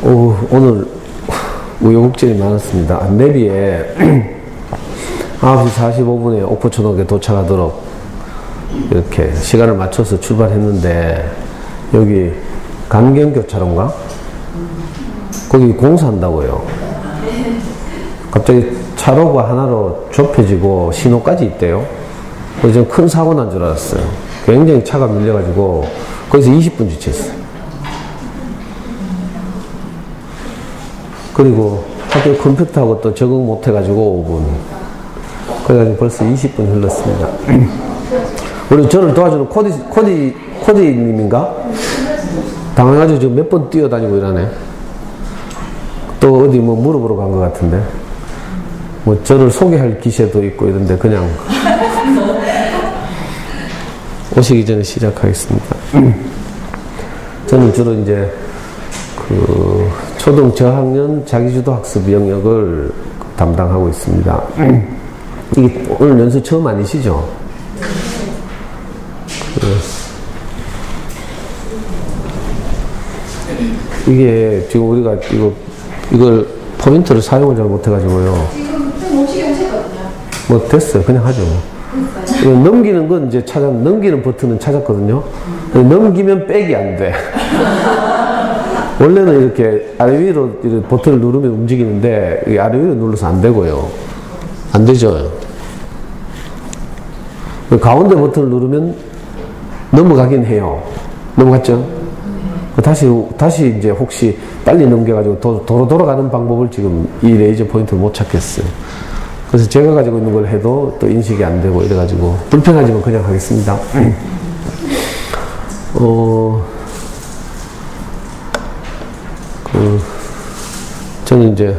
오늘 우여곡절이 많았습니다. 내비에 9시 45분에 옥포초등학교에 도착하도록 이렇게 시간을 맞춰서 출발했는데, 여기 강경교차로인가? 거기 공사한다고요. 갑자기 차로가 하나로 좁혀지고 신호까지 있대요. 그래서 좀 큰 사고 난 줄 알았어요. 굉장히 차가 밀려가지고 거기서 20분 지체했어요. 그리고 학교 컴퓨터하고 또 적응 못 해가지고 5분. 그래가지고 벌써 20분 흘렀습니다. 우리 저를 도와주는 코디님인가? 당황해가지고 지금 몇 번 뛰어다니고 이러네. 또 어디 뭐 물어보러 간 것 같은데. 뭐 저를 소개할 기세도 있고 이런데 그냥 오시기 전에 시작하겠습니다. 저는 주로 이제 그 초등 저학년 자기주도 학습 영역을 담당하고 있습니다. 이게 오늘 연수 처음 아니시죠? 이게 지금 우리가 이걸 포인트를 사용을 잘 못해가지고요. 지금 좀 오시게 오셨거든요. 뭐 됐어요. 그냥 하죠. 넘기는 건 이제 넘기는 버튼은 찾았거든요. 넘기면 백이 안 돼. 원래는 이렇게 아래 위로 이렇게 버튼을 누르면 움직이는데, 아래 위로 눌러서 안 되고요. 안 되죠. 가운데 버튼을 누르면 넘어가긴 해요. 넘어갔죠? 다시 이제 혹시 빨리 넘겨가지고 도로 돌아가는 방법을 지금 이 레이저 포인트를 못 찾겠어요. 그래서 제가 가지고 있는 걸 해도 또 인식이 안 되고 이래가지고 불편하지만 그냥 하겠습니다. 저는 이제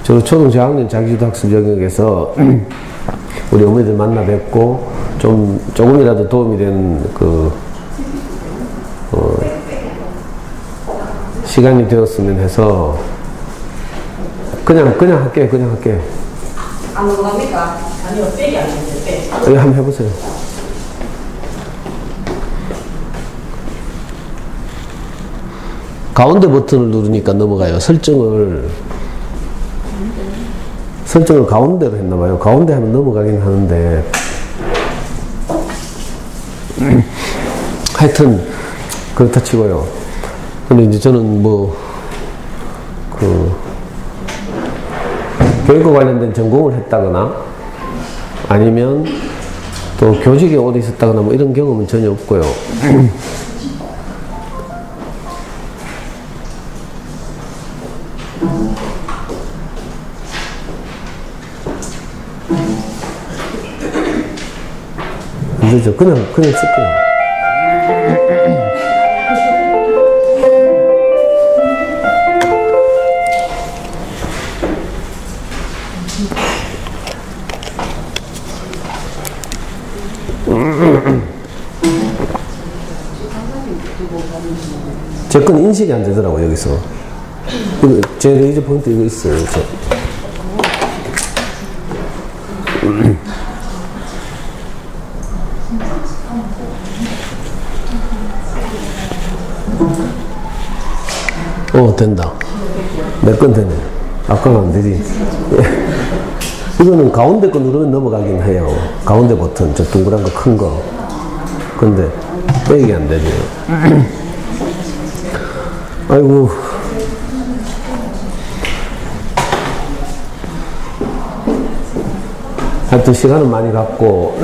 초등 저학년 자기주도 학습 영역에서 우리 어머니들 만나 뵙고 조금이라도 도움이 되는 시간이 되었으면 해서 그냥 할게요. 안 넘어갑니까? 아니요, 백이 안 돼요, 백. 여기 한번 해보세요. 가운데 버튼을 누르니까 넘어가요. 설정을 가운데로 했나봐요. 가운데 하면 넘어가긴 하는데, 하여튼 그렇다 치고요. 근데 이제 저는 교육과 관련된 전공을 했다거나 아니면 또 교직에 오래 있었다거나 뭐 이런 경험은 전혀 없고요. 안 되죠. 그냥 쓸게요. 제 건 인식이 안 되더라고, 여기서. 제 레이저 포인트 이거 있어요, 된다. 내 건 되네. 아까는 안 되지. 이거는 가운데 거 누르면 넘어가긴 해요. 가운데 버튼, 저 동그란 거 큰 거. 근데 빼기 안 되네요. 아이고. 하여튼 시간은 많이 갔고,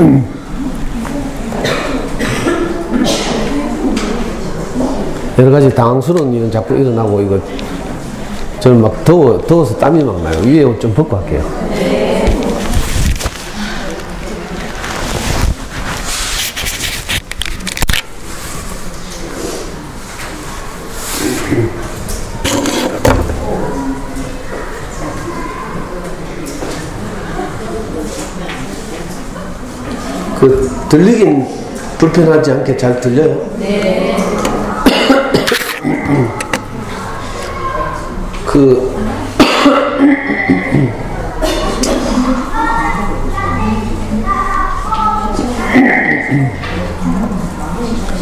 여러 가지 당황스러운 일은 자꾸 일어나고, 이거 저는 막 더워서 땀이 막 나요. 위에 옷 좀 벗고 할게요. 들리긴 불편하지 않게 잘 들려요? 네.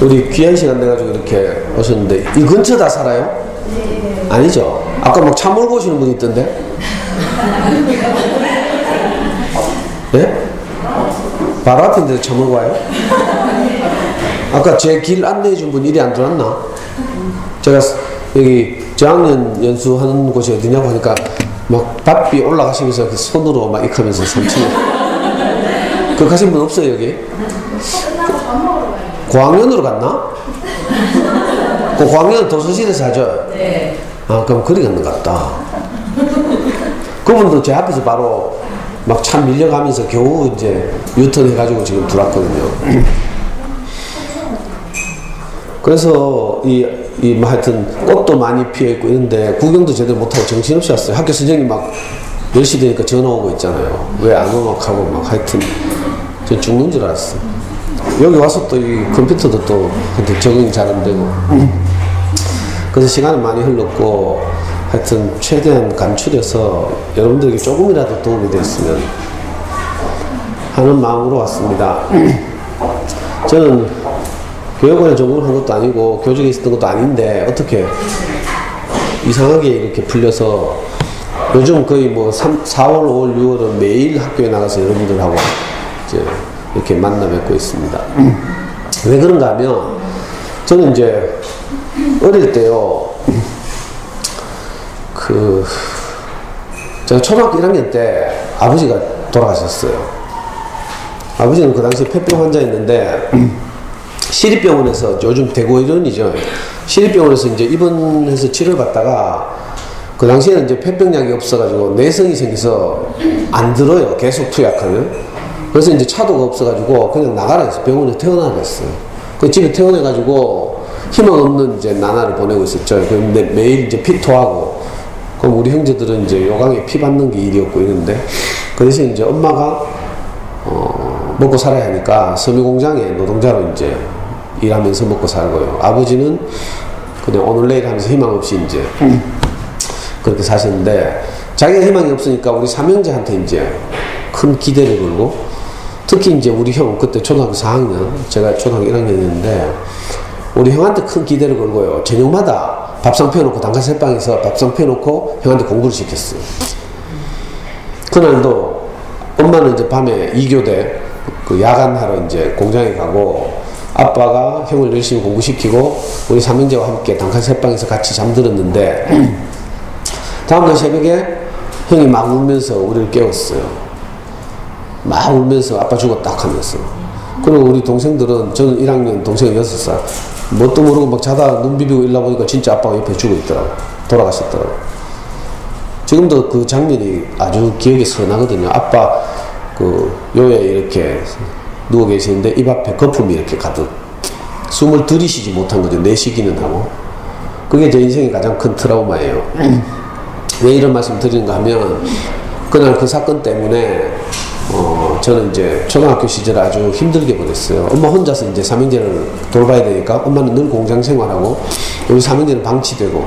우리 귀한 시간 내가지고 이렇게 오셨는데, 이 근처 다 살아요? 네. 아니죠. 아까 막 차 몰고 오시는 분이 있던데? 예? 바로 앞인데 차 몰고 와요? 아까 제 길 안내해 준 분 일이 안 들어왔나? 제가 여기 저학년 연수하는 곳이 어디냐고 하니까 막 바삐 올라가시면서 그 손으로 막 익하면서 삼촌. 그거 가신 분 없어요, 여기? 고학년으로 갔나? 그 고학년은 도서실에서 하죠? 네. 아, 그럼 그리 갔는 것 같다. 그분도 제 앞에서 바로 막 차 밀려가면서 겨우 이제 유턴 해가지고 지금 들어왔거든요. 그래서 뭐 하여튼 꽃도 많이 피어있고 이런데 구경도 제대로 못하고 정신없이 왔어요. 학교 선생님 막 10시 되니까 전화 오고 있잖아요. 왜 안 오막 하고 막 하여튼 전 죽는 줄 알았어요. 여기 와서 또 이 컴퓨터도 또 적응이 잘 안 되고. 그래서 시간이 많이 흘렀고 하여튼 최대한 간추려서 여러분들에게 조금이라도 도움이 됐으면 하는 마음으로 왔습니다. 저는 교육원에 전공을 한 것도 아니고 교직에 있었던 것도 아닌데 어떻게 이상하게 이렇게 풀려서 요즘 거의 뭐 4월, 5월, 6월은 매일 학교에 나가서 여러분들하고 이제 이렇게 만나 뵙고 있습니다. 왜 그런가 하면 저는 이제 어릴 때요, 제가 초등학교 1학년 때 아버지가 돌아가셨어요. 아버지는 그 당시 폐병 환자였는데 시립병원에서 요즘 대구의료원이죠. 시립병원에서 이제 입원해서 치료를 받다가 그 당시에는 이제 폐병약이 없어가지고 내성이 생겨서 안 들어요. 계속 투약하면. 그래서 이제 차도가 없어가지고 그냥 나가라 해서 병원에 퇴원하라 했어요. 그 집에 퇴원해가지고 희망 없는 이제 나날을 보내고 있었죠. 근데 매일 이제 피토하고, 그럼 우리 형제들은 이제 요강에 피 받는 게 일이었고 이랬는데, 그 대신 이제 엄마가 먹고 살아야 하니까 섬유공장에 노동자로 이제 일하면서 먹고 살고요. 아버지는 그냥 오늘 내일 하면서 희망 없이 이제 그렇게 사셨는데, 자기가 희망이 없으니까 우리 삼형제한테 이제 큰 기대를 걸고, 특히 이제 우리 형 그때 초등학교 4학년, 제가 초등학교 1학년이었는데 우리 형한테 큰 기대를 걸고요. 저녁마다 밥상 펴놓고 단가셀방에서 밥상 펴놓고 형한테 공부를 시켰어요. 그날도 엄마는 이제 밤에 2교대 그 야간하러 이제 공장에 가고, 아빠가 형을 열심히 공부시키고 우리 삼형제와 함께 단칼셀방에서 같이 잠들었는데 다음날 새벽에 형이 막 울면서 우리를 깨웠어요. 막 울면서 아빠 죽었다 하면서. 그리고 우리 동생들은, 저는 1학년, 동생은 6살, 뭣도 모르고 막 자다 눈 비비고 일어나 보니까 진짜 아빠가 옆에 죽어 있더라고. 돌아가셨더라고. 지금도 그 장면이 아주 기억에 선하거든요. 아빠 그 요에 이렇게 누워 계시는데 입 앞에 거품이 이렇게 가득, 숨을 들이쉬지 못한 거죠. 내쉬기는 하고. 그게 제 인생의 가장 큰 트라우마예요. 왜 이런 말씀 드리는가 하면, 그날 그 사건 때문에 저는 이제 초등학교 시절 아주 힘들게 보냈어요. 엄마 혼자서 이제 삼형제를 돌봐야 되니까 엄마는 늘 공장 생활하고 우리 삼형제는 방치되고,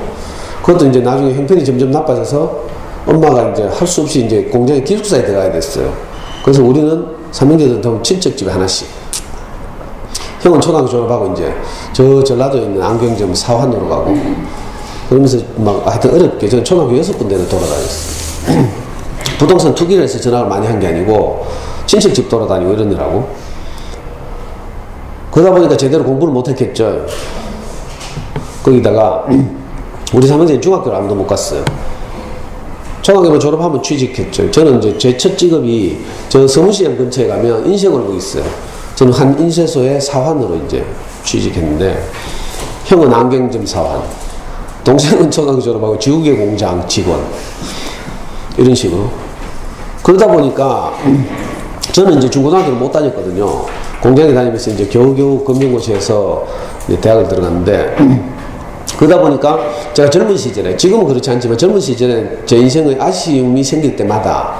그것도 이제 나중에 형편이 점점 나빠져서 엄마가 이제 할 수 없이 이제 공장에 기숙사에 들어가야 됐어요. 그래서 우리는 삼형제들 친척집에 하나씩. 형은 초등학교 졸업하고 이제 저 전라도에 있는 안경점 사환으로 가고, 그러면서 막 하여튼 어렵게 저는 초등학교 6군데를 돌아다녔어요. 부동산 투기를 해서 전학을 많이 한 게 아니고 친척집 돌아다니고 이러느라고. 그러다 보니까 제대로 공부를 못했겠죠. 거기다가 우리 삼형제는 중학교를 아무도 못 갔어요. 초등학교만 졸업하면 취직했죠. 저는 이제 제 첫 직업이 저 서문시장 근처에 가면 인쇄골목이 있어요. 저는 한 인쇄소의 사환으로 이제 취직했는데, 형은 안경점 사환, 동생은 초등학교 졸업하고 지우개 공장 직원, 이런 식으로. 그러다 보니까 저는 이제 중고등학교를 못 다녔거든요. 공장에 다니면서 이제 겨우겨우 검정고시에서 이제 대학을 들어갔는데, 그러다 보니까 제가 젊은 시절에, 지금은 그렇지 않지만 젊은 시절에 제 인생의 아쉬움이 생길 때마다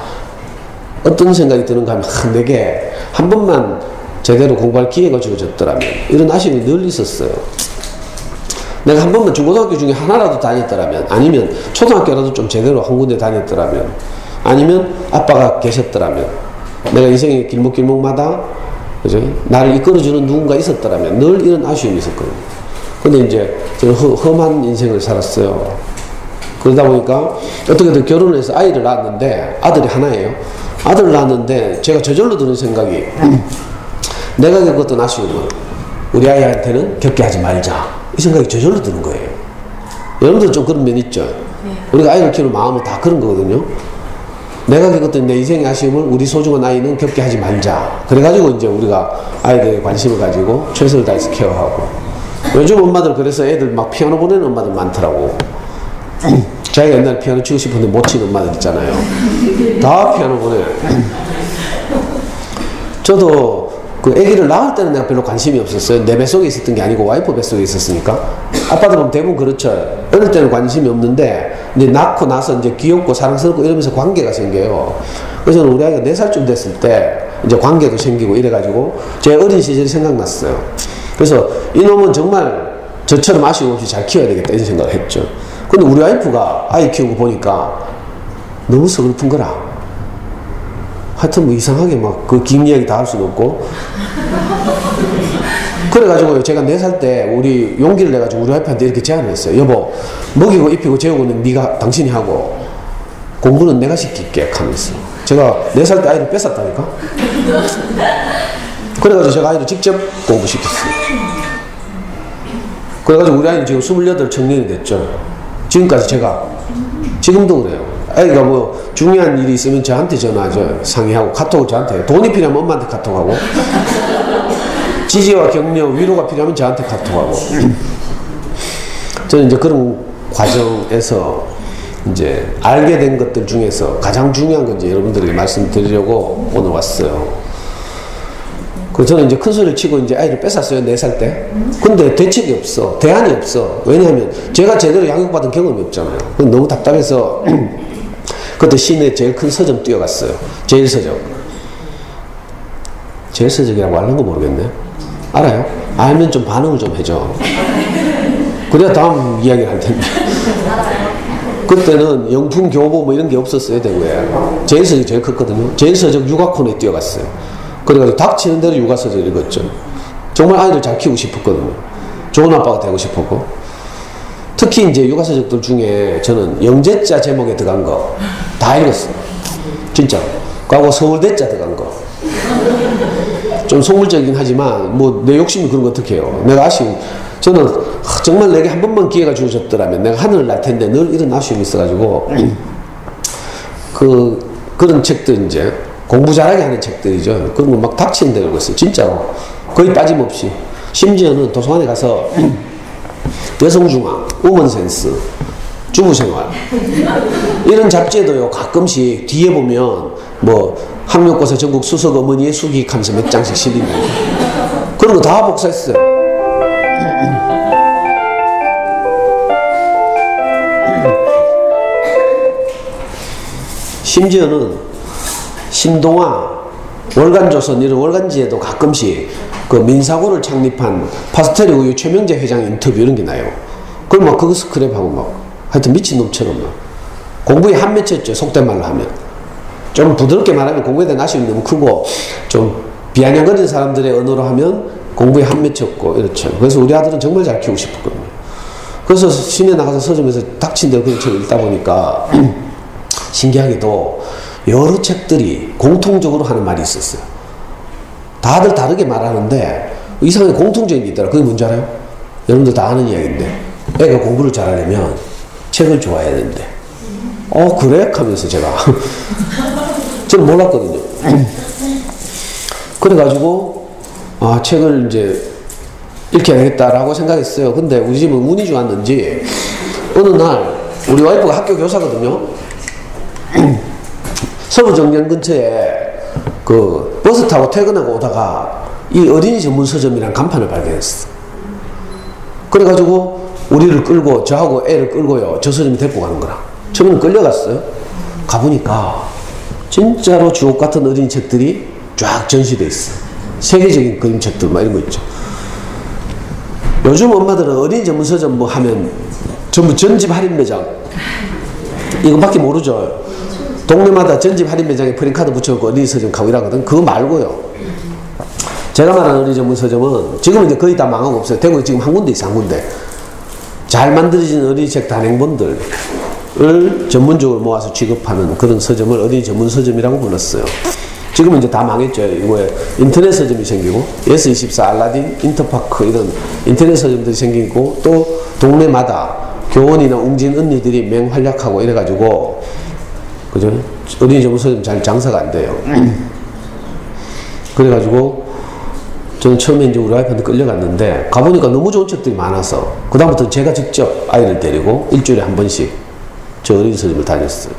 어떤 생각이 드는가 하면, 내게 한 번만 제대로 공부할 기회가 주어졌더라면, 이런 아쉬움이 늘 있었어요. 내가 한 번만 중고등학교 중에 하나라도 다녔더라면, 아니면 초등학교라도 좀 제대로 한 군데 다녔더라면, 아니면 아빠가 계셨더라면, 내가 인생의 길목길목마다 그죠? 나를 이끌어주는 누군가 있었더라면, 늘 이런 아쉬움이 있었거든요. 근데 이제 저는 험한 인생을 살았어요. 그러다 보니까 어떻게든 결혼을 해서 아이를 낳았는데 아들이 하나예요. 아들을 낳았는데 제가 저절로 드는 생각이 내가 겪었던 아쉬움은 우리 아이한테는 겪게 하지 말자. 이 생각이 저절로 드는 거예요. 여러분들 좀 그런 면 있죠? 우리가 아이를 키우는 마음은 다 그런 거거든요. 내가 겪었던 내 인생의 아쉬움을 우리 소중한 아이는 겪게 하지 말자. 그래가지고 이제 우리가 아이들에 관심을 가지고 최선을 다해서 케어하고. 요즘 엄마들 그래서 애들 막 피아노 보내는 엄마들 많더라고. 자기가 옛날에 피아노 치고 싶은데 못 치는 엄마들 있잖아요. 다 피아노 보내요. 저도 그 아기를 낳을 때는 내가 별로 관심이 없었어요. 내 뱃속에 있었던 게 아니고 와이프 뱃속에 있었으니까. 아빠들 보면 대부분 그렇죠. 어릴 때는 관심이 없는데 이제 낳고 나서 이제 귀엽고 사랑스럽고 이러면서 관계가 생겨요. 그래서 저는 우리 아이가 4살쯤 됐을 때 이제 관계도 생기고 이래가지고 제 어린 시절이 생각났어요. 그래서 이놈은 정말 저처럼 아쉬움 없이 잘 키워야 되겠다 이런 생각을 했죠. 근데 우리 와이프가 아이 키우고 보니까 너무 서글픈 거라. 하여튼 뭐 이상하게 막 그 긴 이야기 다 할 수는 없고. 그래가지고 제가 4살 때 우리 용기를 내가지고 우리 와이프한테 이렇게 제안을 했어요. 여보, 먹이고 입히고 재우고는 당신이 하고 공부는 내가 시킬게 하면서. 제가 4살 때 아이를 뺏었다니까. 그래가지고 제가 아이를 직접 공부시켰어요. 그래가지고 우리 아이는 지금 28 청년이 됐죠. 지금까지 지금도 그래요. 아이가 뭐 중요한 일이 있으면 저한테 전화하죠. 상의하고 카톡을 저한테 해요. 돈이 필요하면 엄마한테 카톡하고 지지와 격려, 위로가 필요하면 저한테 카톡하고. 저는 이제 그런 과정에서 이제 알게 된 것들 중에서 가장 중요한 건 이제 여러분들에게 말씀드리려고 오늘 왔어요. 저는 이제 큰 소리를 치고 이제 아이를 뺏었어요. 4살 때. 근데 대책이 없어. 대안이 없어. 왜냐하면 제가 제대로 양육받은 경험이 없잖아요. 너무 답답해서 그때 시내 제일 큰 서점 뛰어갔어요. 제일서적. 제일서적이라고 아는 거 모르겠네. 알아요? 알면 좀 반응을 좀 해줘. 그래야 다음 이야기를 할 텐데. 그때는 영품 교보 뭐 이런 게 없었어요. 대구에. 제일서적이 제일 컸거든요. 제일서적 육아콘에 뛰어갔어요. 그래가지고 닥치는 대로 육아서적을 읽었죠. 정말 아이를 잘 키우고 싶었거든요. 좋은 아빠가 되고 싶었고. 특히 이제 육아서적들 중에 저는 영재자 제목에 들어간 거 다 읽었어요. 진짜. 그리고 서울대자 들어간 거. 좀 속물적이긴 하지만 뭐 내 욕심이 그런 거 어떻게 해요. 내가 저는 정말 내게 한 번만 기회가 주어졌더라면 내가 하늘을 날 텐데 늘 이런 아쉬움이 있어가지고 그런 책들 이제 공부 잘하게 하는 책들이죠. 그런 거 막 닥치는 데 읽었어요. 진짜로. 거의 빠짐없이. 심지어는 도서관에 가서 여성중앙, 우먼센스, 주부생활 이런 잡지에도요 가끔씩 뒤에 보면 뭐 학력고사 전국 수석 어머니의 수기익 하면서 몇 장씩 실리는 그런 거 다 복사했어요. 심지어는 신동아, 월간조선 이런 월간지에도 가끔씩 그 민사고를 창립한 파스텔 우유 최명재 회장 인터뷰 이런 게 나요. 그럼 막 그거 스크랩하고 막 하여튼 미친놈처럼 막 공부에 한 맺혔죠. 속된 말로 하면. 좀 부드럽게 말하면 공부에 대한 아쉬움이 너무 크고 좀 비아냥거리는 사람들의 언어로 하면 공부에 한 맺혔고 이렇죠. 그래서 우리 아들은 정말 잘 키우고 싶었거든요. 그래서 시내 나가서 서점에서 닥친 대로 그런 책을 읽다 보니까 신기하게도 여러 책들이 공통적으로 하는 말이 있었어요. 다들 다르게 말하는데 이상하게 공통적인 게 있더라. 그게 뭔지 알아요? 여러분들 다 아는 이야기인데 애가 공부를 잘하려면 책을 좋아해야 되는데 그래? 하면서 제가 저는 몰랐거든요. 그래가지고 책을 이제 읽혀야 되겠다라고 생각했어요. 근데 우리 집은 운이 좋았는지 어느 날 우리 와이프가 학교 교사거든요. 서부정년 근처에 그 버스 타고 퇴근하고 오다가 이 어린이 전문 서점이란 간판을 발견했어. 그래가지고 우리를 끌고 저하고 애를 끌고요 저 서점에 데리고 가는 거라. 처음에는 끌려갔어요. 가보니까 진짜로 주옥 같은 어린이 책들이 쫙 전시돼 있어. 세계적인 그림책들 막 이런 거 있죠. 요즘 엄마들은 어린이 전문 서점 뭐 하면 전부 전집 할인 매장 이거밖에 모르죠. 동네마다 전집 할인 매장에 프린카드 붙여놓고 어린이 서점 가고 이러거든. 그거 말고요. 제가 말하는 어린이 전문 서점은 지금은 이제 거의 다 망하고 없어요. 대구에 지금 한 군데 있어. 한 군데. 잘 만들어진 어린이책 단행본들 전문적으로 모아서 취급하는 그런 서점을 어린이 전문 서점이라고 불렀어요. 지금은 이제 다 망했죠. 이거에 인터넷 서점이 생기고, 예스24, 알라딘, 인터파크 이런 인터넷 서점들이 생기고, 또 동네마다 교원이나 웅진 언니들이 맹활약하고 이래가지고, 그죠? 어린이 전문 서점 잘 장사가 안 돼요. 그래가지고, 저는 처음에 이제 우리 와이프한테 끌려갔는데, 가보니까 너무 좋은 책들이 많아서, 그다음부터 제가 직접 아이를 데리고 일주일에 한 번씩 저 어린이 서점을 다녔어요.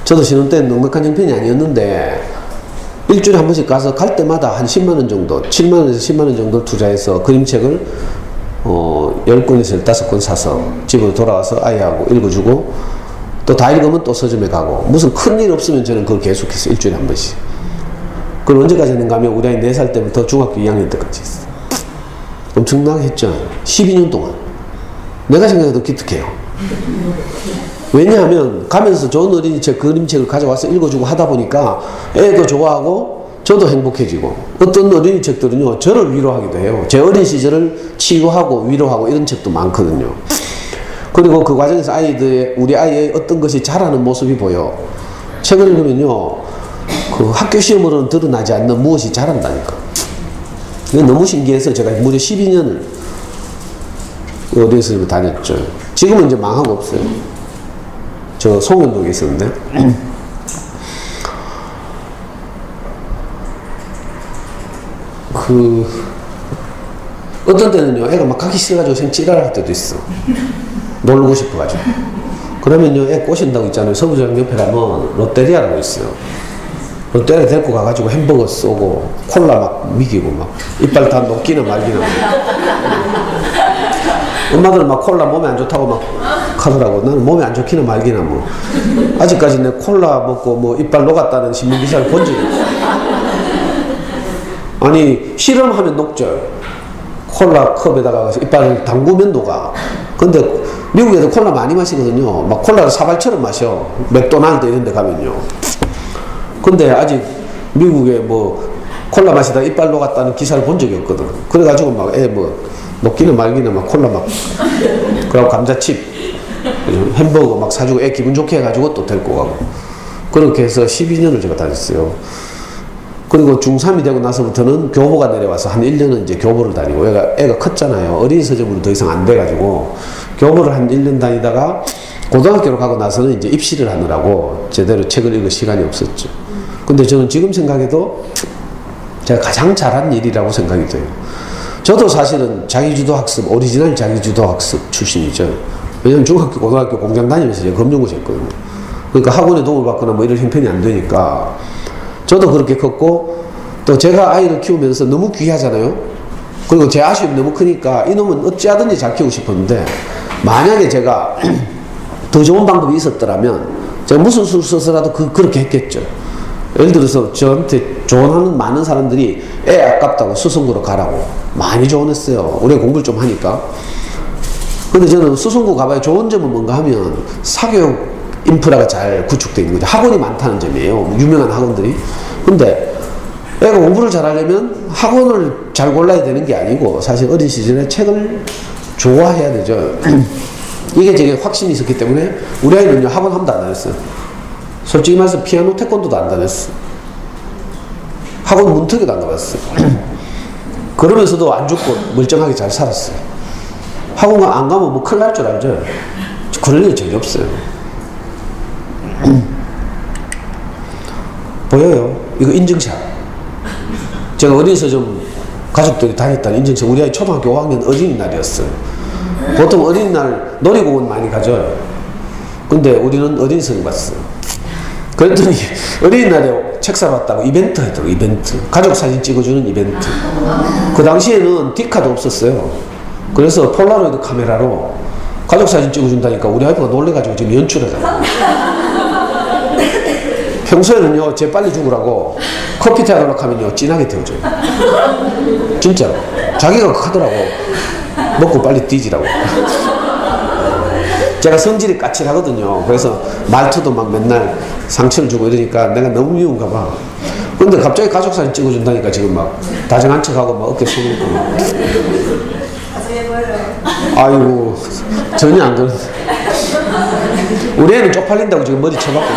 저도 신혼 때는 넉넉한 형편이 아니었는데, 일주일에 한 번씩 가서 갈 때마다 한 10만원 정도, 7만원에서 10만원 정도를 투자해서 그림책을 10권에서 15권 사서 집으로 돌아와서 아이하고 읽어주고, 또 다 읽으면 또 서점에 가고, 무슨 큰일 없으면 저는 그걸 계속해서 일주일에 한 번씩. 그걸 언제까지 했는가 하면 우리 아이 4살 때부터 중학교 2학년 때까지 했어요. 엄청나게 했죠. 12년 동안. 내가 생각해도 기특해요. 왜냐하면 가면서 좋은 어린이책, 그림책을 가져와서 읽어주고 하다 보니까 애도 좋아하고 저도 행복해지고, 어떤 어린이책들은요 저를 위로하기도 해요. 제 어린 시절을 치유하고 위로하고 이런 책도 많거든요. 그리고 그 과정에서 우리 아이의 어떤 것이 자라는 모습이 보여. 책을 읽으면요 그 학교 시험으로는 드러나지 않는 무엇이 자란다니까. 이게 너무 신기해서 제가 무려 12년을 어린이 서점에 다녔죠. 지금은 이제 망하고 없어요. 저 송현동에 있었는데, 어떤 때는요 애가 막 가기 싫어가지고 생 찌랄할 때도 있어. 놀고 싶어가지고. 그러면요 애 꼬신다고 있잖아요. 서부장 옆에 가면 롯데리아라고 있어요. 롯데리아 데리고 가가지고 햄버거 쏘고 콜라 막 미기고 막 이빨 다 녹기나 말기나. 엄마들은 막 콜라 몸에 안 좋다고 막 하더라고. 나는 몸에 안 좋기나 말기나 뭐. 아직까지 내 콜라 먹고 뭐 이빨 녹았다는 신문 기사를 본 적이 없어. 아니 실험하면 녹죠. 콜라 컵에다가 이빨을 담그면 녹아. 근데 미국에도 콜라 많이 마시거든요. 막 콜라를 사발처럼 마셔. 맥도날드 이런 데 가면요. 근데 아직 미국에 뭐 콜라 마시다 이빨 녹았다는 기사를 본 적이 없거든. 그래가지고 막 애 뭐 녹기는 말기는 막 콜라 막 그리고 감자칩 햄버거 막 사주고 애 기분 좋게 해가지고 또 데리고 가고, 그렇게 해서 12년을 제가 다녔어요. 그리고 중3이 되고 나서부터는 교보가 내려와서 한 1년은 이제 교보를 다니고, 애가 컸잖아요. 어린이 서점으로 더 이상 안 돼가지고 교보를 한 1년 다니다가 고등학교로 가고 나서는 이제 입시를 하느라고 제대로 책을 읽을 시간이 없었죠. 근데 저는 지금 생각해도 제가 가장 잘한 일이라고 생각이 돼요. 저도 사실은 자기주도 학습, 오리지널 자기주도 학습 출신이죠. 왜냐면 중학교, 고등학교 공장 다니면서 제가 검정고시 했거든요. 그러니까 학원에 도움을 받거나 뭐 이런 형편이 안 되니까 저도 그렇게 컸고, 또 제가 아이를 키우면서 너무 귀하잖아요. 그리고 제 아쉬움이 너무 크니까 이놈은 어찌하든지 잘 키우고 싶었는데, 만약에 제가 더 좋은 방법이 있었더라면 제가 무슨 수를 써서라도 그렇게 했겠죠. 예를 들어서 저한테 조언하는 많은 사람들이 애 아깝다고 수성구로 가라고 많이 조언했어요. 우리가 공부를 좀 하니까. 근데 저는 수성구 가봐야 좋은 점은 뭔가 하면 사교육 인프라가 잘 구축되어 있는 거죠. 학원이 많다는 점이에요. 유명한 학원들이. 근데 애가 공부를 잘하려면 학원을 잘 골라야 되는 게 아니고, 사실 어린 시절에 책을 좋아해야 되죠. 이게 제게 확신이 있었기 때문에 우리 아이는요 학원 한 번도 안 다녔어요. 솔직히 말해서 피아노 태권도도 안 다녔어. 학원 문턱에도 안 가봤어. 그러면서도 안 죽고 멀쩡하게 잘 살았어요. 학원 안 가면 뭐 큰일 날 줄 알죠. 그럴 일이 전혀 없어요. 보여요? 이거 인증샷. 제가 어린 서점 가족들이 다녔다는 인증샷. 우리 아이 초등학교 5학년 어린이날이었어요. 보통 어린이날 놀이공원 많이 가죠. 근데 우리는 어린 서점 갔어요. 그랬더니 어린이날에 책 사러 왔다고 이벤트 하더라고요. 이벤트. 가족 사진 찍어주는 이벤트. 그 당시에는 디카도 없었어요. 그래서 폴라로이드 카메라로 가족 사진 찍어준다니까 우리 와이프가 놀래가지고 지금 연출하잖아요. 평소에는요 쟤 빨리 죽으라고 커피 태워달라고 하면요 진하게 태워줘요. 진짜로. 자기가 하더라고. 먹고 빨리 뒤지라고. 제가 성질이 까칠하거든요. 그래서 말투도 막 맨날 상처를 주고 이러니까 내가 너무 미운가 봐. 근데 갑자기 가족 사진 찍어준다니까 지금 막 다정한 척하고 막 어깨 숙이고 막. 아이고 전혀 안 그런. 우리 애는 쪽팔린다고 지금 머리 쳐박고.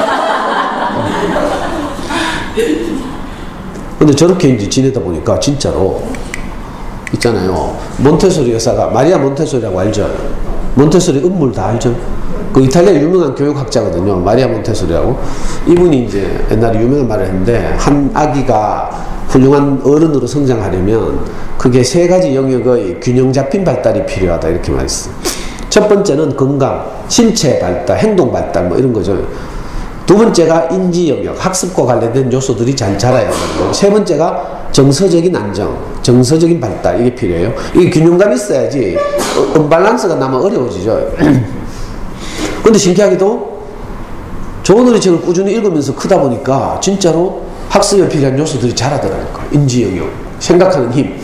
근데 저렇게 이제 지내다 보니까 진짜로 있잖아요. 몬테소리 여사가 마리아 몬테소리라고 알죠? 몬테소리 음물 다 알죠? 그 이탈리아 유명한 교육학자거든요. 마리아 몬테소리라고. 이분이 이제 옛날에 유명한 말을 했는데 한 아기가 훌륭한 어른으로 성장하려면 그게 세 가지 영역의 균형 잡힌 발달이 필요하다 이렇게 말했어요. 첫 번째는 건강, 신체 발달, 행동 발달 뭐 이런 거죠. 두 번째가 인지 영역, 학습과 관련된 요소들이 잘 자라야 하는 거고, 세 번째가 정서적인 안정, 정서적인 발달 이게 필요해요. 이게 균형감이 있어야지 언밸런스가 나면 어려워지죠. 근데 신기하게도 조은어리 책을 꾸준히 읽으면서 크다 보니까 진짜로 학습에 필요한 요소들이 자라더라니까. 인지 영역, 생각하는 힘.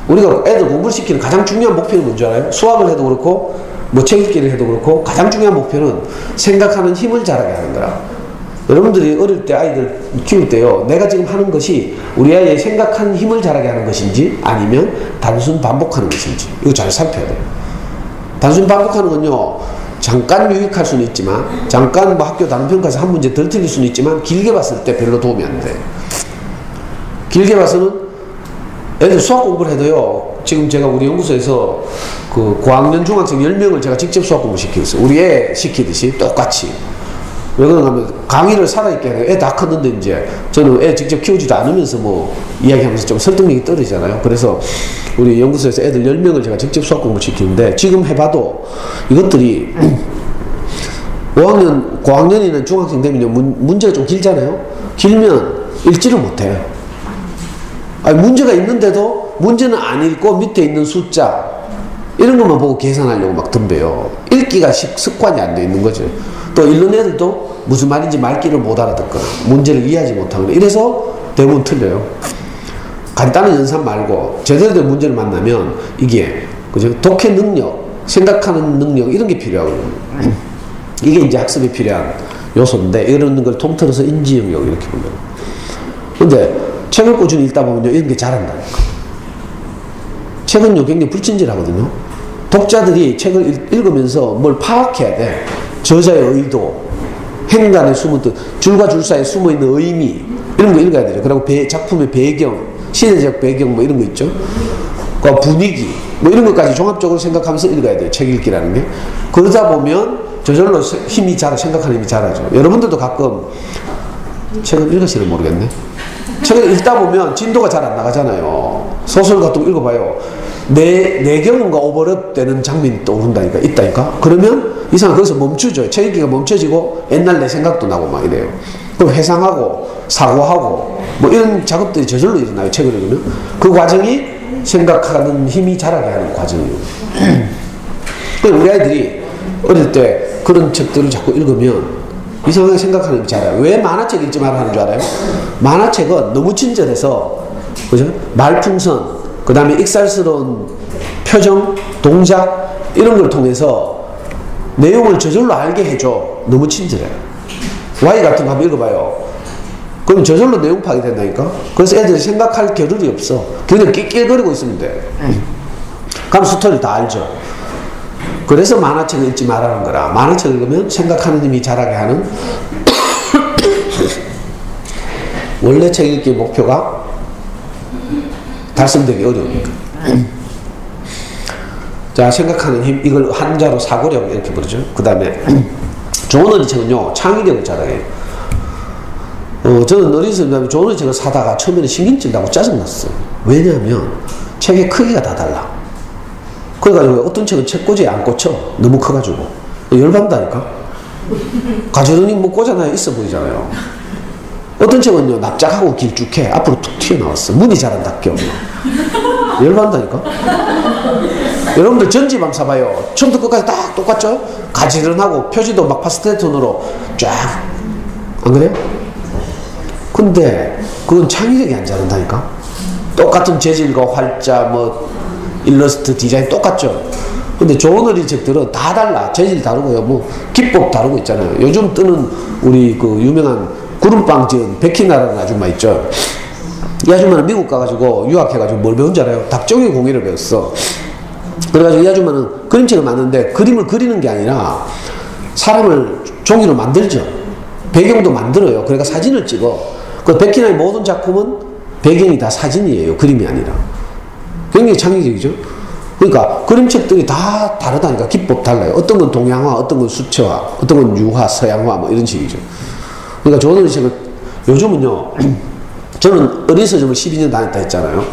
우리가 애들 공부를 시키는 가장 중요한 목표는 뭔지 알아요? 수학을 해도 그렇고 뭐 책 읽기를 해도 그렇고 가장 중요한 목표는 생각하는 힘을 자라게 하는 거라. 여러분들이 어릴 때 아이들 키울 때요, 내가 지금 하는 것이 우리 아이의 생각하는 힘을 자라게 하는 것인지 아니면 단순 반복하는 것인지 이거 잘 살펴야 돼요. 단순 반복하는 건요, 잠깐 유익할 수는 있지만, 잠깐 뭐 학교 단원평가에서 한 문제 덜 틀릴 수는 있지만 길게 봤을 때 별로 도움이 안 돼요. 길게 봐서는 애들 수학 공부를 해도요, 지금 제가 우리 연구소에서 그 고학년 중학생 10명을 제가 직접 수학 공부 시키고 있어요. 우리 애 시키듯이 똑같이. 왜 그런가 하면 강의를 살아있게 해요. 애 다 컸는데 이제 저는 애 직접 키우지도 않으면서 뭐 이야기하면서 좀 설득력이 떨어지잖아요. 그래서 우리 연구소에서 애들 10명을 제가 직접 수학 공부 시키는데 지금 해봐도 이것들이 5학년, 고학년이나 중학생 되면 문제가 좀 길잖아요. 길면 읽지를 못해요. 아니, 문제가 있는데도 문제는 안 읽고 밑에 있는 숫자 이런 것만 보고 계산하려고 막 덤벼요. 읽기가 습관이 안 돼 있는 거죠. 또 읽는 애들도 무슨 말인지 말귀를 못 알아듣거나 문제를 이해하지 못하거나 이래서 대부분 틀려요. 간단한 연산 말고 제대로 된 문제를 만나면 이게 그죠? 독해 능력, 생각하는 능력 이런 게 필요하거든요. 이게 이제 학습에 필요한 요소인데 이런 걸 통틀어서 인지 영역 이렇게 보면. 근데 책을 꾸준히 읽다 보면요, 이런 게 자란다니까. 책은요 굉장히 불친절하거든요. 독자들이 책을 읽으면서 뭘 파악해야 돼. 저자의 의도, 행간에 숨은 뜻, 줄과 줄 사이에 숨어있는 의미 이런 거 읽어야 돼요. 그리고 작품의 배경, 시대적 배경 뭐 이런 거 있죠. 그 분위기 뭐 이런 것까지 종합적으로 생각하면서 읽어야 돼요. 책 읽기라는 게. 그러다 보면 저절로 힘이 자라, 생각하는 힘이 자라죠. 여러분들도 가끔 책을 읽으시는 모르겠네. 책을 읽다 보면 진도가 잘 안 나가잖아요. 소설 같은 거 읽어봐요. 내 경험과 오버랩 되는 장면이 떠오른다니까, 있다니까? 그러면 이상하게 거기서 멈추죠. 책 읽기가 멈춰지고 옛날 내 생각도 나고 막 이래요. 그럼 회상하고 사고하고 뭐 이런 작업들이 저절로 일어나요. 책을 읽으면. 그 과정이 생각하는 힘이 자라게 하는 과정이에요. 우리 아이들이 어릴 때 그런 책들을 자꾸 읽으면 이상하게 생각하는 힘이 자라요. 왜 만화책 읽지 말라 하는 줄 알아요? 만화책은 너무 친절해서, 그죠? 말풍선, 그 다음에 익살스러운 표정, 동작 이런 걸 통해서 내용을 저절로 알게 해줘. 너무 친절해요. Y 같은 거 한번 읽어봐요. 그럼 저절로 내용 파악이 된다니까. 그래서 애들이 생각할 겨를이 없어. 그냥 낄낄거리고 있으면 돼. 그럼 스토리를 다 알죠. 그래서 만화책을 읽지 말라는 거라. 만화책을 읽으면 생각하는 힘이 자라게 하는 원래 책 읽기 목표가 달성되기 어려우니까. 자, 생각하는 힘, 이걸 한자로 사고력 이렇게 부르죠. 그 다음에 조은어리 책은요, 창의력을 자라게 해요. 저는 어렸을 때 조은어리 책을 사다가 처음에는 신경질 나고 짜증났어요. 왜냐하면 책의 크기가 다 달라. 그래가지고 어떤 책은 책꽂이에 안 꽂혀. 너무 커가지고. 열받는다니까. 가지런히 뭐 꽂아놔야 있어 보이잖아요. 어떤 책은요, 납작하고 길쭉해. 앞으로 툭 튀어나왔어. 문이 잘 안 닫혀. 열받는다니까. 여러분들 전지방 사봐요. 처음부터 끝까지 딱 똑같죠? 가지런하고 표지도 막 파스텔 톤으로 쫙. 안 그래요? 근데 그건 창의력이 안 자란다니까. 똑같은 재질과 활자, 뭐 일러스트, 디자인 똑같죠? 근데 조은어리 책들은 다 달라. 재질 다르고요. 뭐 기법 다르고 있잖아요. 요즘 뜨는 우리 그 유명한 구름빵 지은 베키나라는 아줌마 있죠. 이 아줌마는 미국 가가지고 유학해가지고 뭘 배운 줄 알아요? 닥종의 공예를 배웠어. 그래가지고 이 아줌마는 그림책을 만드는데 그림을 그리는 게 아니라 사람을 종이로 만들죠. 배경도 만들어요. 그러니까 사진을 찍어. 그 백희나의 모든 작품은 배경이 다 사진이에요. 그림이 아니라. 굉장히 창의적이죠. 그러니까 그림책들이 다 다르다니까. 기법 달라요. 어떤 건 동양화, 어떤 건 수채화, 어떤 건 유화, 서양화 뭐 이런 식이죠. 그러니까 좋은 어린이책을 요즘은요. 저는 어린이서점을 12년 다녔다 했잖아요.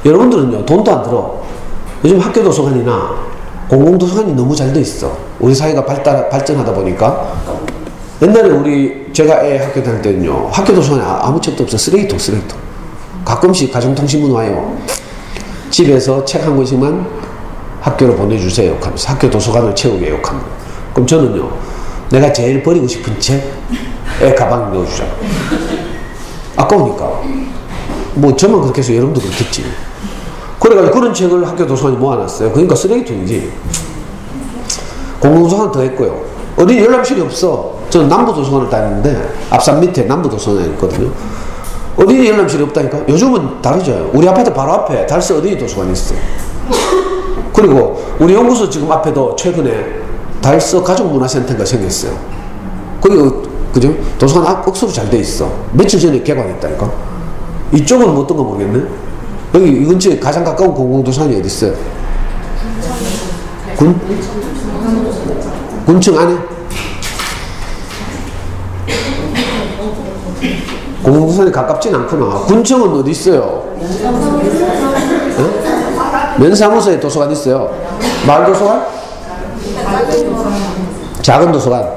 여러분들은요. 돈도 안 들어. 요즘 학교 도서관이나 공공도서관이 너무 잘 돼 있어. 우리 사회가 발전하다 보니까. 옛날에 제가 애 학교 다닐 때는요. 학교 도서관에 아무 책도 없어. 쓰레기통. 가끔씩 가정통신문 와요. 집에서 책 한 권씩만 학교로 보내주세요. 하면서 학교 도서관을 채우게 욕합니다. 그럼 저는요. 내가 제일 버리고 싶은 책 애 가방에 넣어주자. 아까우니까. 뭐 저만 그렇게 해서 여러분도 그렇겠지. 그래가지고 그런 책을 학교 도서관에 모아놨어요. 그러니까 쓰레기통이지. 공공도서관 더 했고요. 어린이 열람실이 없어. 저는 남부도서관을 다녔는데 앞산 밑에 남부도서관에 있거든요. 어린이 열람실이 없다니까. 요즘은 다르죠. 우리 아파트 바로 앞에 달서 어린이 도서관이 있어요. 그리고 우리 연구소 지금 앞에도 최근에 달서 가족문화센터가 생겼어요. 그리고 그죠? 도서관 억수로 잘 돼 있어. 며칠 전에 개관했다니까. 이쪽은 뭐 어떤 거 모르겠네. 여기 이 근처에 가장 가까운 공공도서관이 어디 있어요? 군청 안에? 공공도서관이 가깝진 않구나. 군청은 어디 있어요? 네? 면사무소에 도서관 있어요. 마을 도서관? 작은 도서관.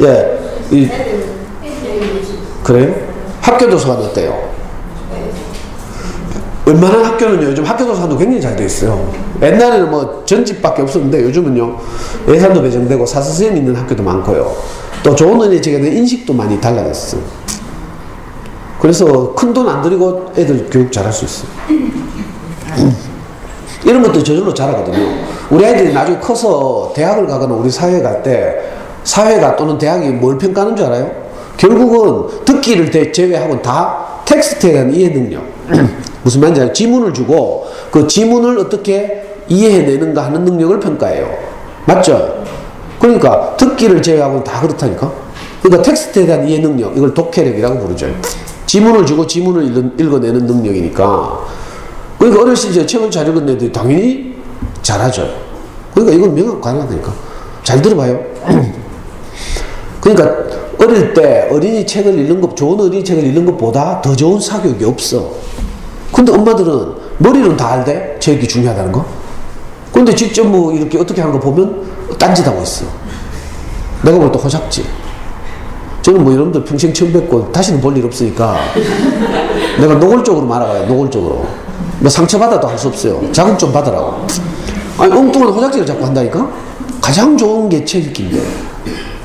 예. 그래요? 학교 도서관 어때요? 웬만한 학교는요, 요즘 학교 도서관도 굉장히 잘 돼 있어요. 옛날에는 뭐 전집밖에 없었는데 요즘은요, 예산도 배정되고 사서선생님 있는 학교도 많고요. 또 좋은 어린이책에는 인식도 많이 달라졌어요. 그래서 큰 돈 안 들이고 애들 교육 잘할 수 있어요. 이런 것도 저절로 잘하거든요. 우리 아이들이 나중에 커서 대학을 가거나 우리 사회에 갈 때 사회가 또는 대학이 뭘 평가하는 줄 알아요? 결국은 듣기를 제외하고는 다 텍스트에 대한 이해 능력. 무슨 말인지 알아요? 지문을 주고 그 지문을 어떻게 이해해내는가 하는 능력을 평가해요. 맞죠? 그러니까 듣기를 제외하고는 다 그렇다니까. 그러니까 텍스트에 대한 이해 능력, 이걸 독해력이라고 부르죠. 지문을 주고 지문을 읽어내는 능력이니까. 그러니까 어렸을 때 책을 잘 읽은 애들이 당연히 잘하죠. 그러니까 이건 명확 가능하다니까. 잘 들어봐요. 그러니까 어릴 때 어린이 책을 읽는 것, 좋은 어린이 책을 읽는 것보다 더 좋은 사교육이 없어. 근데 엄마들은 머리는 다 알대? 책이 중요하다는 거? 근데 직접 뭐 이렇게 어떻게 하는 거 보면 딴짓하고 있어. 내가 볼 때 호작지. 저는 뭐 여러분들 평생 처음 뵙고 다시는 볼 일 없으니까 내가 노골적으로 말아가요. 노골적으로. 뭐 상처받아도 할 수 없어요. 자극 좀 받으라고. 아니 엉뚱한 호작지를 자꾸 한다니까? 가장 좋은 게 책 읽기인데.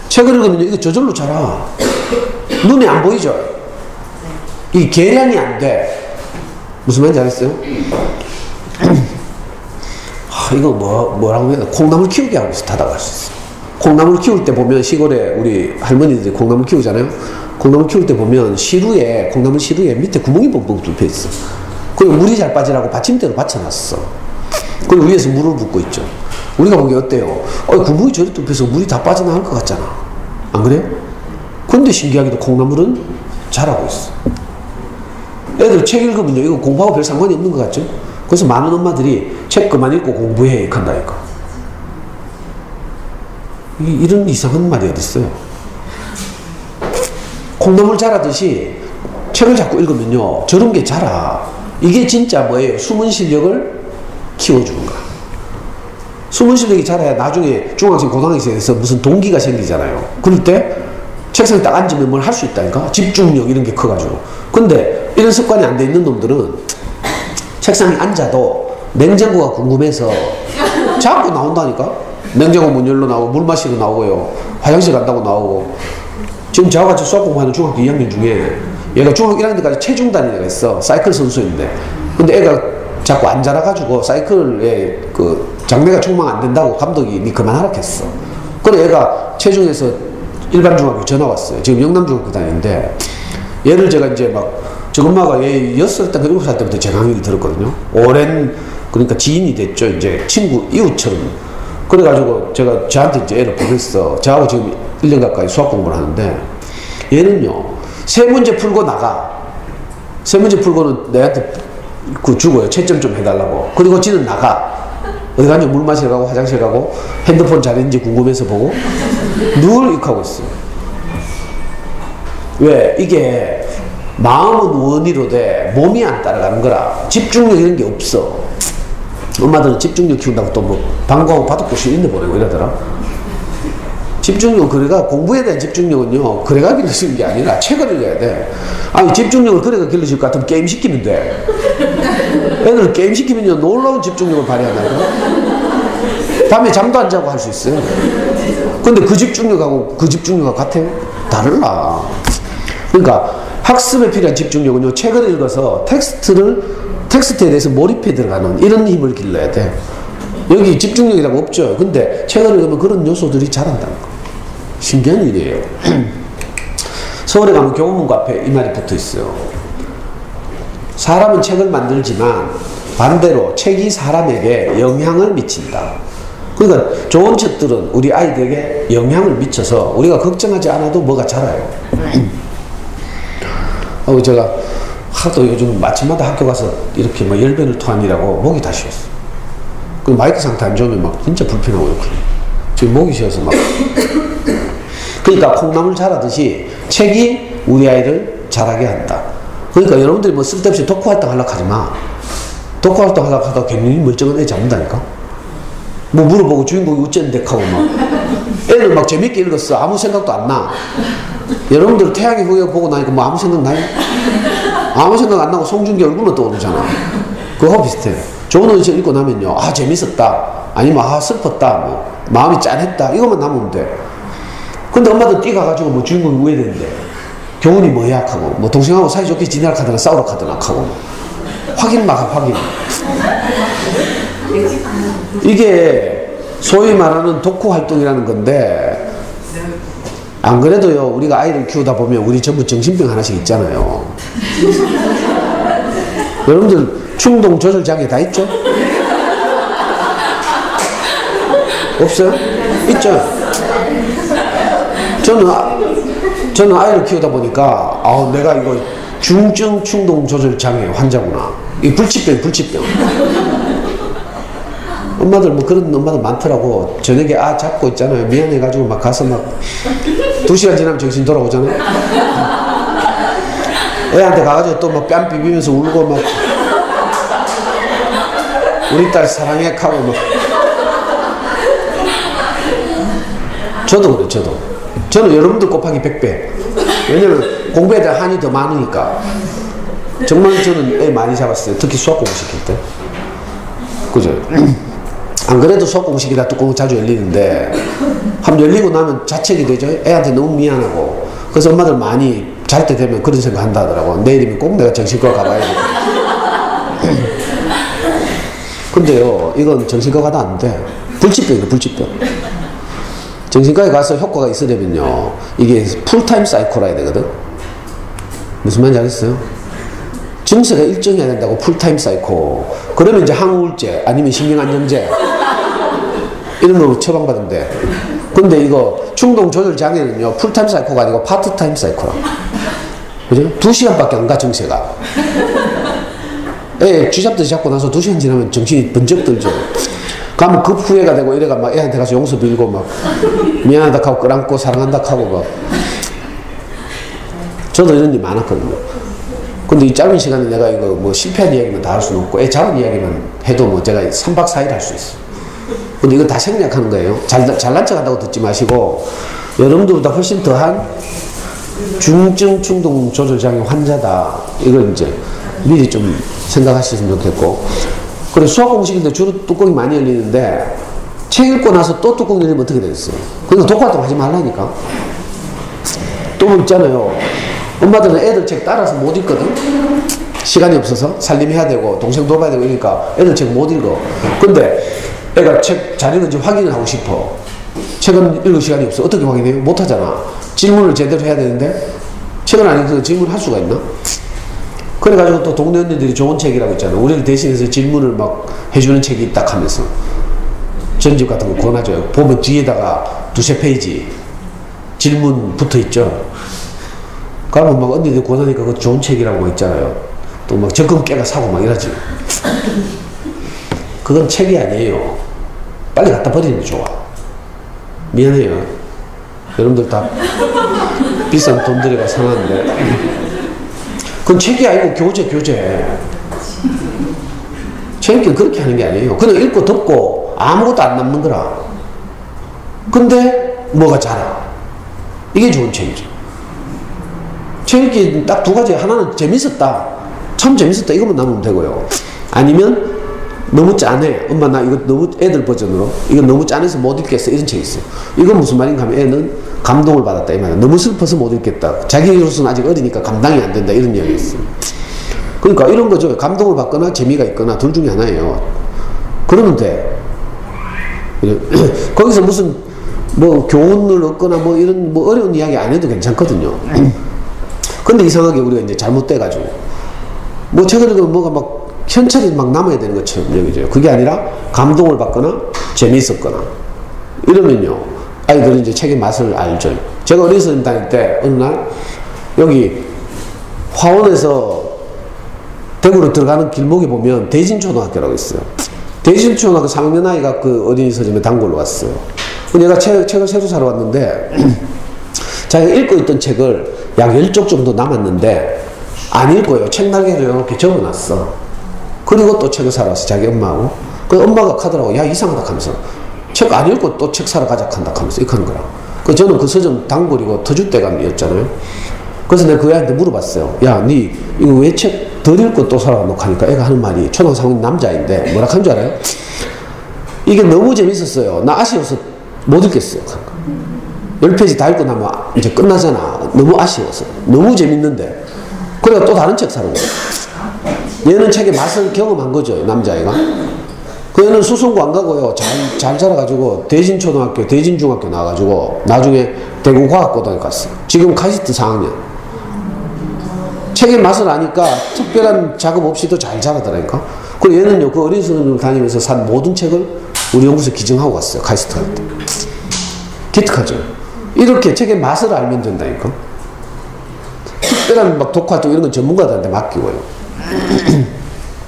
책을 읽으면 이거 저절로 자라. 눈에 안 보이죠? 이 계량이 안 돼. 무슨 말인지 알았어요? 이거 뭐라고 해야 돼? 콩나물 키우기 하고 비슷하다고 할 수 있어. 콩나물 키울 때 보면 시골에 우리 할머니들이 콩나물 키우잖아요? 콩나물 키울 때 보면 콩나물 시루에 밑에 구멍이 뻥뻥 뚫려 있어. 그리고 물이 잘 빠지라고 받침대로 받쳐놨어. 그리고 위에서 물을 붓고 있죠. 우리가 보기에 어때요? 구멍이 저리 뚫려서 물이 다 빠져나갈 것 같잖아. 안 그래요? 근데 신기하게도 콩나물은 자라고 있어. 애들 책 읽으면요, 이거 공부하고 별 상관이 없는 것 같죠? 그래서 많은 엄마들이 책 그만 읽고 공부해 한다니까. 이런 이상한 말이 어딨어요? 콩나물 자라듯이 책을 자꾸 읽으면요, 저런 게 자라. 이게 진짜 뭐예요? 숨은 실력을 키워주는 거야. 숨은 실력이 자라야 나중에 중학생, 고등학생에서 무슨 동기가 생기잖아요. 그럴 때 책상에 딱 앉으면 뭘 할 수 있다니까? 집중력 이런 게 커가지고. 근데 이런 습관이 안 돼 있는 놈들은 책상에 앉아도 냉장고가 궁금해서 자꾸 나온다니까? 냉장고 문 열러 나오고 물 마시러 나오고요. 화장실 간다고 나오고. 지금 저와 같이 수학 공부하는 중학교 2학년 중에 얘가 중학교 1학년 때까지 체중단이 애가 있어. 사이클 선수인데. 근데 애가 자꾸 안 자라가지고 사이클에 그 장래가 촉망 안 된다고 감독이 니 그만하라 했어. 그래 얘가 체중에서 일반 중학교 전화 왔어요. 지금 영남중학교 다니는데 얘를 제가 이제 막 저 엄마가 얘 6살 때인가 7살 때부터 제 강의를 들었거든요. 오랜 그러니까 지인이 됐죠. 이제 친구 이웃처럼. 그래가지고 제가 저한테 이제 애를 보냈어. 저하고 지금 1년 가까이 수학 공부를 하는데 얘는요 세 문제 풀고 나가. 세 문제 풀고는 내한테 그 주고요. 채점 좀 해달라고. 그리고 지는 나가. 어디 가니 물 마시러 가고 화장실 가고 핸드폰 잘했는지 궁금해서 보고 늘 이렇게 하고 있어요. 왜? 이게 마음은 원이로되 몸이 안 따라가는 거라. 집중력 이런 게 없어. 엄마들은 집중력 키운다고 또 뭐 방과후 바둑꽃이 있는데 보내고 이러더라. 집중력, 그래가 공부에 대한 집중력은요 그래가 길러지는 게 아니라 책을 읽어야 돼. 아니 집중력을 그래가 길러질 것 같으면 게임 시키면 돼. 애들 게임 시키면요 놀라운 집중력을 발휘한다니까. 밤에 잠도 안 자고 할 수 있어요. 근데 그 집중력하고 그 집중력하고 같아요? 다르라. 그러니까 학습에 필요한 집중력은요 책을 읽어서 텍스트에 대해서 몰입해 들어가는 이런 힘을 길러야 돼. 여기 집중력이라고 없죠. 근데 책을 읽으면 그런 요소들이 자란다는 거. 신기한 일이에요. 서울에 가면 교보문고 앞에 이 말이 붙어 있어요. 사람은 책을 만들지만 반대로 책이 사람에게 영향을 미친다. 그러니까 좋은 책들은 우리 아이들에게 영향을 미쳐서 우리가 걱정하지 않아도 뭐가 자라요. 제가 하도 요즘 마침마다 학교 가서 이렇게 뭐 열변을 토하느라고 목이 다 쉬었어. 그 마이크 상태 안 좋으면 막 진짜 불편하고 이렇게. 지금 목이 쉬어서 막. 그러니까 콩나물 자라듯이 책이 우리 아이를 자라게 한다. 그러니까 여러분들이 뭐 쓸데없이 독후 활동 하려고 하지 마. 독후 활동 하려고 하다가 굉장히 멀쩡한 애 잡는다니까. 뭐 물어보고 주인공이 어쨌는데 하고 막. 애들 막 재밌게 읽었어. 아무 생각도 안 나. 여러분들 태양의 후예 보고 나니까 뭐 아무 생각 나요? 아무 생각 안 나고 송중기 얼굴만 떠오르잖아. 그거 비슷해. 좋은 원시 읽고 나면요 아 재밌었다 아니면 아 슬펐다 뭐 마음이 짠했다 이것만 남으면 돼. 근데 엄마들 뛰가가지고 뭐 주인공이 우회되는데 교훈이 뭐야 하고 뭐 동생하고 사이좋게 지내라 하더나 싸우라 하더나 하고 확인 막 확인. 이게 소위 말하는 독후 활동이라는 건데 안 그래도요 우리가 아이를 키우다 보면 우리 전부 정신병 하나씩 있잖아요. 여러분들 충동 조절 장애 다 있죠? 없어요? 있죠? 저는 아이를 키우다 보니까 내가 이거 중증 충동 조절 장애 환자구나. 이 불치병. 엄마들 뭐 그런 엄마들 많더라고. 저녁에 잡고 있잖아요. 미안해가지고 막 가서 막 2시간 지나면 정신 돌아오잖아요. 애한테 가가지고 또 막 뺨 비비면서 울고 막 우리 딸 사랑해 하고 막. 저도 그래. 저는 여러분들 곱하기 100배. 왜냐면 공부에 대한 한이 더 많으니까. 정말 저는 애 많이 잡았어요. 특히 수학 공부 시킬 때. 그죠? 안 그래도 수학 공부 시키다 뚜껑 자주 열리는데 한번 열리고 나면 자책이 되죠. 애한테 너무 미안하고. 그래서 엄마들 많이 잘 때 되면 그런 생각 한다 하더라고. 내일이면 꼭 내가 정신과 가봐야겠다. 근데요 이건 정신과 가도 안 돼. 불치병이에요. 불치병. 정신과에 가서 효과가 있으려면요 이게 풀타임 사이코라 해야 되거든. 무슨 말인지 알겠어요? 증세가 일정해야 된다고. 풀타임 사이코. 그러면 이제 항우울제 아니면 신경안정제 이런 거 처방받으면 돼. 근데 이거 충동 조절 장애는요 풀타임 사이코가 아니고 파트타임 사이코라. 그죠? 2시간밖에 안 가 증세가. 애 쥐잡듯이 잡고 나서 2시간 지나면 정신이 번쩍 들죠. 가면 급 후회가 되고 이래가 막 애한테 가서 용서 빌고 막 미안하다 하고 끌안고 사랑한다 하고 막. 저도 이런 일 많았거든요. 근데 이 짧은 시간에 내가 이거 뭐 실패한 이야기만 다 할 수는 없고 애 잡은 이야기만 해도 뭐 제가 3박 4일 할 수 있어. 근데 이건 다 생략하는 거예요. 잘난 척 한다고 듣지 마시고 여러분들보다 훨씬 더한 중증 충동 조절 장애 환자다. 이걸 이제 미리 좀 생각하셨으면 좋겠고. 그래 수학 공식일 때 주로 뚜껑이 많이 열리는데 책 읽고 나서 또 뚜껑 열리면 어떻게 되겠어요? 그러니까 독활동 하지 말라니까. 또 있잖아요. 엄마들은 애들 책 따라서 못 읽거든. 시간이 없어서 살림해야 되고 동생 돌봐야 되고 이러니까 애들 책 못 읽어. 근데 애가 책 잘 읽은지 확인을 하고 싶어. 책은 읽을 시간이 없어. 어떻게 확인해요? 못 하잖아. 질문을 제대로 해야 되는데 책을 안 읽어서 질문을 할 수가 있나? 그래가지고 또 동네 언니들이 좋은 책이라고 있잖아. 우리를 대신해서 질문을 막 해주는 책이 있다 하면서 전집 같은 거 권하죠. 보면 뒤에다가 2-3 페이지 질문 붙어 있죠. 그러면 막 언니들 고사니까 그 좋은 책이라고 있잖아요. 또 막 적금 깨가 사고 막 이러지. 그건 책이 아니에요. 빨리 갖다 버리는 게 좋아. 미안해요. 여러분들 다 비싼 돈 들여가 사놨는데. 그건 책이 아니고 교재. 책은 그렇게 하는 게 아니에요. 그냥 읽고 덮고 아무것도 안 남는 거라. 근데 뭐가 자라. 이게 좋은 책이죠. 책이 딱 두 가지. 하나는 재밌었다. 참 재밌었다. 이것만 남으면 되고요. 아니면 너무 짠해. 엄마 나 이거 너무 애들 버전으로 이거 너무 짠해서 못 읽겠어. 이런 책이 있어요. 이건 무슨 말인가 하면 애는 감동을 받았다 이 말이야. 너무 슬퍼서 못 읽겠다. 자기로서는 아직 어리니까 감당이 안 된다. 이런 이야기 있어요. 그러니까 이런 거죠. 감동을 받거나 재미가 있거나 둘 중에 하나예요. 그러면 돼. 거기서 무슨 뭐 교훈을 얻거나 뭐 이런 뭐 어려운 이야기 안 해도 괜찮거든요. 근데 이상하게 우리가 이제 잘못돼가지고 뭐 책을 읽으면 뭐가 막 현찰이 막 남아야 되는 것처럼 여기죠. 그게 아니라 감동을 받거나 재미있었거나 이러면요 아이들은 이제 책의 맛을 알죠. 제가 어린이집 다닐 때 어느 날 여기 화원에서 대구로 들어가는 길목에 보면 대진초등학교라고 있어요. 대진초등학교 3학년 아이가 그 어린이 서점에 단골로 갔어요. 내가 책을 새로 사러 왔는데 자기가 읽고 있던 책을 약 10쪽 정도 남았는데 안 읽고요. 책 날개를 이렇게 접어놨어. 그리고 또 책을 사러 왔어. 자기 엄마하고. 그 엄마가 가더라고. 야 이상하다 하면서 책 안 읽고 또 책 사러 가자 한다 하면서 이렇게 하는 거라. 그 저는 그 서점 단골이고 터줏대감이었잖아요. 그래서 내가 그 애한테 물어봤어요. 야 니 이거 왜 책 덜 읽고 또 사러 놓고 하니까 애가 하는 말이 초등학생 남자인데 뭐라 한 줄 알아요? 이게 너무 재밌었어요. 나 아쉬워서 못 읽겠어요. 10페이지 다 읽고 나면 이제 끝나잖아. 너무 아쉬워서. 너무 재밌는데. 그래가 또 다른 책 사러 가요. 얘는 책의 맛을 경험한 거죠. 남자애가. 그 애는 수성고 안 가고요. 잘 자라가지고 대진초등학교, 대진중학교 나와가지고 나중에 대구과학고등학교 갔어요. 지금 카이스트 4학년. 책의 맛을 아니까 특별한 작업 없이도 잘 자라더라니까. 그리고 얘는요, 그 어린이집을 다니면서 산 모든 책을 우리 연구소에 기증하고 갔어요. 카이스트 갈 때. 기특하죠. 이렇게 책의 맛을 알면 된다니까. 특별한 막 독화 쪽 이런 건 전문가들한테 맡기고요.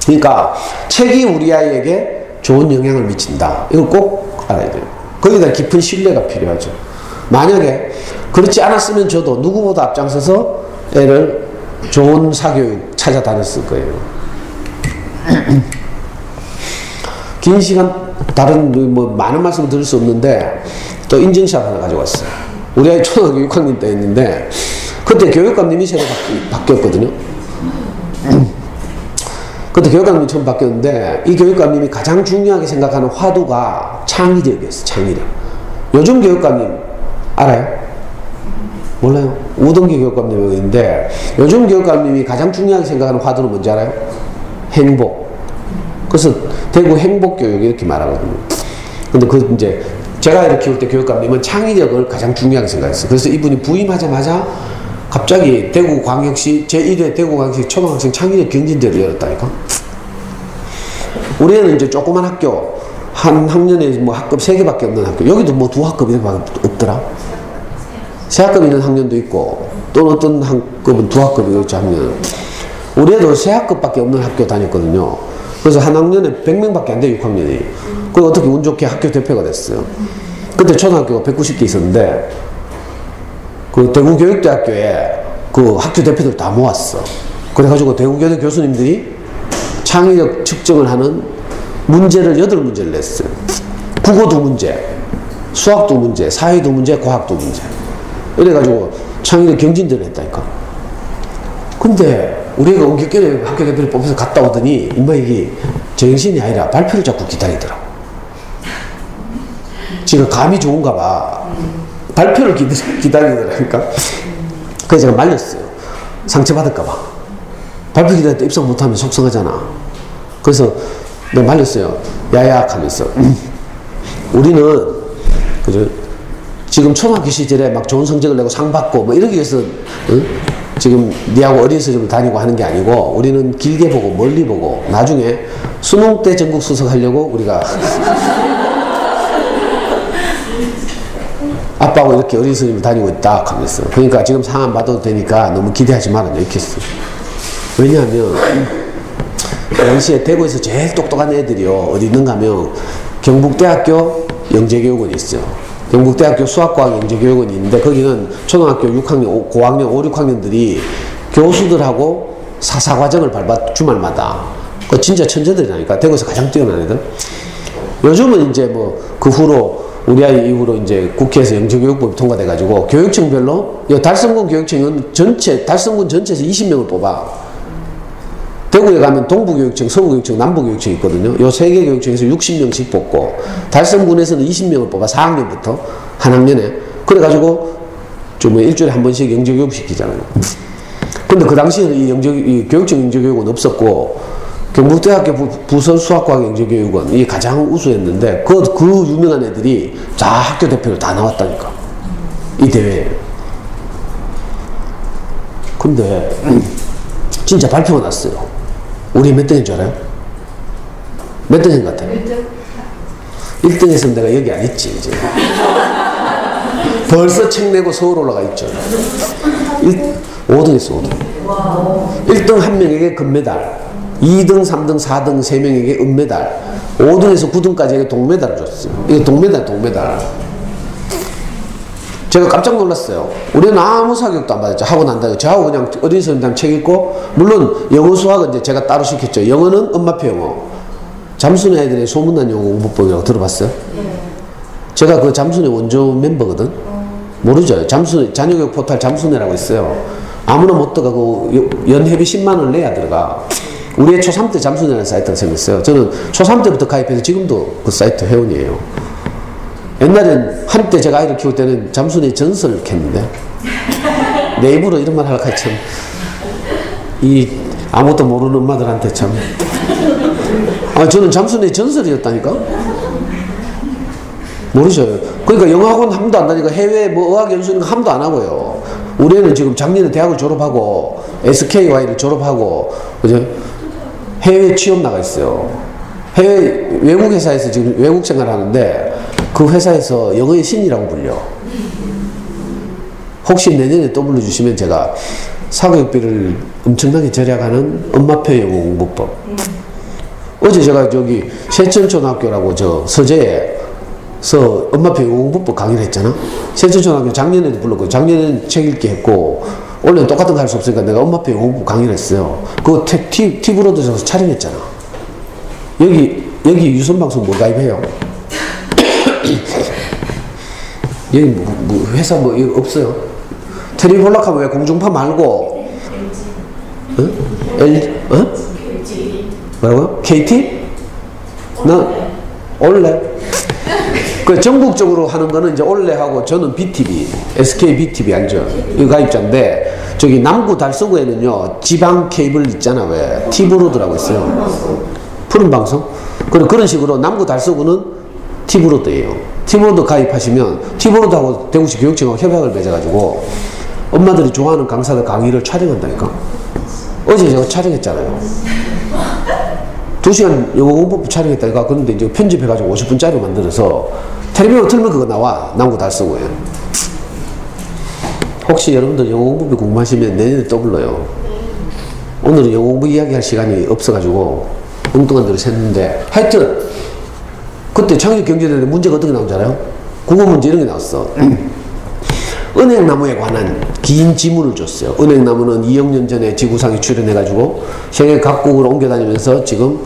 그러니까 책이 우리 아이에게 좋은 영향을 미친다. 이걸 꼭 알아야 돼요. 거기다 깊은 신뢰가 필요하죠. 만약에 그렇지 않았으면 저도 누구보다 앞장서서 애를 좋은 사교육 찾아다녔을 거예요. 긴 시간 다른 뭐 많은 말씀을 드릴 수 없는데 또 인증샷 하나 가져왔어요. 우리 아이 초등학교 6학년 때 했는데 그때 교육감님이 새로 바뀌었거든요. 그때 교육감님이 처음 바뀌었는데 이 교육감님이 가장 중요하게 생각하는 화두가 창의력이었어요. 창의력. 요즘 교육감님 알아요? 몰라요? 우동기 교육감님인데 요즘 교육감님이 가장 중요하게 생각하는 화두는 뭔지 알아요? 행복. 그래서 대구 행복교육 이렇게 말하거든요. 근데 그 이제 제가 이렇게 키울 때 교육감님은 창의력을 가장 중요하게 생각했어요. 그래서 이분이 부임하자마자 갑자기 대구광역시 제1회 대구광역시 초등학생 창의력 경진대회를 열었다니까. 우리 애는 이제 조그만 학교 한 학년에 뭐 학급 3개밖에 없는 학교. 여기도 뭐 2학급 이렇게 없더라. 3학급 있는 학년도 있고 또는 어떤 학급은 2학급이 있죠. 학년. 우리 애도 3학급밖에 없는 학교 다녔거든요. 그래서 한 학년에 100명밖에 안 돼요. 6학년이. 그래서 어떻게 운 좋게 학교 대표가 됐어요. 그때 초등학교가 190개 있었는데 그 대구교육대학교에 그 학교 대표들 다 모았어. 그래가지고 대구교대 교수님들이 창의력 측정을 하는 문제를 8문제를 냈어요. 국어 2문제, 수학 2문제, 사회 2문제, 과학 2문제. 이래가지고 창의력 경진대회를 했다니까. 근데 우리가 옮겼길래 학교 대표를 뽑아서 갔다 오더니 인마 이게 정신이 아니라 발표를 자꾸 기다리더라고. 지금 감이 좋은가 봐. 발표를 기다리더라니까. 그래서 제가 말렸어요. 상처받을까 봐. 발표 기다릴 때 입상 못하면 속상하잖아. 그래서 내가 말렸어요. 야야 하면서 우리는 그죠? 지금 초등학교 시절에 막 좋은 성적을 내고 상 받고 뭐 이러기 위해서 응? 지금 니하고 어린이집을 다니고 하는 게 아니고 우리는 길게 보고 멀리 보고 나중에 수능 때 전국 수석하려고 우리가 아빠하고 이렇게 어린 스님을 다니고 있다 하면서. 그러니까 지금 상안 받아도 되니까 너무 기대하지 말아 이렇게 했어. 왜냐하면 당시에 대구에서 제일 똑똑한 애들이요 어디 있는가 하면 경북대학교 영재교육원이 있어요. 경북대학교 수학과학 영재교육원이 있는데 거기는 초등학교 6학년, 고학년, 5, 6학년들이 교수들하고 사사과정을 밟아 주말마다. 그 진짜 천재들이라니까. 대구에서 가장 뛰어난 애들. 요즘은 이제 뭐 그 후로 우리 아이 이후로 이제 국회에서 영재교육법이 통과돼가지고 교육청별로 달성군 교육청은 전체 달성군 전체에서 20명을 뽑아. 대구에 가면 동부교육청, 서부교육청, 남부교육청이 있거든요. 요 세 개 교육청에서 60명씩 뽑고 달성군에서는 20명을 뽑아 4학년부터 한 학년에. 그래가지고 좀 일주일에 한 번씩 영재교육 시키잖아요. 근데 그 당시에는 이 교육청 영재교육은 없었고 경북대학교 부서 수학과학 영재교육원이 가장 우수했는데 그 유명한 애들이 다 학교 대표로 다 나왔다니까 이 대회에. 근데 진짜 발표가 났어요. 우리 몇 등인 줄 알아요? 몇 등인 것 같아요? 1등? 1등 했으면 내가 여기 안 있지 이제. 벌써 책 내고 서울 올라가 있죠. 5등 했어 5등. 1등 한 명에게 금메달, 2등, 3등, 4등 3명에게 은메달, 5등에서 9등까지에게 동메달을 줬어요. 이거 동메달. 제가 깜짝 놀랐어요. 우리는 아무 사교육도 안 받았죠. 하고 난다고. 저하고 그냥 어디서 그냥 책 읽고, 물론 영어 수학은 이제 제가 따로 시켰죠. 영어는 엄마표 영어. 잠수네 애들의 소문난 영어 공부법이라고 들어봤어요? 제가 그 잠수네 원조 멤버거든? 모르죠? 자녀교육 포탈 잠수네라고 있어요. 아무나 못 들어가고 연회비 10만원을 내야 들어가. 우리의 초3 때 잠수네라는 사이트가 생겼어요. 저는 초3 때부터 가입해서 지금도 그 사이트 회원이에요. 옛날엔 한때 제가 아이를 키울 때는 잠수네 전설을 캤는데 내 입으로 이런 말 하려고 참 아무것도 모르는 엄마들한테 참 저는 잠수네 전설이었다니까. 모르죠. 그러니까 영어학원 한 번도 안 다니고 해외 뭐 어학연수는 한 번도 안 하고요. 우리 애는 지금 작년에 대학을 졸업하고 SKY를 졸업하고 그죠? 해외 취업 나가 있어요. 해외 외국 회사에서 지금 외국 생활을 하는데 그 회사에서 영어의 신이라고 불려. 혹시 내년에 또 불러주시면 제가 사교육비를 엄청나게 절약하는 엄마표 영어 공부법. 어제 제가 저기 세천초등학교라고 저 서재에서 엄마표 영어 공부법 강의를 했잖아. 세천초등학교 작년에도 불렀고 작년에는 책 읽기 했고 원래는 똑같은 거 할 수 없으니까 내가 엄마표 영어 공부 강의를 했어요. 그거 티브로드에서 촬영했잖아. 여기 유선방송 뭐 가입해요? 여기 뭐 회사 뭐 이거 없어요? 테레비 볼락하면 왜 공중파 말고 뭐라고요? KT? 나 올레. 그 전국적으로 하는 거는 이제 올레하고 저는 BTV, SK BTV 알죠? 이거 가입자인데 저기 남구 달서구에는요 지방 케이블 있잖아. 왜 티브로드라고 있어요. 푸른 방송. 그런 식으로 남구 달서구는 티브로드예요. 티브로드 가입하시면 티브로드하고 대구시 교육청하고 협약을 맺어가지고 엄마들이 좋아하는 강사들 강의를 촬영한다니까. 어제 제가 촬영했잖아요. 2시간 영어 공부법 촬영했다니까. 그런데 이제 편집해가지고 50분짜리 만들어서 텔레비전 틀면 그거 나와. 남구 달서구에. 혹시 여러분들 영어 공부법 궁금하시면 내년에 또 불러요. 오늘은 영어 공부 이야기할 시간이 없어가지고 엉뚱한 대로 샜는데 하여튼 그때 창립경제대회 문제가 어떻게 나온 줄 알아요? 국어 문제 이런 게 나왔어. 은행나무에 관한 긴 지문을 줬어요. 은행나무는 2억 년 전에 지구상에 출현해가지고 세계 각국으로 옮겨다니면서 지금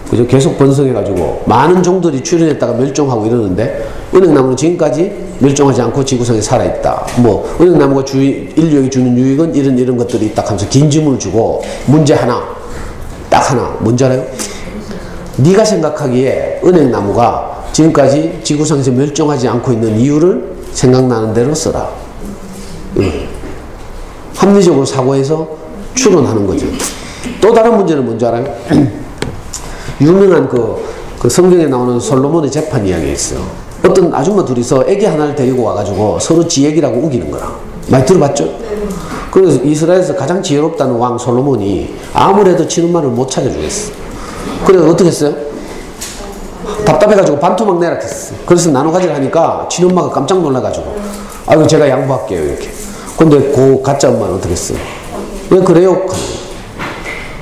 그죠? 계속 번성해가지고 많은 종들이 출현했다가 멸종하고 이러는데 은행나무는 지금까지 멸종하지 않고 지구상에 살아있다. 뭐 은행나무가 인류에게 주는 유익은 이런 것들이 있다 하면서 긴 지문을 주고 문제 하나, 딱 하나. 뭔지 알아요? 네가 생각하기에 은행나무가 지금까지 지구상에서 멸종하지 않고 있는 이유를 생각나는 대로 써라. 합리적으로 사고해서 추론하는 거죠. 또 다른 문제는 뭔지 알아요? 유명한 그 성경에 나오는 솔로몬의 재판 이야기가 있어요. 어떤 아줌마 둘이서 애기 하나를 데리고 와가지고 서로 지 애기라고 우기는 거라. 많이 들어봤죠? 그래서 이스라엘에서 가장 지혜롭다는 왕 솔로몬이 아무래도 치는 말을 못 차려주겠어. 그래서 어떻게 했어요? 답답해가지고 반토막 내라 했어. 그래서 나눠 가지를 하니까 친엄마가 깜짝 놀라가지고 아이고 제가 양보할게요 이렇게. 근데 그 가짜 엄마는 어떻게 했어요? 왜 그래요?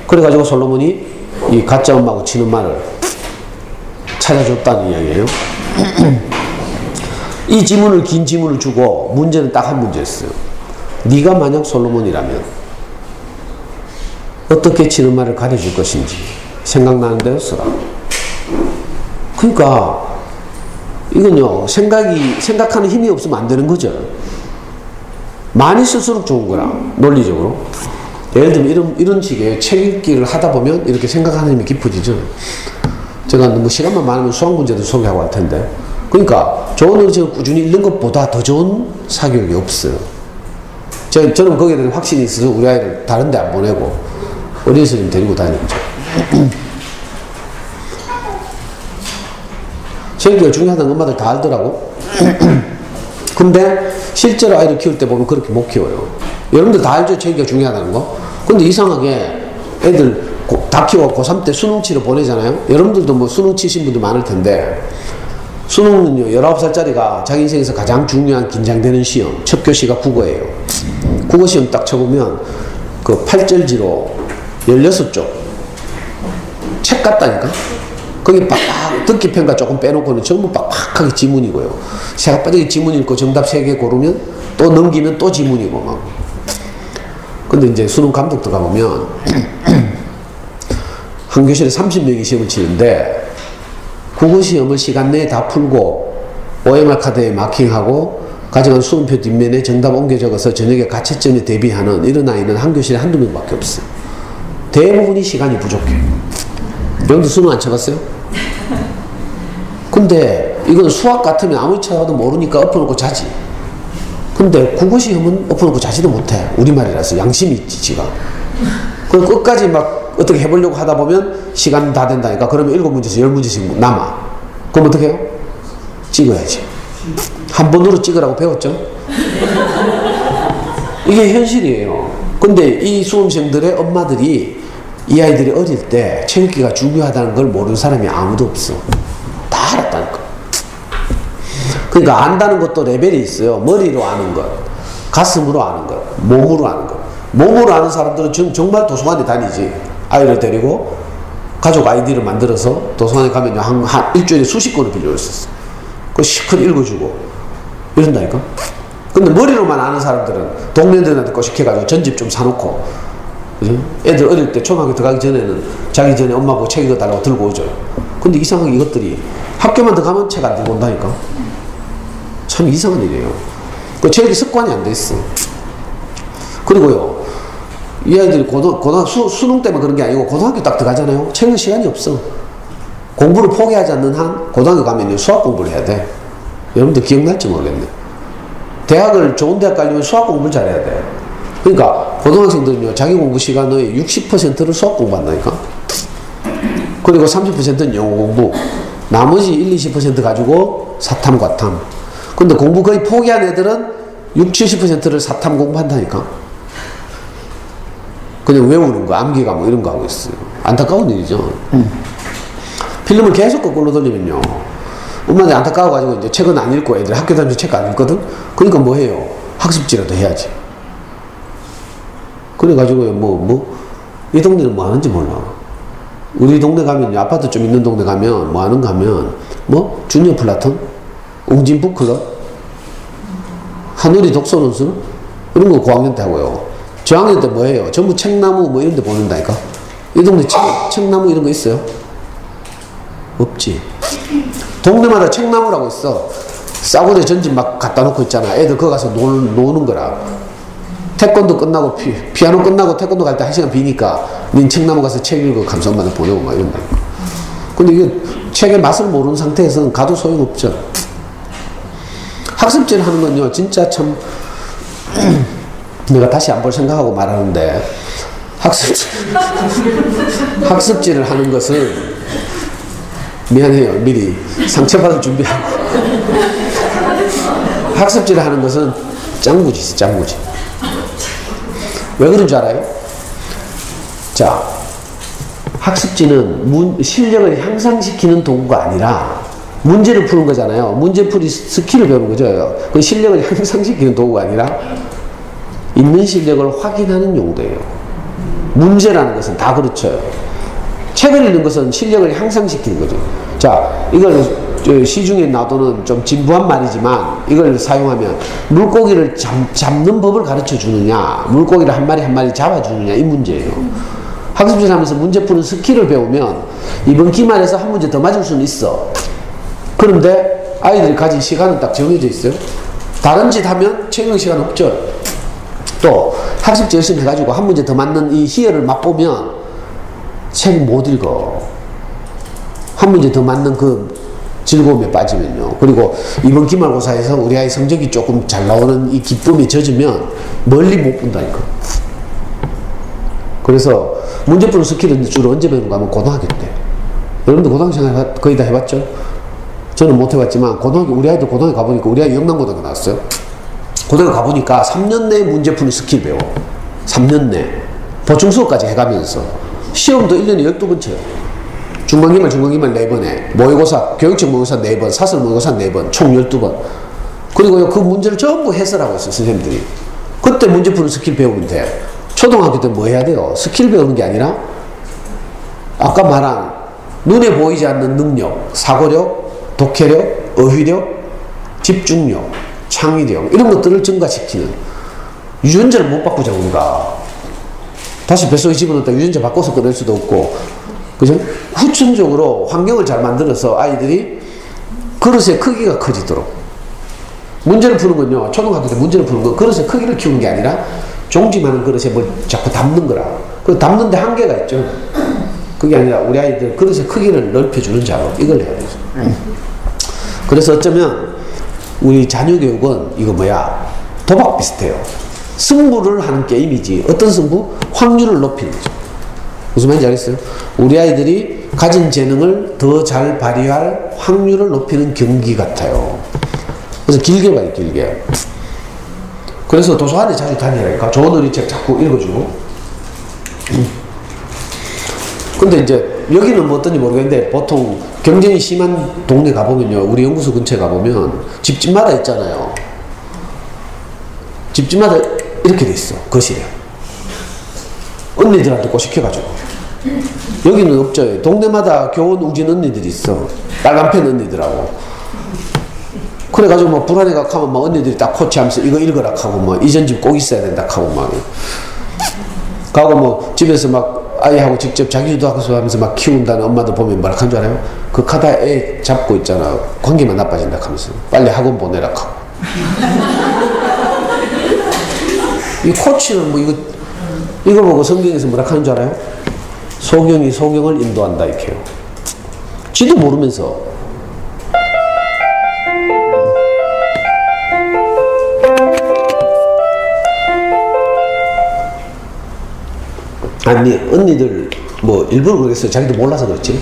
그래가지고 솔로몬이 이 가짜 엄마하고 친엄마를 찾아줬다는 이야기예요. 이 지문을 긴 지문을 주고 문제는 딱 한 문제였어요. 네가 만약 솔로몬이라면 어떻게 친엄마를 가르칠 것인지 생각나는 대로 써라. 그러니까 이건요 생각하는 힘이 없으면 안 되는 거죠. 많이 쓸수록 좋은 거라 논리적으로. 예를 들면 이런 식의 책 읽기를 하다 보면 이렇게 생각하는 힘이 깊어지죠. 제가 뭐 시간만 많으면 수학 문제도 소개하고 할 텐데. 그러니까 좋은 어르신을 꾸준히 읽는 것보다 더 좋은 사교육이 없어요. 저는 거기에 대한 확신이 있어서 우리 아이를 다른 데 안 보내고 어린 스님 데리고 다녔죠. 체육교육이 중요하다는 엄마들 다 알더라고. 근데 실제로 아이를 키울 때 보면 그렇게 못 키워요. 여러분들 다 알죠? 체육교육이 중요하다는 거. 근데 이상하게 애들 다 키워 고3 때 수능 치러 보내잖아요. 여러분들도 뭐 수능 치신 분들 많을 텐데 수능은요 19살짜리가 자기 인생에서 가장 중요한 긴장되는 시험 첫 교시가 국어예요. 국어 시험 딱 쳐보면 그 8절지로 16쪽 책 같다니까. 거기 빡빡 듣기 평가 조금 빼놓고는 전부 빡빡하게 지문이고요. 새가빠지게 지문 읽고 정답 3개 고르면 또 넘기면 또 지문이고 막. 근데 이제 수능 감독도 가보면 한 교실에 30명이 시험을 치는데 국어 시험을 시간 내에 다 풀고 OMR 카드에 마킹하고 가져간 수험표 뒷면에 정답 옮겨 적어서 저녁에 가채점에 대비하는 이런 아이는 한 교실에 한두 명밖에 없어요. 대부분이 시간이 부족해. 여러분들 수능 안 쳐봤어요? 근데 이건 수학 같으면 아무리 쳐봐도 모르니까 엎어놓고 자지. 근데 국어 시험은 엎어놓고 자지도 못해. 우리말이라서 양심이 있지 지가. 그럼 끝까지 막 어떻게 해보려고 하다 보면 시간 다 된다니까. 그러면 7문제에서 10문제씩 남아. 그럼 어떻게 해요? 찍어야지. 한 번으로 찍으라고 배웠죠? 이게 현실이에요. 근데 이 수험생들의 엄마들이 이 아이들이 어릴 때 체육기가 중요하다는 걸 모르는 사람이 아무도 없어. 다 알았다니까. 그러니까 안다는 것도 레벨이 있어요. 머리로 아는 것, 가슴으로 아는 것, 몸으로 아는 것. 몸으로 아는 사람들은 정말 도서관에 다니지. 아이를 데리고 가족 아이디를 만들어서 도서관에 가면 한 일주일에 수십 권을 빌려올 수 있어. 그거 시컷 읽어주고 이런다니까. 근데 머리로만 아는 사람들은 동네들한테 꼬시켜가지고 전집 좀 사놓고, 그죠? 애들 어릴 때 초등학교 들어가기 전에는 자기 전에 엄마 보고 책 읽어달라고 들고 오죠. 근데 이상하게 이것들이 학교만 들어가면 책 안 들고 온다니까. 참 이상한 일이에요. 그 책이 습관이 안 돼 있어. 그리고요, 이 아이들이 수능 때문에 그런 게 아니고 고등학교 딱 들어가잖아요. 책을 시간이 없어. 공부를 포기하지 않는 한 고등학교 가면 수학 공부를 해야 돼. 여러분들 기억날지 모르겠네. 대학을 좋은 대학 가려면 수학 공부를 잘해야 돼. 그러니까 고등학생들은요 자기 공부 시간의 60%를 수학 공부한다니까. 그리고 30%는 영어 공부, 나머지 1-20% 가지고 사탐 과탐. 근데 공부 거의 포기한 애들은 60-70%를 사탐 공부한다니까. 그냥 외우는 거, 암기 과목 이런 거 하고 있어요. 안타까운 일이죠. 필름을 계속 거꾸로 돌리면요 엄마들이 안타까워가지고 이제 책은 안 읽고 애들 학교 다니면서 책 안 읽거든. 그러니까 뭐 해요? 학습지라도 해야지. 그래가지고 이 동네는 뭐 하는지 몰라. 우리 동네 가면, 아파트 좀 있는 동네 가면 뭐 하는가 하면 주니어 플라톤, 웅진 북클럽, 하누리 독서논술 이런 거 고학년 때 하고요. 저학년 때 뭐 해요? 전부 책나무 뭐 이런 데 보낸다니까. 이 동네 책나무 이런 거 있어요? 없지. 동네마다 책나무라고 있어. 싸구려 전집 막 갖다 놓고 있잖아. 애들 거기 가서 노는 거라. 태권도 끝나고 피아노 끝나고 태권도 갈 때 1시간 비니까 닌 책나무 가서 책 읽고 감상반을 보내고 막 이런다니까. 근데 이게 책의 맛을 모르는 상태에서는 가도 소용없죠. 학습지를 하는 건요 진짜 참 내가 다시 안 볼 생각하고 말하는데, 학습지를 하는 것은 미안해요. 미리 상처받을 준비하고. 학습지를 하는 것은 짱구지지, 짱구지. 왜 그런 줄 알아요? 자, 학습지는 실력을 향상시키는 도구가 아니라 문제를 푸는 거잖아요. 문제풀이 스킬을 배우는 거죠. 그 실력을 향상시키는 도구가 아니라 있는 실력을 확인하는 용도예요. 문제라는 것은 다 그렇죠. 책을 읽는 것은 실력을 향상시키는 거죠. 자, 이걸 시중에 놔두는 좀 진부한 말이지만 이걸 사용하면 물고기를 잡는 법을 가르쳐 주느냐, 물고기를 한 마리 한 마리 잡아주느냐, 이 문제예요. 학습지를 하면서 문제 푸는 스킬을 배우면 이번 기말에서 한 문제 더 맞을 수는 있어. 그런데 아이들이 가진 시간은 딱 정해져 있어요. 다른 짓 하면 책임 시간 없죠. 또 학습지 열심히 해가지고 한 문제 더 맞는 이 희열을 맛보면 책 못 읽어. 한 문제 더 맞는 그 즐거움에 빠지면요. 그리고 이번 기말고사에서 우리 아이 성적이 조금 잘 나오는 이 기쁨에 젖으면 멀리 못 본다니까. 그래서 문제 푸는 스킬은 주로 언제 배우는가 하면 고등학교 때. 여러분들 고등학교 생활 거의 다 해봤죠? 저는 못 해봤지만 우리 아이들 고등학교 가보니까 우리 아이 영남고등학교 나왔어요. 고등학교 가보니까 3년 내에 문제 푸는 스킬 배워. 3년 내. 보충 수업까지 해가면서 시험도 1년에 12번 쳐요. 중간기말 4번에 모의고사, 교육적 모의고사 4번, 사설 모의고사 4번, 총 12번. 그리고 그 문제를 전부 해설하고 있어요, 선생님들이. 그때 문제 푸는 스킬 배우면 돼. 초등학교 때 뭐 해야 돼요? 스킬 배우는 게 아니라 아까 말한 눈에 보이지 않는 능력, 사고력, 독해력, 어휘력, 집중력, 창의력, 이런 것들을 증가시키는. 유전자를 못 바꾸자 우리가. 다시 뱃속에 집어넣었다 유전자 바꿔서 꺼낼 수도 없고, 그죠? 후천적으로 환경을 잘 만들어서 아이들이 그릇의 크기가 커지도록. 문제를 푸는 건요, 초등학교 때 문제를 푸는 건 그릇의 크기를 키우는 게 아니라 종지만한 그릇에 뭘 자꾸 담는 거라. 그 담는데 한계가 있죠. 그게 아니라 우리 아이들 그릇의 크기를 넓혀주는 작업, 이걸 해야 되죠. 그래서 어쩌면 우리 자녀 교육은 이거 도박 비슷해요. 승부를 하는 게임이지. 어떤 승부? 확률을 높이는 거죠. 무슨 말인지 알겠어요? 우리 아이들이 가진 재능을 더 잘 발휘할 확률을 높이는 경기 같아요. 그래서 길게 봐요, 길게. 그래서 도서관에 자주 다니라니까. 좋은 어린이책 자꾸 읽어주고. 근데 이제 여기는 뭐 어떤지 모르겠는데 보통 경쟁이 심한 동네 가보면요, 우리 연구소 근처에 가보면 집집마다 있잖아요. 집집마다 이렇게 돼 있어, 거실에. 언니들한테 꼭 시켜가지고. 여기는 없죠. 동네마다 교원 우진 언니들이 있어. 빨간펜 언니들하고. 그래가지고 뭐 불안해가 하면 막 언니들이 딱 코치하면서 이거 읽어라 하고 뭐 이전집 꼭 있어야 된다 하고 막. 가고 뭐 집에서 막 아이하고 직접 자기도 학습하면서 막 키운다는 엄마들 보면 뭐라 한 줄 알아요? 그 카다 애 잡고 있잖아. 관계만 나빠진다 하면서. 빨리 학원 보내라 하고. 이 코치는 뭐 이거 보고 성경에서 뭐라 하는 줄 알아요? 소경이 소경을 인도한다 이렇게요. 지도 모르면서. 아니 언니들 뭐 일부러 그러겠어요. 자기도 몰라서 그렇지.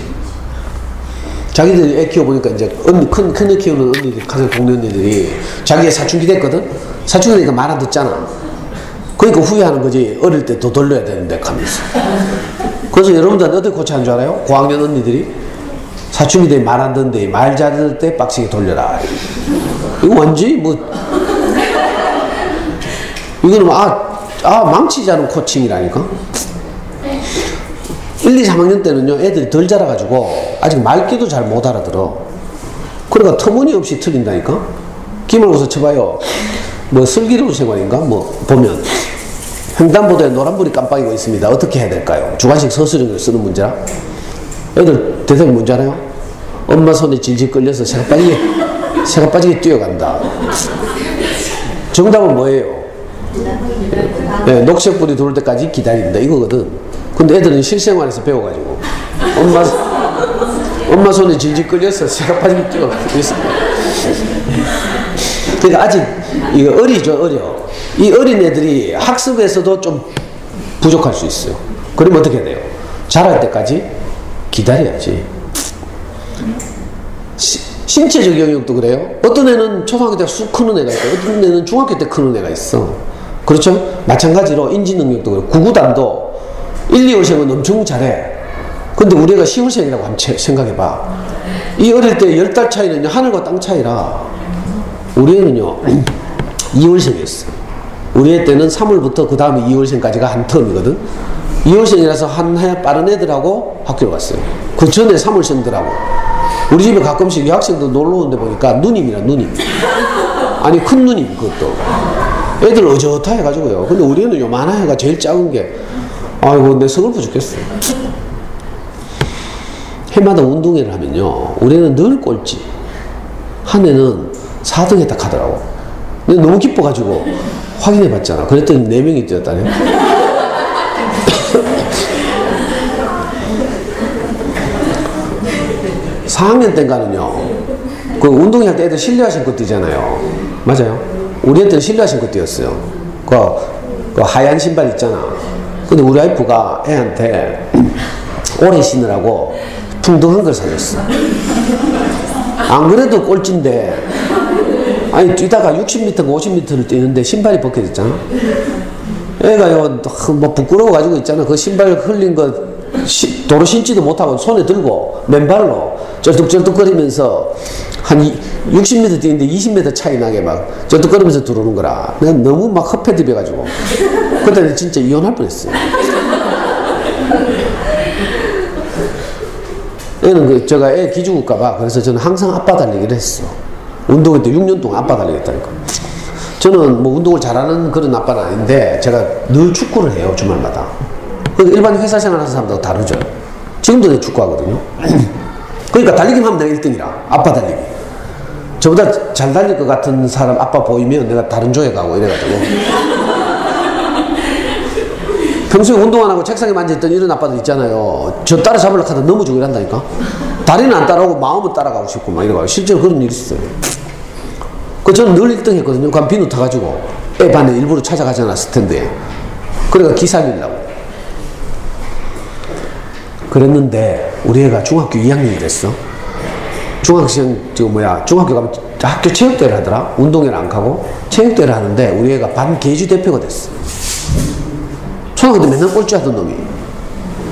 자기들이 애 키워보니까 이제 큰애 키우는 언니들, 가장 동네 언니들이 자기의 사춘기 됐거든. 사춘기 되니까 말 안 듣잖아. 그러니까 후회하는 거지. 어릴 때 더 돌려야 되는데 하면서. 그래서 여러분들은 어떻게 고쳐하는 줄 알아요? 고학년 언니들이 사춘기 되면 말 안 듣는데 말 잘 들을 때 빡시게 돌려라. 이거 완전히 뭐 이거는 망치지 않은 코칭이라니까. 1, 2, 3학년 때는요, 애들이 덜 자라가지고 아직 말귀도 잘 못 알아들어. 그러니까 터무니없이 틀린다니까. 기말고사 쳐봐요. 뭐 슬기로운 생활인가 뭐 보면 횡단보도에 노란불이 깜빡이고 있습니다. 어떻게 해야 될까요? 주관식 서술형을 쓰는 문제라. 애들 대답이 뭔지 알아요? 엄마 손에 질질 끌려서 새가 빠지게 뛰어간다. 정답은 뭐예요? 네, 녹색불이 들어올 때까지 기다린다 이거거든. 근데 애들은 실생활에서 배워가지고 엄마 손에 질질 끌려서 새가 빠지게 뛰어가고 있습니다. 그러니까 아직 이거 어려. 이 어린 애들이 학습에서도 좀 부족할 수 있어요. 그러면 어떻게 돼요? 자랄 때까지 기다려야지. 신체적 영역도 그래요. 어떤 애는 초등학교 때 쑥 크는 애가 있고 어떤 애는 중학교 때 크는 애가 있어. 그렇죠? 마찬가지로 인지 능력도 그래요. 구구단도 1, 2호생은 엄청 잘해. 근데 우리 애가 10월생이라고 한번 생각해봐. 이 어릴 때 10달 차이는 하늘과 땅 차이라. 우리 애는요 2월생이었어. 우리 애 때는 3월부터 그 다음에 2월생까지가 한 텀이거든. 2월생이라서 한 해 빠른 애들하고 학교를 갔어요. 그 전에 3월생들하고. 우리 집에 가끔씩 여학생들 놀러 오는데 보니까 누님이라 누님. 아니 큰 누님 그것도. 애들 어젓하 해가지고요. 근데 우리 애는 요만한 애가 제일 작은 게 아이고 내 서글퍼 죽겠어. 해마다 운동회를 하면요 우리 애는 늘 꼴찌. 한 애는 4등 했다 하더라고. 근데 너무 기뻐가지고 확인해 봤잖아. 그랬더니 4명이 뛰었다네. (4학년) 때인가는요 그 운동회 할 때 애들 실내화 신고 뛰잖아요. 맞아요. 우리 애들은 실내화 신고 뛰었어요. 그 하얀 신발 있잖아. 근데 우리 와이프가 애한테 오래 신으라고 풍덩한 걸 사줬어. 안 그래도 꼴찌인데 아니 뛰다가 60m인가 50m를 뛰는데 신발이 벗겨졌잖아. 애가요 뭐 부끄러워가지고 있잖아. 그 신발 흘린 거 도로 신지도 못하고 손에 들고 맨발로 쩔뚝쩔뚝거리면서 한 60m 뛰는데 20m 차이 나게 막 쩔뚝거리면서 들어오는 거라. 내가 너무 막 흡해 비벼가지고 그때 진짜 이혼할 뻔했어요. 애는 제가 애 기죽을까봐 그래서 저는 항상 아빠 달리기를 했어. 운동회 때 6년 동안 아빠 달리겠다니까. 저는 뭐 운동을 잘하는 그런 아빠는 아닌데 제가 늘 축구를 해요 주말마다. 일반 회사 생활하는 사람들하고 다르죠. 지금도 내가 축구하거든요. 그러니까 달리기만 하면 내가 1등이라. 아빠 달리기. 저보다 잘 달릴 것 같은 사람 아빠 보이면 내가 다른 조에 가고 이래가지고. 평소에 운동 안 하고 책상에 앉아있던 이런 아빠들 있잖아요. 저 따라잡으려고 하다 넘어지고 이런다니까. 다리는 안 따라오고 마음은 따라가고 싶고 막 이래가지고 실제로 그런 일이 있어요. 저는 늘 1등 했거든요. 그럼 비누 타가지고 애 반에 일부러 찾아가잖아 스탠드에. 그러니까 기살리려고. 그랬는데 우리 애가 중학교 2학년이 됐어. 중학교 가면 학교 체육대회를 하더라. 운동회를 안 가고 체육대회를 하는데 우리 애가 반 계주 대표가 됐어. 초등학교 때 맨날 꼴찌 하던 놈이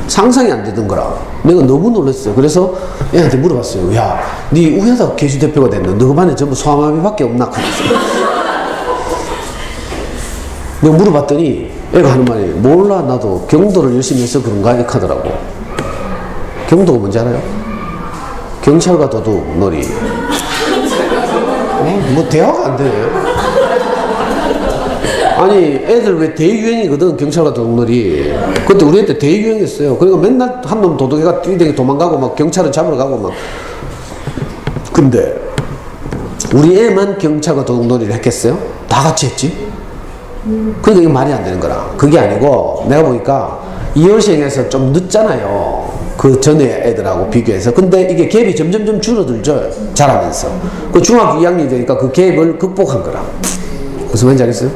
상상이 안 되던 거라. 내가 너무 놀랐어요. 그래서 애한테 물어봤어요. 야, 네 우야다 계주 대표가 됐는데 너 반에 전부 소아마비밖에 없나? 내가 물어봤더니 애가 하는 말이 몰라 나도 경도를 열심히 해서 그런가 하더라고. 경도가 뭔지 알아요? 경찰과 도둑 놀이. 뭐 대화가 안 되네. 아니 애들 왜 대유행이거든 경찰과 도둑놀이. 그때 우리 때 대유행이었어요. 그러니까 맨날 한 놈 도둑이가 뛰댕이 도망가고 막 경찰은 잡으러 가고 막. 근데 우리 애만 경찰과 도둑놀이를 했겠어요? 다 같이 했지. 그러니까 이게 말이 안 되는 거라. 그게 아니고 내가 보니까 2월생에서 좀 늦잖아요. 그 전에 애들하고 비교해서. 근데 이게 갭이 점점 줄어들죠. 자라면서. 그 중학교 2학년이 되니까 그 갭을 극복한 거라. 무슨 말인지 알겠어요?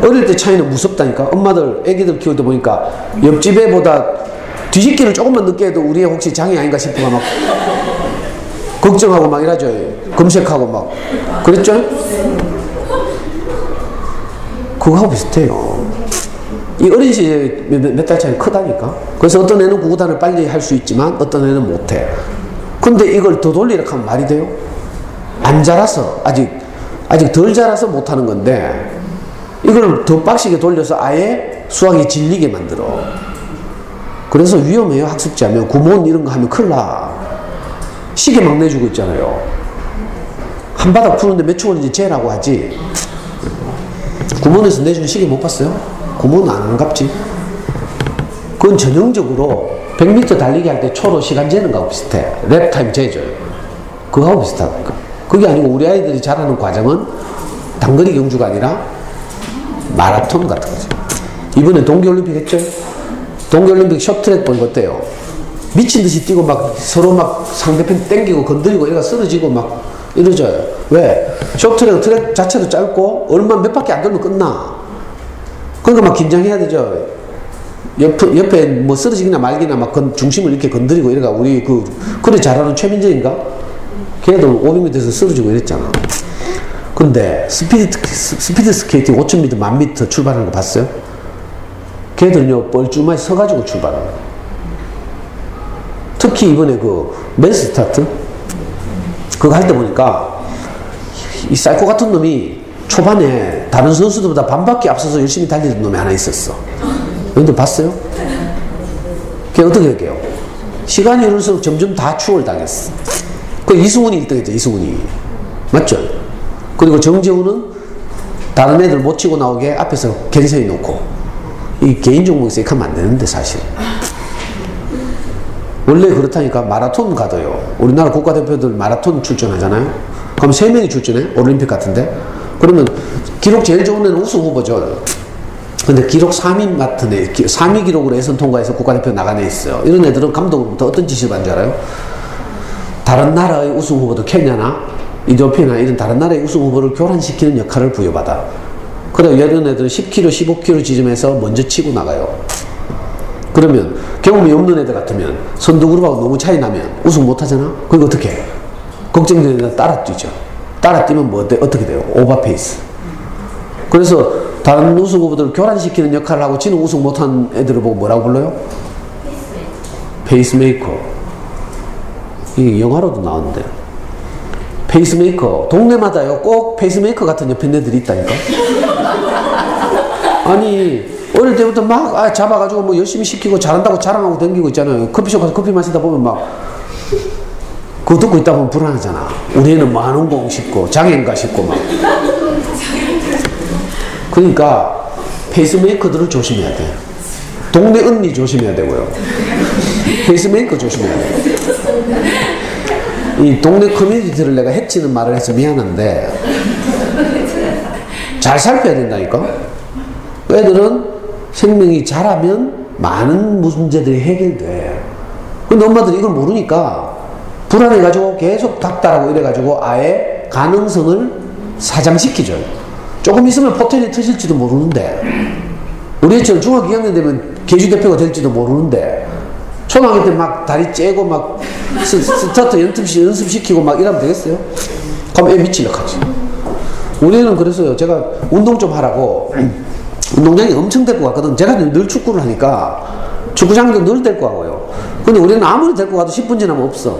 어릴 때 차이는 무섭다니까. 엄마들 애기들 키울 때 보니까 옆집 애보다 뒤집기를 조금만 늦게 해도 우리 애 혹시 장애 아닌가 싶어가 막 걱정하고 막 이러죠. 검색하고 막 그랬죠? 그거하고 비슷해요. 이 어린 시절에 몇 달 차이 크다니까. 그래서 어떤 애는 구구단을 빨리 할 수 있지만 어떤 애는 못해. 근데 이걸 더 돌리라 하면 말이 돼요? 안 자라서 아직 덜 자라서 못하는 건데 이걸 더 빡시게 돌려서 아예 수학이 질리게 만들어. 그래서 위험해요. 학습지 하면 구몬 이런 거 하면 큰일 나. 시계 막 내주고 있잖아요. 한 바닥 푸는데 몇 초 걸리는지 재라고 하지. 구몬에서 내주는 시계 못 봤어요? 구몬은 안 갑지. 그건 전형적으로 100m 달리기 할 때 초로 시간 재는 거하고 비슷해. 랩타임 재줘요. 그거하고 비슷하니까. 그게 아니고 우리 아이들이 자라는 과정은 단거리 경주가 아니라 마라톤 같은 거죠. 이번에 동계올림픽 했죠? 동계올림픽 숏트랙 보니까 어때요? 미친듯이 뛰고 막 서로 막 상대편 땡기고 건드리고 얘가 쓰러지고 막 이러죠. 왜? 숏트랙 트랙 자체도 짧고 얼마 몇 바퀴 안 돌면 끝나. 그러니까 막 긴장해야 되죠. 옆에 뭐 쓰러지기나 말기나 막 중심을 이렇게 건드리고 이래가 우리 그래 잘하는 최민정인가? 걔도 500m에서 쓰러지고 이랬잖아. 근데 스피드 스케이팅 5000m, 1000m 출발하는 거 봤어요? 걔들은요 뻘쭘하게 서가지고 출발하는 거예요. 특히 이번에 그 맨스 스타트 그거 할 때 보니까 이 사이코 같은 놈이 초반에 다른 선수들보다 반바퀴 앞서서 열심히 달리는 놈이 하나 있었어. 여러분들 봤어요? 그게 어떻게 할게요? 시간이 흐를수록 점점 다 추월 당했어. 그 이승훈이 1등했죠. 이승훈이 맞죠? 그리고 정재훈은 다른 애들 못 치고 나오게 앞에서 겐세이 놓고 이 개인 종목에서 이렇게 하면 안 되는데 사실 원래 그렇다니까. 마라톤 가도요. 우리나라 국가대표들 마라톤 출전하잖아요. 그럼 3명이 출전해? 올림픽 같은데? 그러면 기록 제일 좋은 애는 우승 후보죠. 근데 기록 3위 맡은 애, 3위 기록으로 예선 통과해서 국가대표 나간 애 있어요. 이런 애들은 감독으로부터 어떤 지시를 받는 줄 알아요? 다른 나라의 우승 후보도 케냐나 이디오피아나 이런 다른 나라의 우승 후보를 교란시키는 역할을 부여받아. 그래서 이런 애들은 10km, 15km 지점에서 먼저 치고 나가요. 그러면 경험이 없는 애들 같으면 선두 그룹하고 너무 차이 나면 우승 못 하잖아? 그럼 어떻게 해? 걱정되는 애들은 따라 뛰죠. 따라 뛰면 뭐 어떻게 돼요? 오버페이스. 그래서 다른 우승 후보들을 교란시키는 역할을 하고 지는 우승 못한 애들을 보고 뭐라고 불러요? 페이스메이커. 이게 영화로도 나오는데. 페이스메이커. 동네마다요 꼭 페이스메이커 같은 옆에 애들이 있다니까. 아니 어릴 때부터 막 잡아가지고 뭐 열심히 시키고 잘한다고 자랑하고 다니고 있잖아요. 커피숍 가서 커피 마시다 보면 막 그거 듣고 있다 보면 불안하잖아. 우리 애는 만원공 싶고 장애인가 싶고 막. 그러니까 페이스메이커들을 조심해야 돼. 동네 언니 조심해야 되고요. 페이스메이커 조심해야 돼. 이 동네 커뮤니티를 내가 해치는 말을 해서 미안한데 잘 살펴야 된다니까. 애들은 생명이 자라면 많은 문제들이 해결돼. 근데 엄마들이 이걸 모르니까 불안해가지고 계속 닥달하고 이래가지고 아예 가능성을 사장시키죠. 조금 있으면 포텐이 터질지도 모르는데 우리 애처럼 중학교 2학년 되면 개주대표가 될지도 모르는데 초등학교 때 막 다리 째고 막 스타트 연습시키고 막 이러면 되겠어요? 그럼 애 미치려고 하지. 우리는 그래서요. 제가 운동 좀 하라고 운동장에 엄청 데리고 갔거든. 제가 늘 축구를 하니까 축구장도 늘 데리고 가고요. 근데 우리는 아무리 데리고 가도 10분 지나면 없어.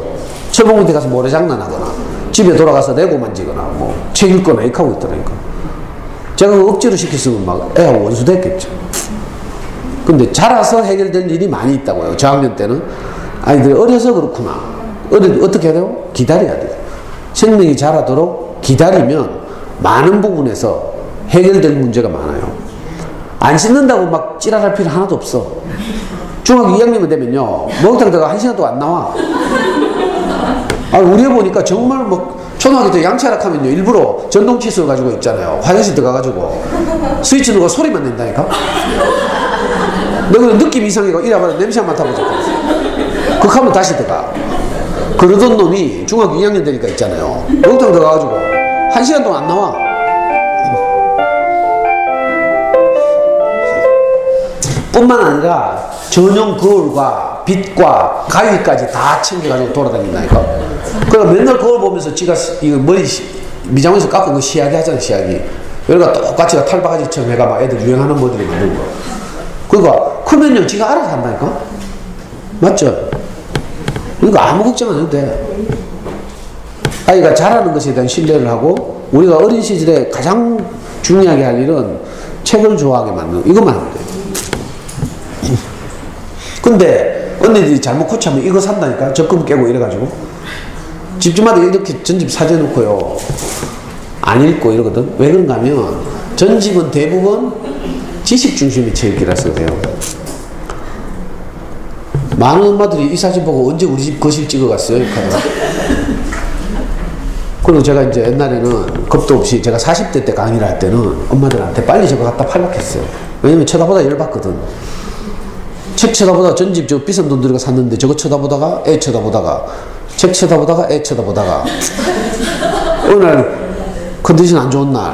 철봉문대 가서 모래장난하거나 집에 돌아가서 레고 만지거나 뭐 책 읽거나 이렇게 하고 있더라니까. 제가 억지로 시켰으면 막 애가 원수 됐겠죠. 근데 자라서 해결될 일이 많이 있다고요. 저학년 때는 아이들이 어려서 그렇구나. 어떻게 해야 돼요? 기다려야 돼요. 생명이 자라도록 기다리면 많은 부분에서 해결될 문제가 많아요. 안 씻는다고 막 찌랄할 필요 하나도 없어. 중학교 2학년만 되면요 목욕탕 들어가 1시간 동안 안 나와. 우리 애 보니까 정말 뭐 초등학교 때 양치하락하면요 일부러 전동 칫솔 가지고 있잖아요. 화장실 들어가가지고 스위치 누르고 소리만 낸다니까. 너는 느낌 이상이고 이래봐도 냄새 안 맡아보자. 그거 하면 다시 들어가. 그러던 놈이 중학교 2학년 되니까 있잖아요. 목욕탕 들어가가지고 1시간 동안 안 나와. 뿐만 아니라 전용 거울과 빛과 가위까지 다 챙겨가지고 돌아다닌다니까. 그러니까 맨날 거울 보면서 지가 이거 머리 미장원에서 깎은 거 시야기 하잖아. 시야기. 여기가 똑같이 탈바가지처럼 해가 막 애들 유행하는 모델이 만든 거. 그러니까 크면요 지가 알아서 한다니까. 맞죠? 그러니까 아무 걱정 안 해도 돼. 아이가 잘하는 것에 대한 신뢰를 하고 우리가 어린 시절에 가장 중요하게 할 일은 책을 좋아하게 만드는 거. 이것만 하면 돼. 근데 언니들이 잘못 코치하면 이거 산다니까. 적금 깨고 이래가지고 집집마다 이렇게 전집 사줘놓고요 안 읽고 이러거든. 왜 그런가 하면 전집은 대부분 지식 중심의 책이라서 그래요. 많은 엄마들이 이 사진 보고 언제 우리 집 거실 찍어갔어요? 이렇게 하더라. 그리고 제가 이제 옛날에는 겁도 없이 제가 40대 때 강의를 할 때는 엄마들한테 빨리 저거 갖다 팔라고 했어요. 왜냐면 쳐다보다 열받거든. 책 쳐다보다가 전집 저 비싼 돈 들여가 샀는데 저거 쳐다보다가 애 쳐다보다가 책 쳐다보다가 애 쳐다보다가 어느 날 컨디션 안 좋은 날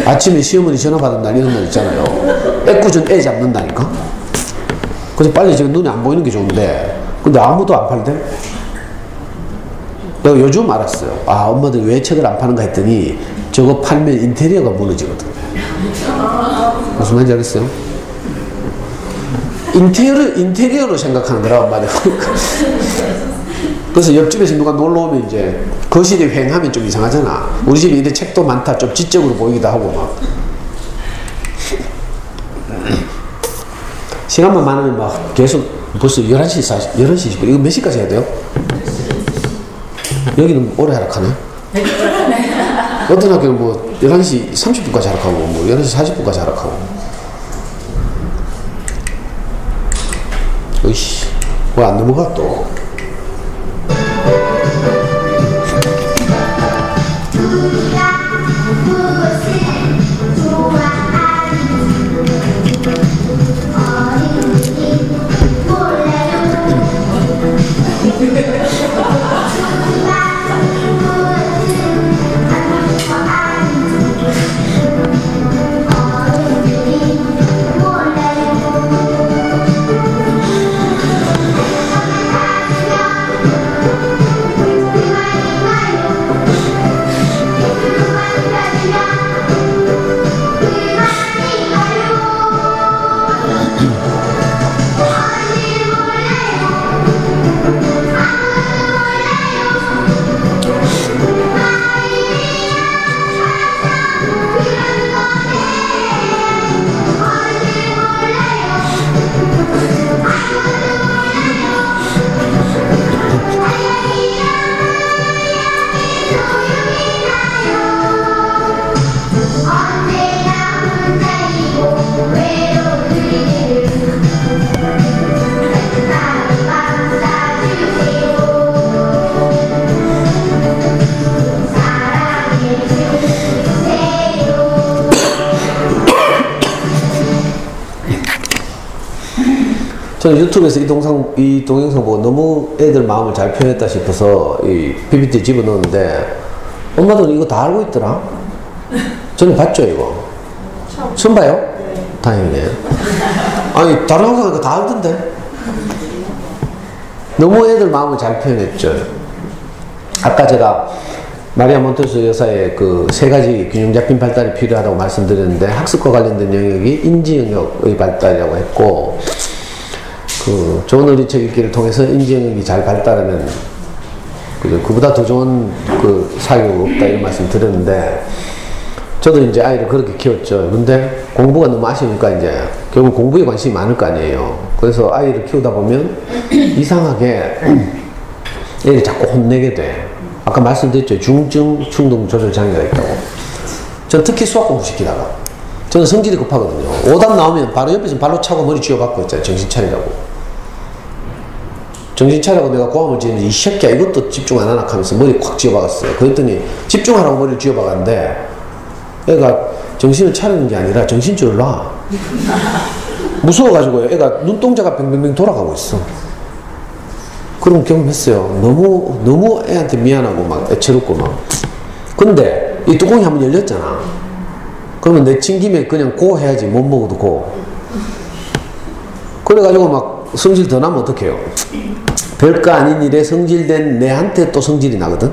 아침에 시어머니 전화 받은 날 이런 날 있잖아요. 애꿎은 애 잡는다니까. 그래서 빨리 지금 눈에 안 보이는 게 좋은데 근데 아무도 안 팔대. 내가 요즘 알았어요. 엄마들 왜 책을 안 파는가 했더니 저거 팔면 인테리어가 무너지거든. 무슨 말인지 알겠어요? 인테리어로 생각하는 거라고 말이야. 그래서 옆집에서 누가 놀러 오면 이제 거실에 휑하면 좀 이상하잖아. 우리 집에 이래 책도 많다. 좀 지적으로 보이기도 하고 막. 시간만 많으면 막 계속 벌써 11시 20분. 이거 몇 시까지 해야 돼요? 여기는 오래 하락하네. 어떤 학교는 뭐 11시 30분까지 하락하고 뭐 11시 40분까지 하락하고. 으이씨, 왜 안 넘어가 또? 저는 유튜브에서 이 동영상 보고 너무 애들 마음을 잘 표현했다 싶어서 이 PPT 집어넣었는데 엄마들은 이거 다 알고 있더라. 저는 봤죠 이거. 처음 봐요? 네. 다행이네. 아니 다른 영상 이거 다 알던데. 너무 애들 마음을 잘 표현했죠. 아까 제가 마리아 몬테소리 여사의 그 세 가지 균형 잡힌 발달이 필요하다고 말씀드렸는데 학습과 관련된 영역이 인지 영역의 발달이라고 했고, 그 좋은 어린이책 읽기를 통해서 인지 영역이 잘 발달하면 그보다 더 좋은 그 사교가 없다 이런 말씀 드렸는데, 저도 이제 아이를 그렇게 키웠죠. 근데 공부가 너무 아쉬우니까 이제 결국 공부에 관심이 많을 거 아니에요. 그래서 아이를 키우다 보면 이상하게 애를 자꾸 혼내게 돼. 아까 말씀드렸죠. 중증 충동 조절 장애가 있다고. 전 특히 수학 공부 시키다가 저는 성질이 급하거든요. 오답 나오면 바로 옆에서 발로 차고 머리 쥐어박고 있잖아요. 정신 차리라고. 정신 차리라고 내가 고함을 지르면서 이 새끼야 이것도 집중 안 하나 하면서 머리 콱 쥐어박았어요. 그랬더니 집중하라고 머리를 쥐어박았는데 애가 정신을 차리는 게 아니라 정신줄을 놔. 무서워가지고 애가 눈동자가 뱅뱅뱅 돌아가고 있어. 그런 경험했어요. 너무 애한테 미안하고 막 애처롭고 막. 근데 이 뚜껑이 한번 열렸잖아. 그러면 내친 김에 그냥 고 해야지. 못 먹어도 고. 그래가지고 막 성질 더 나면 어떡해요. 별거 아닌 일에 성질된 내한테 또 성질이 나거든.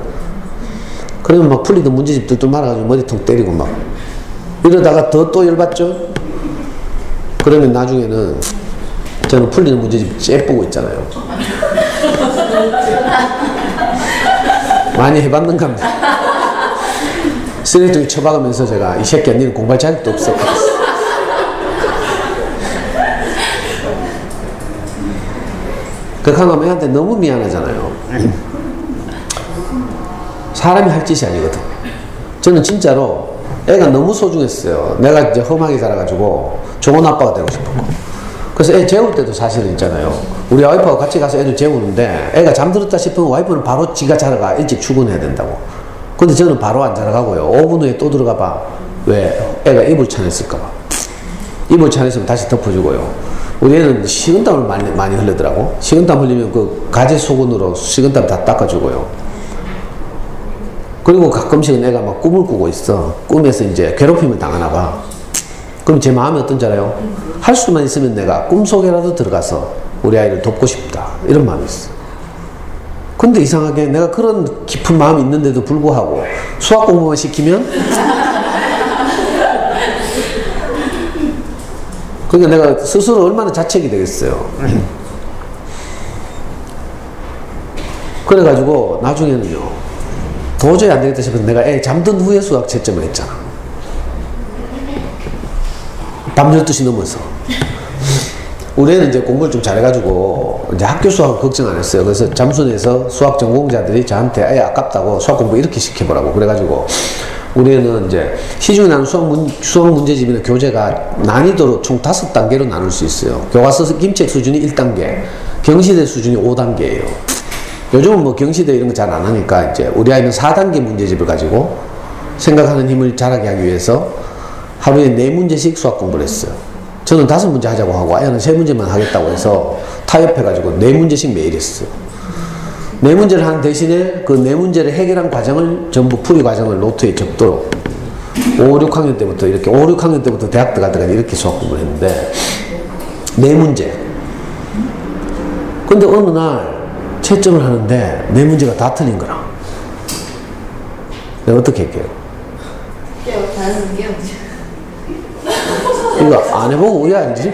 그러면 막 풀리던 문제집들도 말아가지고 머리통 때리고 막 이러다가 또 열받죠. 그러면 나중에는 저는 풀리는 문제집 째보고 있잖아요. 많이 해봤는가 합니다. 쓰레기통에 쳐박으면서 제가 이 새끼야 니는 공부할 자격도 없어. 그렇게 하면 애한테 너무 미안하잖아요. 사람이 할 짓이 아니거든. 저는 진짜로 애가 너무 소중했어요. 내가 이제 험하게 자라가지고 좋은 아빠가 되고 싶었고. 그래서 애 재울 때도 사실은 있잖아요. 우리 와이프하고 같이 가서 애들 재우는데 애가 잠들었다 싶으면 와이프는 바로 지가 자러가 일찍 출근해야 된다고. 근데 저는 바로 안 자러가고요. 5분 후에 또 들어가 봐. 왜? 애가 이불 차냈을까 봐. 이불 차냈으면 다시 덮어주고요. 우리 애는 식은땀을 많이 흘리더라고. 식은땀 흘리면 그 가재 소금으로 식은땀 다 닦아주고요. 그리고 가끔씩은 애가 막 꿈을 꾸고 있어. 꿈에서 이제 괴롭힘을 당하나 봐. 그럼 제 마음이 어떤지 알아요? 할 수만 있으면 내가 꿈속에라도 들어가서 우리 아이를 돕고 싶다. 이런 마음이 있어. 근데 이상하게 내가 그런 깊은 마음이 있는데도 불구하고 수학 공부만 시키면 그러니까 내가 스스로 얼마나 자책이 되겠어요. 그래가지고 나중에는요, 도저히 안 되겠다 싶어서 내가 애 잠든 후에 수학 채점을 했잖아. 밤 12시 넘어서. 우리 애는 이제 공부를 좀 잘해가지고 이제 학교 수학은 걱정 안 했어요. 그래서 잠수내에서 수학 전공자들이 저한테 애 아깝다고 수학 공부 이렇게 시켜보라고 그래가지고 우리 애는 이제 시중에 나오는 수학 문제집이나 교재가 난이도로 총 5단계로 나눌 수 있어요. 교과서 김책 수준이 1단계, 경시대 수준이 5단계예요. 요즘은 뭐 경시대 이런 거 잘 안 하니까 이제 우리 아이는 4단계 문제집을 가지고 생각하는 힘을 자라게 하기 위해서 하루에 4문제씩 수학 공부를 했어요. 저는 5문제 하자고 하고 애는 3문제만 하겠다고 해서 타협해가지고 4문제씩 매일 했어요. 4문제를 하는 대신에 그 4문제를 해결한 과정을 전부 풀이 과정을 노트에 적도록 5, 6학년 때부터 이렇게 5, 6학년 때부터 대학 들어갈 때까지 이렇게 수학 공부를 했는데 4문제. 근데 어느 날 채점을 하는데 4문제가 다 틀린 거라. 내가 어떻게 할게요? 이거 안 해보고 왜 알지?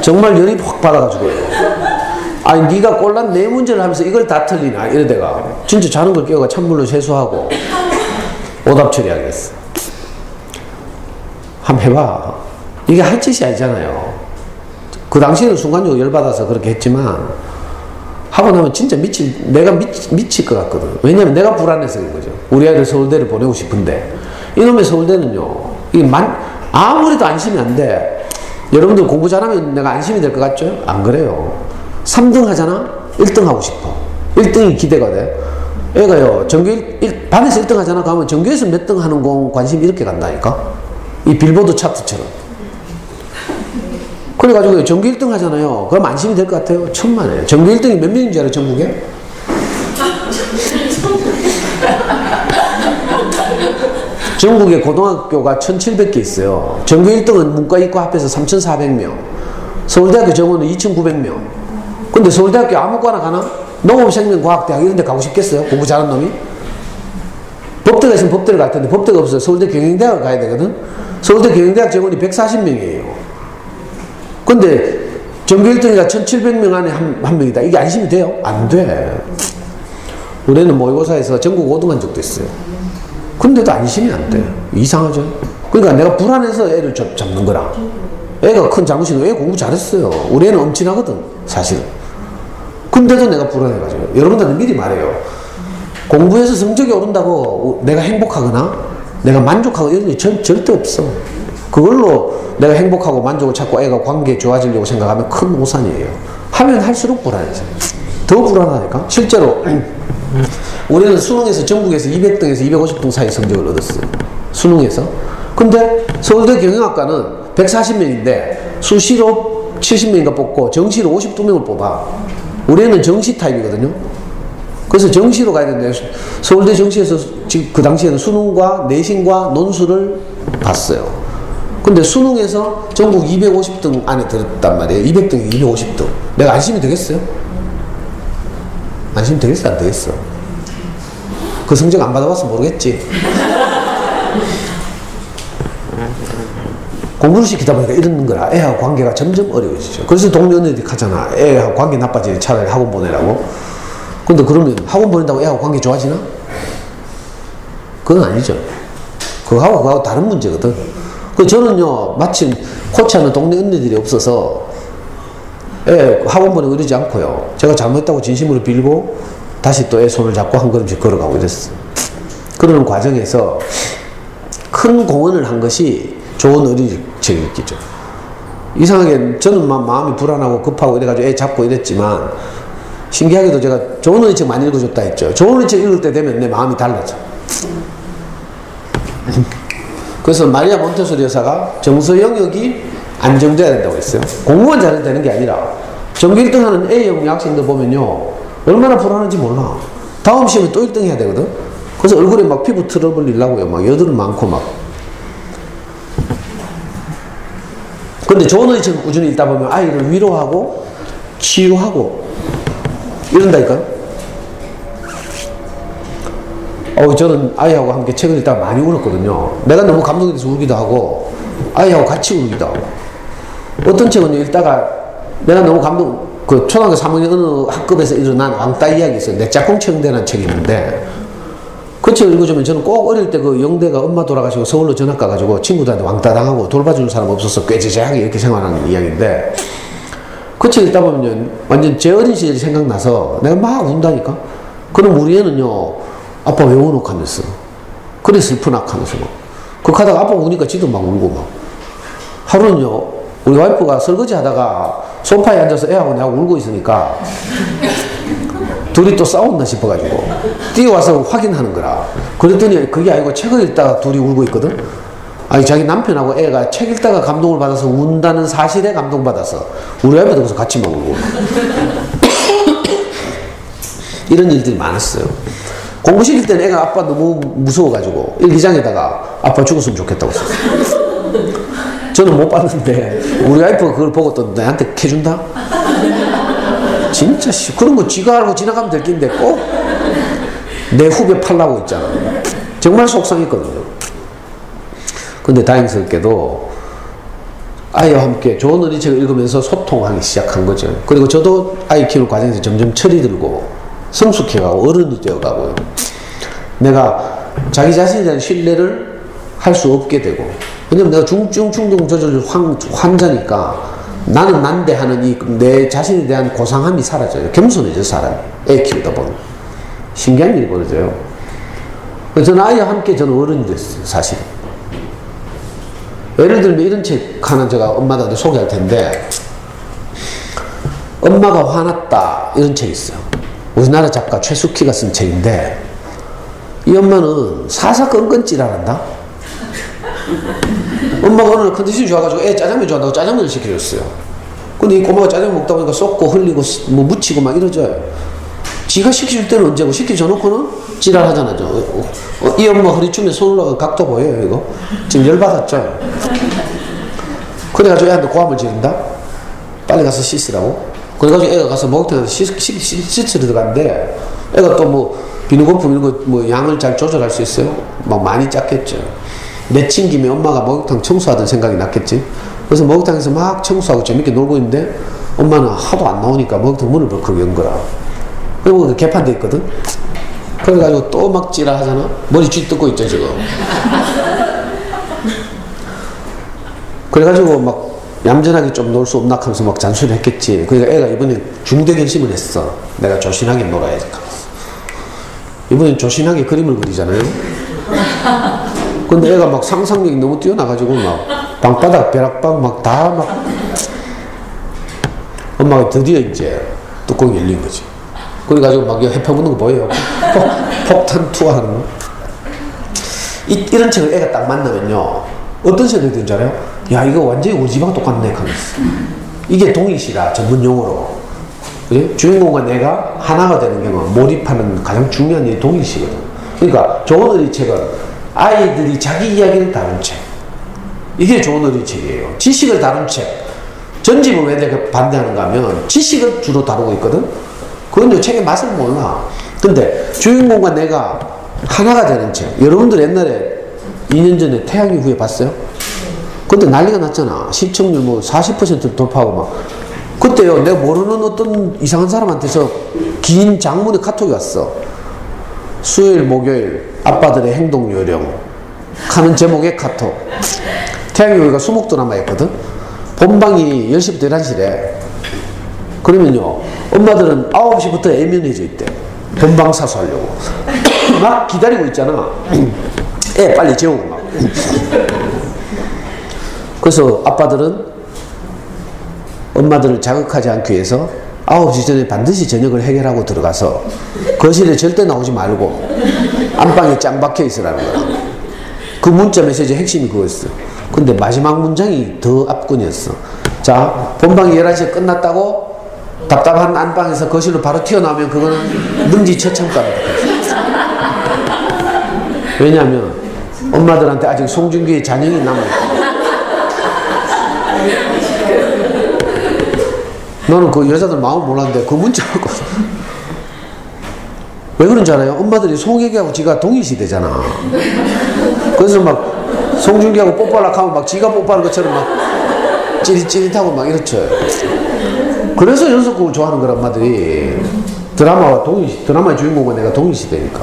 정말 열이 확 받아가지고 아니 네가 꼴랑 4문제를 하면서 이걸 다 틀리나 이러다가 진짜 자는 걸 깨워가 찬물로 세수하고 오답 처리하겠어. 한번 해봐. 이게 할 짓이 아니잖아요. 그 당시에는 순간적으로 열받아서 그렇게 했지만 하고 나면 진짜 내가 미칠 것 같거든. 왜냐면 내가 불안해서 그런 거죠. 우리 아이를 서울대를 보내고 싶은데 이놈의 서울대는요, 이게 아무래도 안심이 안 돼. 여러분들 공부 잘하면 내가 안심이 될 것 같죠? 안 그래요. 3등 하잖아? 1등 하고 싶어. 1등이 기대가 돼. 애가요, 반에서 1등 하잖아? 그러면 전교에서 몇 등 하는 공 관심이 이렇게 간다니까? 이 빌보드 차트처럼. 그래가지고 전교 1등 하잖아요. 그럼 안심이 될 것 같아요? 천만에요. 전교 1등이 몇 명인 줄 알아요, 전국에? 전국에 고등학교가 1700개 있어요. 전교 1등은 문과, 이과 합해서 3400명. 서울대학교 정원은 2900명. 근데 서울대학교 아무거나 가나? 농업생명과학대학 이런 데 가고 싶겠어요? 공부 잘하는 놈이? 법대가 있으면 법대를 갈 텐데 법대가 없어요. 서울대 경영대학을 가야 되거든? 서울대 경영대학 정원이 140명이에요. 근데 전교 1등이가 1700명 안에 한 명이다. 이게 안심이 돼요? 안 돼. 우리는 모의고사에서 전국 5등 한 적도 있어요. 근데도 안심이 안 돼. 이상하죠? 그러니까 내가 불안해서 애를 잡는 거라. 애가 큰 잘못이 애 공부 잘했어요. 우리 애는 엄친하거든, 사실은. 근데도 내가 불안해가지고. 여러분들은 미리 말해요. 공부해서 성적이 오른다고 내가 행복하거나 내가 만족하거나 이런 게 절대 없어. 그걸로 내가 행복하고 만족을 찾고 애가 관계 좋아지려고 생각하면 큰 오산이에요. 하면 할수록 불안해져. 더 불안하니까. 실제로 우리는 수능에서 전국에서 200등에서 250등 사이 성적을 얻었어요. 수능에서. 근데 서울대 경영학과는 140명인데 수시로 70명인가 뽑고 정시로 52명을 뽑아. 우리는 정시 타입이거든요. 그래서 정시로 가야 되는데 서울대 정시에서 그 당시에는 수능과 내신과 논술을 봤어요. 근데 수능에서 전국 250등 안에 들었단 말이에요. 200등이 250등. 내가 안심이 되겠어요? 안심이 되겠어? 안 되겠어? 그 성적 안 받아봐서 모르겠지. 공부를 시키다 보니까 이러는 거라. 애하고 관계가 점점 어려워지죠. 그래서 동료 언니들이 하잖아. 애하고 관계 나빠지니 차라리 학원 보내라고. 근데 그러면 학원 보낸다고 애하고 관계 좋아지나? 그건 아니죠. 그거하고 다른 문제거든. 저는요, 마침 코치하는 동네 언니들이 없어서 애 학원 보내고 이러지 않고요. 제가 잘못했다고 진심으로 빌고 다시 또 애 손을 잡고 한 걸음씩 걸어가고 이랬어요. 그러는 과정에서 큰 공헌을 한 것이 좋은 어린이책이 있겠죠. 이상하게 저는 마음이 불안하고 급하고 이래가지고 애 잡고 이랬지만 신기하게도 제가 좋은 어린이책 많이 읽어줬다 했죠. 좋은 어린이책 읽을 때 되면 내 마음이 달라져. 그래서 마리아 몬테소리 여사가 정서 영역이 안정돼야 된다고 했어요. 공부만 잘해도 되는 게 아니라 전교 1등 하는 A형 학생들 보면요, 얼마나 불안한지 몰라. 다음 시험에 또 1등 해야 되거든. 그래서 얼굴에 막 피부 트러블 일라고요. 막 여드름 많고 막. 근데 좋은 어린이책을 꾸준히 읽다 보면 아이를 위로하고 치유하고 이런다니까요. 저는 아이하고 함께 책을 읽다가 많이 울었거든요. 내가 너무 감동돼서 울기도 하고 아이하고 같이 울기도 하고. 어떤 책은 읽다가 내가 너무 그 초등학교 3학년 어느 학급에서 일어난 왕따 이야기 있어요. 내 짝꿍 청대라는 책이 있는데 그 책을 읽어주면 저는 꼭 어릴 때 그 영대가 엄마 돌아가시고 서울로 전학 가가지고 친구들한테 왕따 당하고 돌봐주는 사람 없어서 꾀지지하게 이렇게 생활하는 이야기인데 그 책 읽다 보면 완전 제 어린 시절이 생각나서 내가 막 운다니까. 그럼 우리 애는요 아빠 왜 우노 하면서 그래 슬프나 하면서 그렇게 하다가 아빠 우니까 지도 막 울고 막 하루는요 우리 와이프가 설거지 하다가 소파에 앉아서 애하고 내가 울고 있으니까 둘이 또 싸웠나 싶어가지고 뛰어와서 확인하는 거라. 그랬더니 그게 아니고 책을 읽다가 둘이 울고 있거든. 아니 자기 남편하고 애가 책 읽다가 감동을 받아서 운다는 사실에 감동받아서 우리 와이프도 거기서 같이 막 울고 이런 일들이 많았어요. 공부 시킬 때는 애가 아빠 너무 무서워가지고 일기장에다가 아빠 죽었으면 좋겠다고 썼어요. 저는 못 봤는데 우리 와이프가 그걸 보고 또 내한테 캐준다? 진짜 그런 거 쥐가 알고 지나가면 될 낀데 꼭 내 후배 팔라고 있잖아. 정말 속상했거든요. 근데 다행스럽게도 아이와 함께 좋은 어린이책을 읽으면서 소통하기 시작한 거죠. 그리고 저도 아이 키우는 과정에서 점점 철이 들고 성숙해가고 어른이 되어가고요. 내가 자기 자신에 대한 신뢰를 할 수 없게 되고 왜냐면 내가 중증 충동 조절 환자니까 나는 난데 하는 이 내 자신에 대한 고상함이 사라져요. 겸손해져 사람이. 애 키우다 보면 신기한 일이 벌어져요. 저는 아이와 함께 저는 어른이 됐어요. 사실 예를 들면 이런 책 하나 제가 엄마들한테 소개할 텐데 엄마가 화났다 이런 책이 있어요. 우리나라 작가 최숙희가 쓴 책인데 이 엄마는 사사건건 찌랄한다. 엄마가 어느 날 컨디션이 좋아가지고 애 짜장면 좋아한다고 짜장면을 시켜줬어요. 근데 이 꼬마가 짜장면 먹다 보니까 쏟고 흘리고 뭐 묻히고 막 이러져요. 지가 시켜줄 때는 언제고 시켜줘놓고는 찌랄하잖아. 이 엄마 허리춤에 손 올라간 각도 보여요 이거? 지금 열받았죠? 그래가지고 애한테 고함을 지른다? 빨리 가서 씻으라고? 그래가지고 애가 가서 목욕탕에서 씻으러 들어갔는데 애가 또 뭐 비누거품 이런 거 뭐 양을 잘 조절할 수 있어요? 막 많이 짰겠죠. 내친 김에 엄마가 목욕탕 청소하던 생각이 났겠지. 그래서 목욕탕에서 막 청소하고 재밌게 놀고 있는데 엄마는 하도 안 나오니까 목욕탕 문을 벌컥 연 거라. 그리고 개판돼 있거든. 그래가지고 또 막 찌라하잖아. 머리 쥐 뜯고 있죠 지금. 그래가지고 막 얌전하게 좀 놀 수 없나 하면서 막 잔소리를 했겠지. 그러니까 애가 이번에 중대 결심을 했어. 내가 조신하게 놀아야지. 이번엔 조신하게 그림을 그리잖아요. 근데 애가 막 상상력이 너무 뛰어나가지고 막 방바닥 벼락방 막 다 막 엄마가 드디어 이제 뚜껑이 열린 거지. 그래가지고 막 해펴보는 거 보여요. 폭탄 투하하는 거. 이런 책을 애가 딱 만나면요 어떤 생각이 드는 줄 알아요? 야 이거 완전히 우리 집하고 똑같네 하면서 이게 동일시라 전문 용어로. 그래? 주인공과 내가 하나가 되는 경우 몰입하는 가장 중요한 일이 동일시거든. 그러니까 좋은 어린이책은 아이들이 자기 이야기를 다룬 책. 이게 좋은 어린이책이에요. 지식을 다룬 책. 전집은 왜 내가 반대하는가 하면 지식을 주로 다루고 있거든. 그건 책의 맛을 몰라. 근데 주인공과 내가 하나가 되는 책. 여러분들 옛날에 2년 전에 태양 이후에 봤어요? 그때 난리가 났잖아. 시청률 뭐 40% 돌파하고 막. 그때요 내가 모르는 어떤 이상한 사람한테서 긴 장문의 카톡이 왔어. 수요일 목요일 아빠들의 행동 요령 하는 제목의 카톡. 태양 이후가 수목 드라마였거든. 본방이 10시부터 11시래. 그러면요 엄마들은 9시부터 애면해져 있대. 본방 사수하려고 막 기다리고 있잖아. 애 빨리 재우고 막. 그래서 아빠들은 엄마들을 자극하지 않기 위해서 9시 전에 반드시 저녁을 해결하고 들어가서 거실에 절대 나오지 말고 안방에 짱 박혀 있으라는 거야. 그 문자 메시지의 핵심이 그거였어. 근데 마지막 문장이 더 압권이었어. 자, 본방이 11시에 끝났다고 답답한 안방에서 거실로 바로 튀어나오면 그거는 능지처참감이다. 왜냐하면 엄마들한테 아직 송중기의 잔영이 남아있고 너는 그 여자들 마음을 몰랐는데 그 문자 갖고 왜 그런지 알아요? 엄마들이 송혜교하고 지가 동일시대잖아. 그래서 막 송중기하고 뽀뽀하려고 하면 막 지가 뽀뽀하는 것처럼 막 찌릿찌릿하고 막 이렇죠. 그래서 연속극을 좋아하는 거란 엄마들이. 드라마의 주인공은 내가 동일시대니까.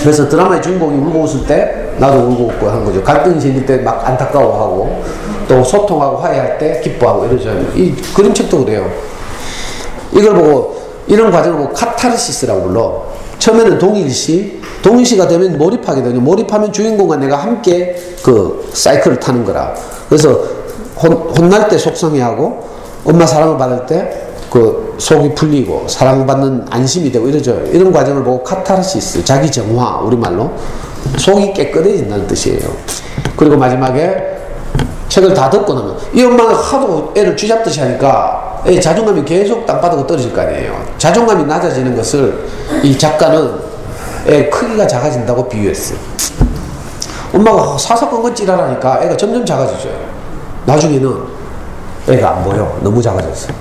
그래서 드라마의 주인공이 울고 웃을 때 나도 울고 웃고 하는 거죠. 갈등이 생길 때 막 안타까워하고 또 소통하고 화해할 때 기뻐하고 이러죠. 이 그림책도 그래요. 이걸 보고 이런 과정을 보고 카타르시스라고 불러. 처음에는 동일시가 되면 몰입하게 되죠. 몰입하면 주인공과 내가 함께 그 사이클을 타는 거라. 그래서 혼날 때 속상해하고 엄마 사랑을 받을 때 그 속이 풀리고 사랑받는 안심이 되고 이러죠. 이런 과정을 보고 카타르시스, 자기 정화, 우리말로 속이 깨끗해진다는 뜻이에요. 그리고 마지막에 책을 다 듣고 나면 이 엄마가 하도 애를 쥐잡듯이 하니까 애 자존감이 계속 땅바닥으로 떨어질 거 아니에요. 자존감이 낮아지는 것을 이 작가는 애 크기가 작아진다고 비유했어요. 엄마가 사사건건 찌랄하니까 애가 점점 작아지죠. 나중에는 애가 안 보여. 너무 작아졌어.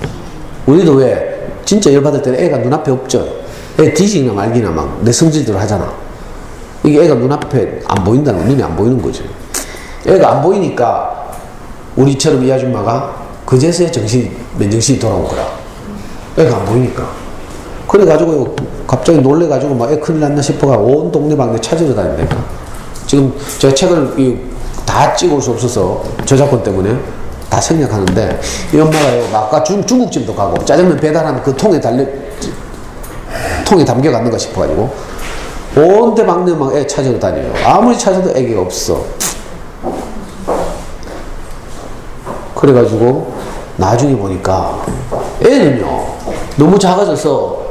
우리도 왜 진짜 열받을 때는 애가 눈앞에 없죠. 애 뒤지기나 말기나 막 내 성질대로 하잖아. 이게 애가 눈앞에 안 보인다는 거, 눈이 안 보이는 거죠. 애가 안 보이니까 우리처럼 이 아줌마가 그제서야 맨정신이 돌아온 거라. 애가 안 보이니까. 그래가지고 갑자기 놀래가지고 막 애 큰일 났나 싶어가 온 동네방네 찾으러 다닌다니까. 지금 제가 책을 다 찍을 수 없어서 저작권 때문에 다 생략하는데 이 엄마가요, 아까 중국집도 가고 짜장면 배달하는 그 통에 담겨갔는가 싶어가지고 온 데방네 막 애 찾으러 다녀요. 아무리 찾아도 애기가 없어. 그래가지고 나중에 보니까 애는요 너무 작아져서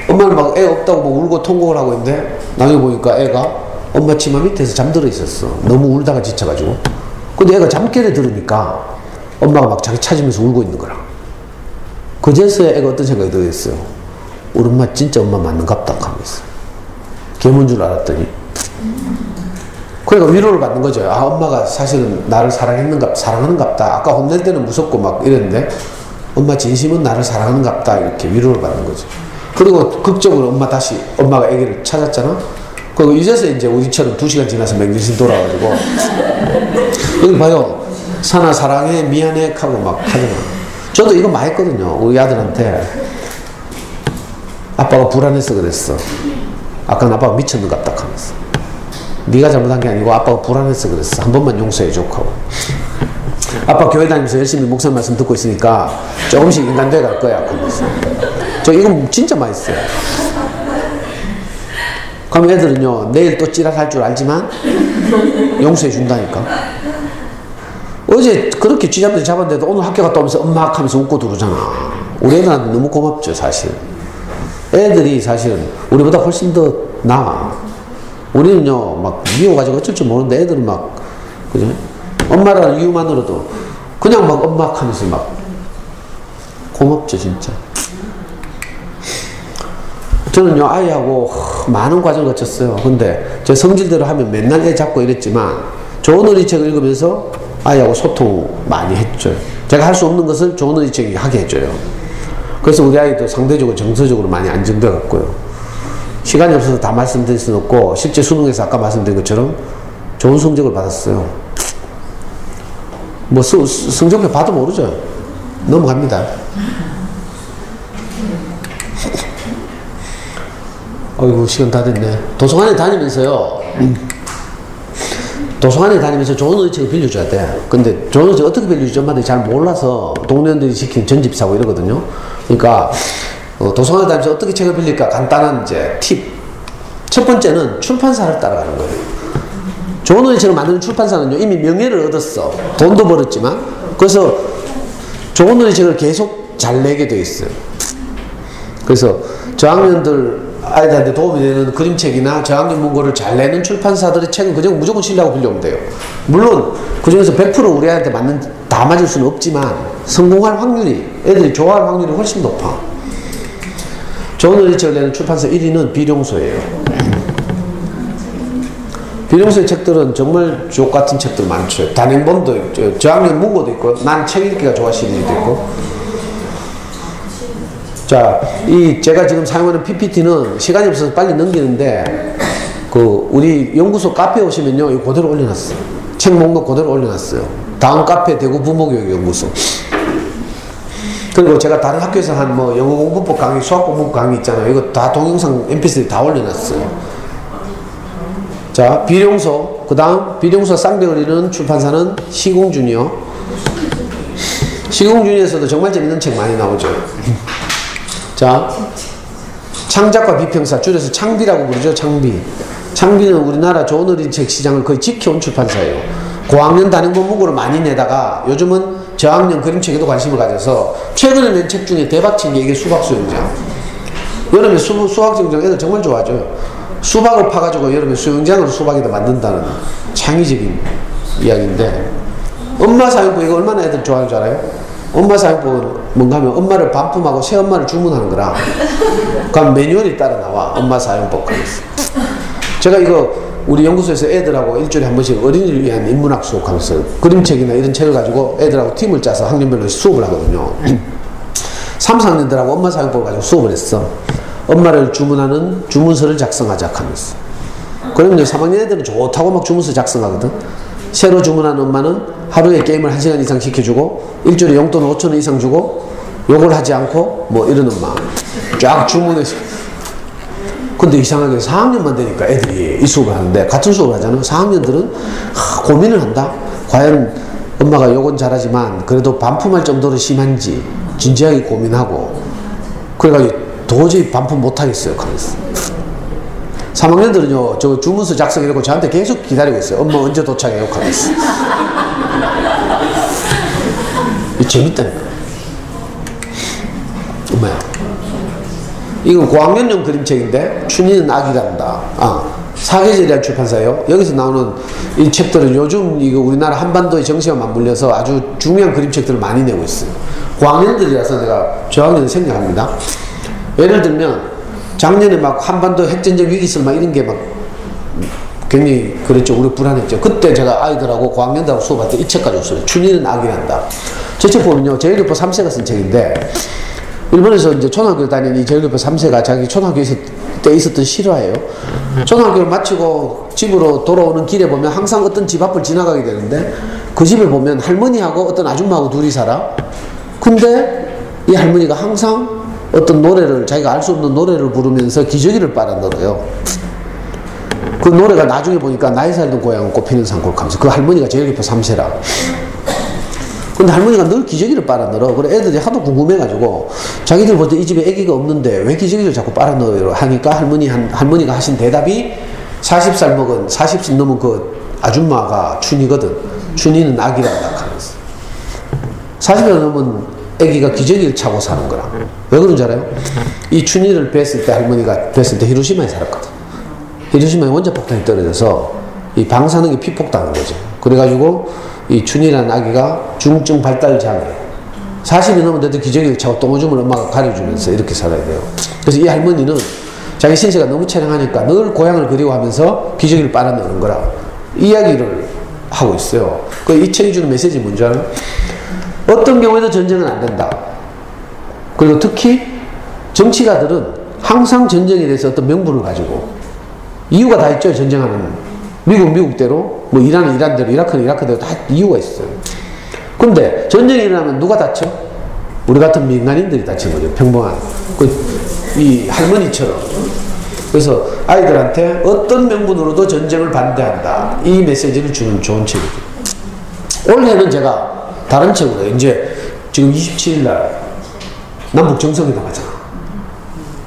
엄마는 막 애 없다고 막 울고 통곡을 하고 있는데 나중에 보니까 애가 엄마 치마 밑에서 잠들어 있었어. 너무 울다가 지쳐가지고. 근데 애가 잠결에 들으니까 엄마가 막 자기 찾으면서 울고 있는 거라. 그제서야 애가 어떤 생각이 들었어요. 우리 엄마 진짜 엄마 맞는갑다 하면서 개문 줄 알았더니 그러니까 위로를 받는 거죠. 아, 엄마가 사실은 나를 사랑하는갑다. 아까 혼낼 때는 무섭고 막 이랬는데 엄마 진심은 나를 사랑하는갑다. 이렇게 위로를 받는 거죠. 그리고 극적으로 엄마가 아기를 찾았잖아. 그리고 이제서 이제 우리처럼 2시간 지나서 맹정신 돌아가지고 여기 봐요. 사나 사랑해 미안해 하고 막 하잖아. 저도 이거 많이 했거든요. 우리 아들한테 아빠가 불안해서 그랬어. 아까는 아빠가 미쳤는 것 같다 하면서 네가 잘못한 게 아니고 아빠가 불안해서 그랬어. 한 번만 용서해 줘 하고. 아빠 교회 다니면서 열심히 목사 말씀 듣고 있으니까 조금씩 인간돼 갈 거야 하면서. 저 이거 진짜 많이 했어요. 그럼 애들은요 내일 또 찌랄할 줄 알지만 용서해 준다니까. 어제 그렇게 쥐잡듯이 잡았는데도 오늘 학교 갔다 오면서 엄마 하면서 웃고 들어오잖아. 우리 애들한테 너무 고맙죠 사실. 애들이 사실은 우리보다 훨씬 더 나아. 우리는요 막 미워가지고 어쩔 줄 모르는데 애들은 막 그죠? 엄마라는 이유만으로도 그냥 막 엄마 하면서 막 고맙죠 진짜. 저는요 아이하고 많은 과정을 거쳤어요. 근데 제 성질대로 하면 맨날 애 잡고 이랬지만 좋은 어린이책을 읽으면서 아이하고 소통 많이 했죠. 제가 할 수 없는 것을 좋은 어린이책이 하게 해줘요. 그래서 우리 아이도 상대적으로 정서적으로 많이 안정돼 갔고요. 시간이 없어서 다 말씀드릴 수는 없고 실제 수능에서 아까 말씀드린 것처럼 좋은 성적을 받았어요. 뭐 성적표 봐도 모르죠. 넘어갑니다. 어이구 시간 다 됐네. 도서관에 다니면서요 좋은 어린이책을 빌려줘야 돼. 근데 좋은 어린이책 어떻게 빌려주지 엄마들이 잘 몰라서 동네원들이 시킨 전집사고 이러거든요. 그러니까 도서관에 다니면서 어떻게 책을 빌릴까 간단한 이제 팁. 첫 번째는 출판사를 따라가는 거예요. 좋은 어린이책을 만드는 출판사는요 이미 명예를 얻었어. 돈도 벌었지만. 그래서 좋은 어린이책을 계속 잘 내게 돼 있어요. 그래서 저학년들 아이들한테 도움이 되는 그림책이나 저학년 문고를 잘 내는 출판사들의 책은 그냥 무조건 신뢰하고 빌려오면 돼요. 물론 그 중에서 100% 우리 아이한테 다 맞을 수는 없지만 성공할 확률이 애들이 좋아할 확률이 훨씬 높아. 좋은 어린이책을 내는 출판사 1위는 비룡소예요. 비룡소의 책들은 정말 주옥 같은 책들 많죠. 단행본도 있죠. 저학년 문고도 있고 난 책 읽기가 좋아 시리즈도 있고. 자, 제가 지금 사용하는 PPT는 시간이 없어서 빨리 넘기는데, 우리 연구소 카페에 오시면요, 이거 그대로 올려놨어요. 책 목록 그대로 올려놨어요. 다음 카페 대구 부모교육연구소. 그리고 제가 다른 학교에서 한 뭐 영어 공부법 강의, 수학 공부법 강의 있잖아요. 이거 다 동영상 mp3 다 올려놨어요. 자, 비룡소. 그 다음 비룡소 쌍벽을 출판사는 시공준이요. 시공준에서도 정말 재밌는 책 많이 나오죠. 자, 창작과 비평사, 줄여서 창비라고 부르죠. 창비. 창비는 우리나라 좋은 어린이책 시장을 거의 지켜온 출판사예요. 고학년 단행 본문으로 많이 내다가 요즘은 저학년 그림책에도 관심을 가져서 최근에 낸 책 중에 대박친 게 이게 수박수영장. 여름에 수학수영장 애들 정말 좋아하죠. 수박을 파가지고 여름에 수영장으로 수박에다 만든다는 창의적인 이야기인데, 엄마 사용법 이거 얼마나 애들 좋아하는 줄 알아요? 엄마 사용법은 뭔가 하면 엄마를 반품하고 새엄마를 주문하는 거라. 그럼 매뉴얼이 따라 나와. 엄마 사용법 그래서 제가 이거 우리 연구소에서 애들하고 일주일에 한 번씩 어린이를 위한 인문학 수업하면서 그림책이나 이런 책을 가지고 애들하고 팀을 짜서 학년별로 수업을 하거든요. 3, 4학년들하고 엄마 사용법을 가지고 수업을 했어. 엄마를 주문하는 주문서를 작성하자 하면서. 그러면 3학년 애들은 좋다고 막 주문서 작성하거든. 새로 주문하는 엄마는 하루에 게임을 1시간 이상 시켜주고 일주일에 용돈 5,000원 이상 주고 욕을 하지 않고 뭐 이런 엄마 쫙 주문해서. 근데 이상하게 4학년만 되니까 애들이 이 수업을 하는데, 같은 수업을 하잖아요. 4학년들은 고민을 한다. 과연 엄마가 욕은 잘하지만 그래도 반품할 정도로 심한지 진지하게 고민하고, 그래가지고 도저히 반품 못하겠어요. 그래서 3학년들은요 저 주문서 작성해놓고 저한테 계속 기다리고 있어요. 엄마 언제 도착해요? 그래서 재밌다니까. 엄마야, 이건 고학년용 그림책인데 춘희는 아기란다. 사계절이라는 출판사예요. 여기서 나오는 이 책들은 요즘 이거 우리나라 한반도의 정세와 맞물려서 아주 중요한 그림책들을 많이 내고 있어요. 고학년들이라서 내가 저학년을 생략합니다. 예를 들면 작년에 막 한반도 핵전쟁 위기 있을 막 이런 게 막 굉장히 그랬죠. 우리 불안했죠. 그때 제가 아이들하고 고학년들하고 수업할 때 이 책 가지고 있어요. 춘희는 아기란다. 저 책 보면요, 제일교포 3세가 쓴 책인데, 일본에서 이제 초등학교 다니는 이 제일교포 3세가 자기 초등학교 때 있었던 실화예요. 초등학교를 마치고 집으로 돌아오는 길에 보면 항상 어떤 집 앞을 지나가게 되는데, 그 집을 보면 할머니하고 어떤 아줌마하고 둘이 살아. 근데 이 할머니가 항상 어떤 노래를, 자기가 알 수 없는 노래를 부르면서 기저귀를 빨아 늘어요. 그 노래가 나중에 보니까 나이 살던 고향은 꽃피는 산골하면서 그 할머니가 제일교포 3세라. 근데 할머니가 늘 기저귀를 빨아 늘어. 그래 애들이 하도 궁금해가지고 자기들 볼 때 이 집에 아기가 없는데 왜 기저귀를 자꾸 빨아 넣어요? 하니까 할머니가 하신 대답이 40살 먹은 40살 넘은 그 아줌마가 춘이거든. 춘이는 아기란다 하면서 40살 넘은 아기가 기저귀를 차고 사는 거라. 왜 그런지 알아요? 이 춘이를 뵀을 때, 할머니가 뵀을 때 히로시마에 살았거든. 히로시마에 원자폭탄이 떨어져서 이 방사능이 피폭당한 거죠. 그래가지고 이 춘이라는 아기가 중증 발달 장애, 40이 넘었는데도 기저귀를 차고 똥오줌을 엄마가 가려주면서 이렇게 살아야 돼요. 그래서 이 할머니는 자기 신세가 너무 처량하니까 늘 고향을 그리워하면서 기저귀를 빨아넣는 거라 이야기를 하고 있어요. 이 책이 주는 메시지는 뭔지 알아요? 어떤 경우에도 전쟁은 안 된다. 그리고 특히 정치가들은 항상 전쟁에 대해서 어떤 명분을 가지고, 이유가 다 있죠. 전쟁하는 미국대로, 뭐 이란은 이란대로, 이라크는 이라크대로 다 이유가 있어요. 근데 전쟁이 일어나면 누가 다쳐? 우리 같은 민간인들이 다치는 거죠. 평범한 이 할머니처럼. 그래서 아이들한테 어떤 명분으로도 전쟁을 반대한다, 이 메시지를 주는 좋은 책이죠. 올해는 제가 다른 책으로, 이제 지금 27일날 남북 정상회담 하잖아.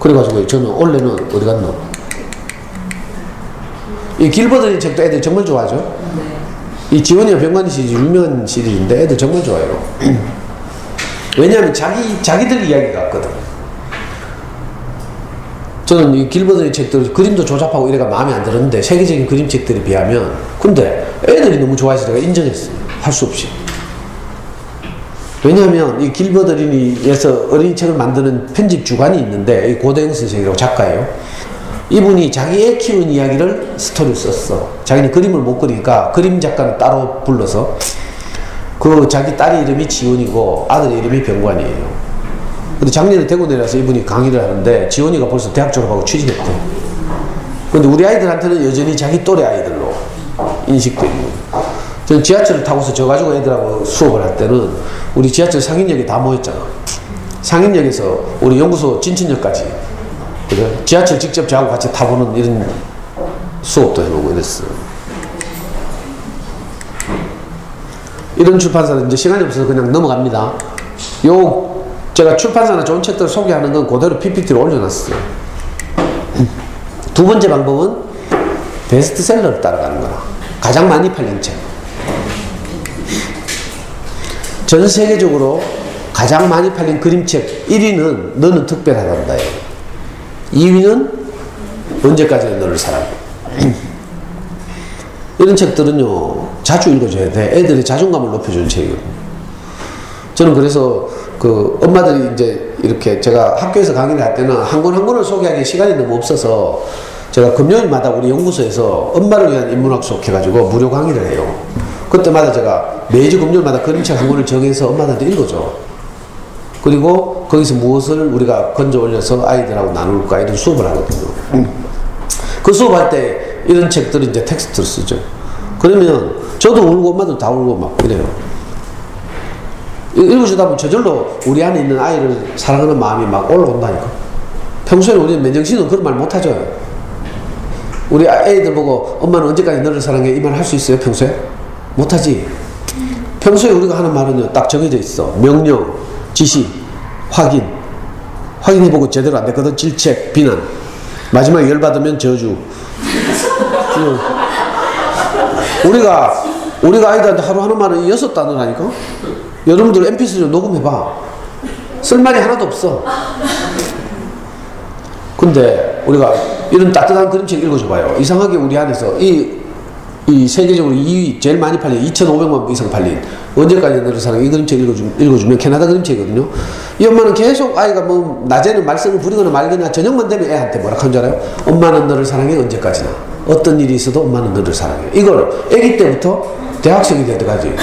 그래가지고 저는 원래는 어디 갔노? 이 길버드니 책도 애들 정말 좋아하죠. 이 지원이와 병관이 시리즈 유명한 시리즈인데 애들 정말 좋아해요. 왜냐하면 자기들 이야기 같거든. 저는 이 길버드니 책들 그림도 조잡하고 이래가 마음에 안 들었는데, 세계적인 그림책들에 비하면, 근데 애들이 너무 좋아해서 내가 인정했어요. 할 수 없이. 왜냐하면 이 길버드니에서 어린이 책을 만드는 편집 주관이 있는데, 이 고대영 선생이라고 작가예요. 이분이 자기 애 키우는 이야기를 스토리를 썼어. 자기는 그림을 못 그리니까 그림 작가는 따로 불러서, 그 자기 딸의 이름이 지원이고 아들의 이름이 병관이에요. 근데 작년에 대구 내려서 이분이 강의를 하는데 지원이가 벌써 대학 졸업하고 취직했대. 근데 우리 아이들한테는 여전히 자기 또래 아이들로 인식되고, 저는 지하철을 타고서 저 가지고 애들하고 수업을 할 때는 우리 지하철 상인역에 다 모였잖아. 상인역에서 우리 연구소 진천역까지. 그죠? 지하철 직접 저하고 같이 타보는 이런 수업도 해보고 이랬어요. 이런 출판사는 이제 시간이 없어서 그냥 넘어갑니다. 제가 출판사나 좋은 책들을 소개하는 건 그대로 PPT로 올려놨어요. 두 번째 방법은 베스트셀러를 따라가는 거라. 가장 많이 팔린 책. 전 세계적으로 가장 많이 팔린 그림책 1위는 너는 특별하단다. 2위는 언제까지나 너를 사랑해. 이런 책들은요, 자주 읽어줘야 돼. 애들의 자존감을 높여주는 책이거든요. 저는 그래서 엄마들이 이제 이렇게 제가 학교에서 강의를 할 때는 한 권 한 권을 소개하기 시간이 너무 없어서 제가 금요일마다 우리 연구소에서 엄마를 위한 인문학 수업 해가지고 무료 강의를 해요. 그때마다 제가 매주 금요일마다 그림책 한 권을 정해서 엄마들한테 읽어줘. 그리고 거기서 무엇을 우리가 건져 올려서 아이들하고 나눌까 이런 수업을 하거든요. 그 수업할 때 이런 책들은 이제 텍스트를 쓰죠. 그러면 저도 울고 엄마도 다 울고 막 이래요. 읽어주다 보면 저절로 우리 안에 있는 아이를 사랑하는 마음이 막 올라온다니까. 평소에는 우리는 맨정신은 그런 말 못하죠. 우리 애들 보고 엄마는 언제까지 너를 사랑해 이 말 할 수 있어요? 평소에? 못하지. 평소에 우리가 하는 말은 딱 정해져 있어. 명령, 지시, 확인해보고 제대로 안 됐거든. 질책, 비난. 마지막에 열받으면 저주. 우리가 아이들한테 하루 하는 말은 6단어라니까? 여러분들 mp3로 녹음해봐. 쓸 말이 하나도 없어. 근데 우리가 이런 따뜻한 그림책 읽어줘봐요. 이상하게 우리 안에서 이 세계적으로 2위 제일 많이 팔린 2,500만 부 이상 팔린 언제까지 너를 사랑해 이 그림책 읽어주면 캐나다 그림책이거든요. 이 엄마는 계속 아이가 뭐 낮에는 말썽을 부리거나 말거나 저녁만 되면 애한테 뭐라 하는 줄 알아요? 엄마는 너를 사랑해 언제까지나. 어떤 일이 있어도 엄마는 너를 사랑해. 이걸 아기 때부터 대학생이 될 때까지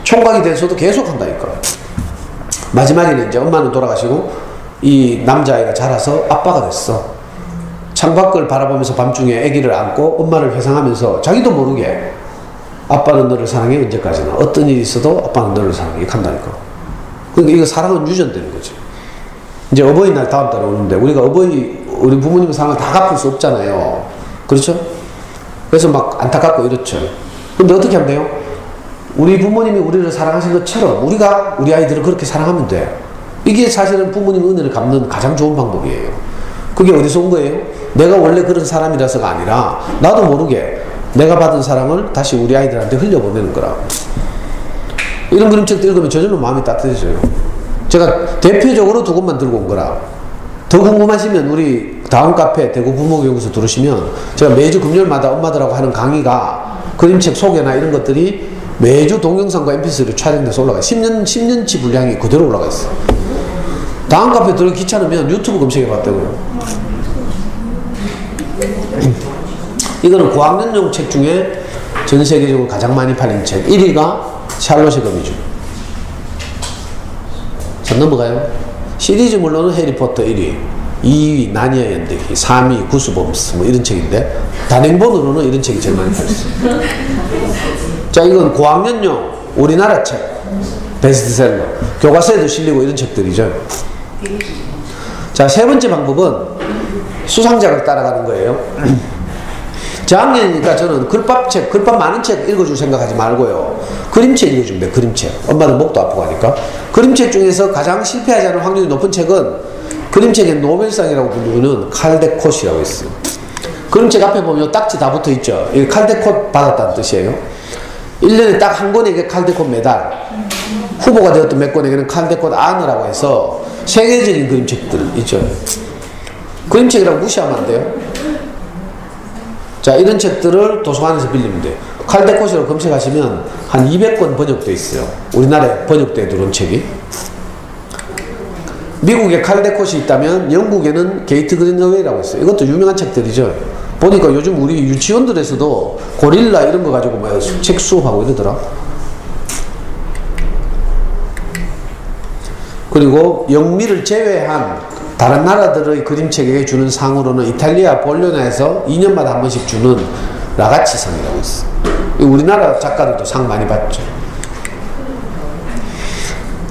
총각이 돼서도 계속 한다니까. 마지막에는 이제 엄마는 돌아가시고 이 남자아이가 자라서 아빠가 됐어. 창밖을 바라보면서 밤중에 아기를 안고 엄마를 회상하면서 자기도 모르게 아빠는 너를 사랑해 언제까지나. 어떤 일이 있어도 아빠는 너를 사랑해 이렇게 한다니까. 그러니까 이거 사랑은 유전되는 거지. 이제 어버이날 다음 달에 오는데 우리가 우리 부모님 사랑을 다 갚을 수 없잖아요. 그렇죠? 그래서 막 안타깝고 이렇죠. 근데 어떻게 하면 돼요? 우리 부모님이 우리를 사랑하신 것처럼 우리가 우리 아이들을 그렇게 사랑하면 돼. 이게 사실은 부모님 은혜를 갚는 가장 좋은 방법이에요. 그게 어디서 온 거예요? 내가 원래 그런 사람이라서가 아니라 나도 모르게 내가 받은 사랑을 다시 우리 아이들한테 흘려보내는 거라. 이런 그림책도 읽으면 저절로 마음이 따뜻해져요. 제가 대표적으로 두 권만 들고 온 거라. 더 궁금하시면 우리 다음 카페 대구 부모교육에서 들으시면 제가 매주 금요일마다 엄마들하고 하는 강의가 그림책 소개나 이런 것들이 매주 동영상과 mp3로 촬영돼서 올라가요. 10년치 분량이 그대로 올라가 있어요. 다음 카페 들어기 귀찮으면 유튜브 검색해 봤다고요. 이거는 고학년용 책 중에 전 세계적으로 가장 많이 팔린 책 1위가 샬롯의 거미줄. 자, 넘어가요. 시리즈물로는 해리포터 1위, 2위 나니아 연대기, 3위 구스범스 뭐 이런 책인데 단행본으로는 이런 책이 제일 많이 팔렸어요. 자, 이건 고학년용 우리나라 책 베스트셀러, 교과서에도 실리고 이런 책들이죠. 자, 세 번째 방법은 수상작을 따라가는 거예요. 저학년이니까 저는 글밥 많은 책 읽어줄 생각하지 말고요. 그림책 읽어주면 돼, 그림책. 엄마는 목도 아프고 하니까. 그림책 중에서 가장 실패하지 않을 확률이 높은 책은 그림책의 노벨상이라고 부르는 칼데콧이라고 있어요. 그림책 앞에 보면 딱지 다 붙어 있죠. 이게 칼데콧 받았다는 뜻이에요. 1년에 딱 한 권에게 칼데콧 메달, 후보가 되었던 몇 권에게는 칼데콧 아너라고 해서 세계적인 그림책들 있죠. 그림책이라고 무시하면 안 돼요. 자, 이런 책들을 도서관에서 빌리면 돼요. 칼데콧이라고 검색하시면 한 200권 번역되어 있어요. 우리나라에 번역되어 들어온 책이. 미국에 칼데콧이 있다면 영국에는 게이트 그린어웨이라고 있어요. 이것도 유명한 책들이죠. 보니까 요즘 우리 유치원들에서도 고릴라 이런 거 가지고 뭐 책 수업하고 이러더라. 그리고 영미를 제외한 다른 나라들의 그림책에게 주는 상으로는 이탈리아 볼로냐에서 2년마다 한 번씩 주는 라가치상이라고 있어. 우리나라 작가들도 상 많이 받죠.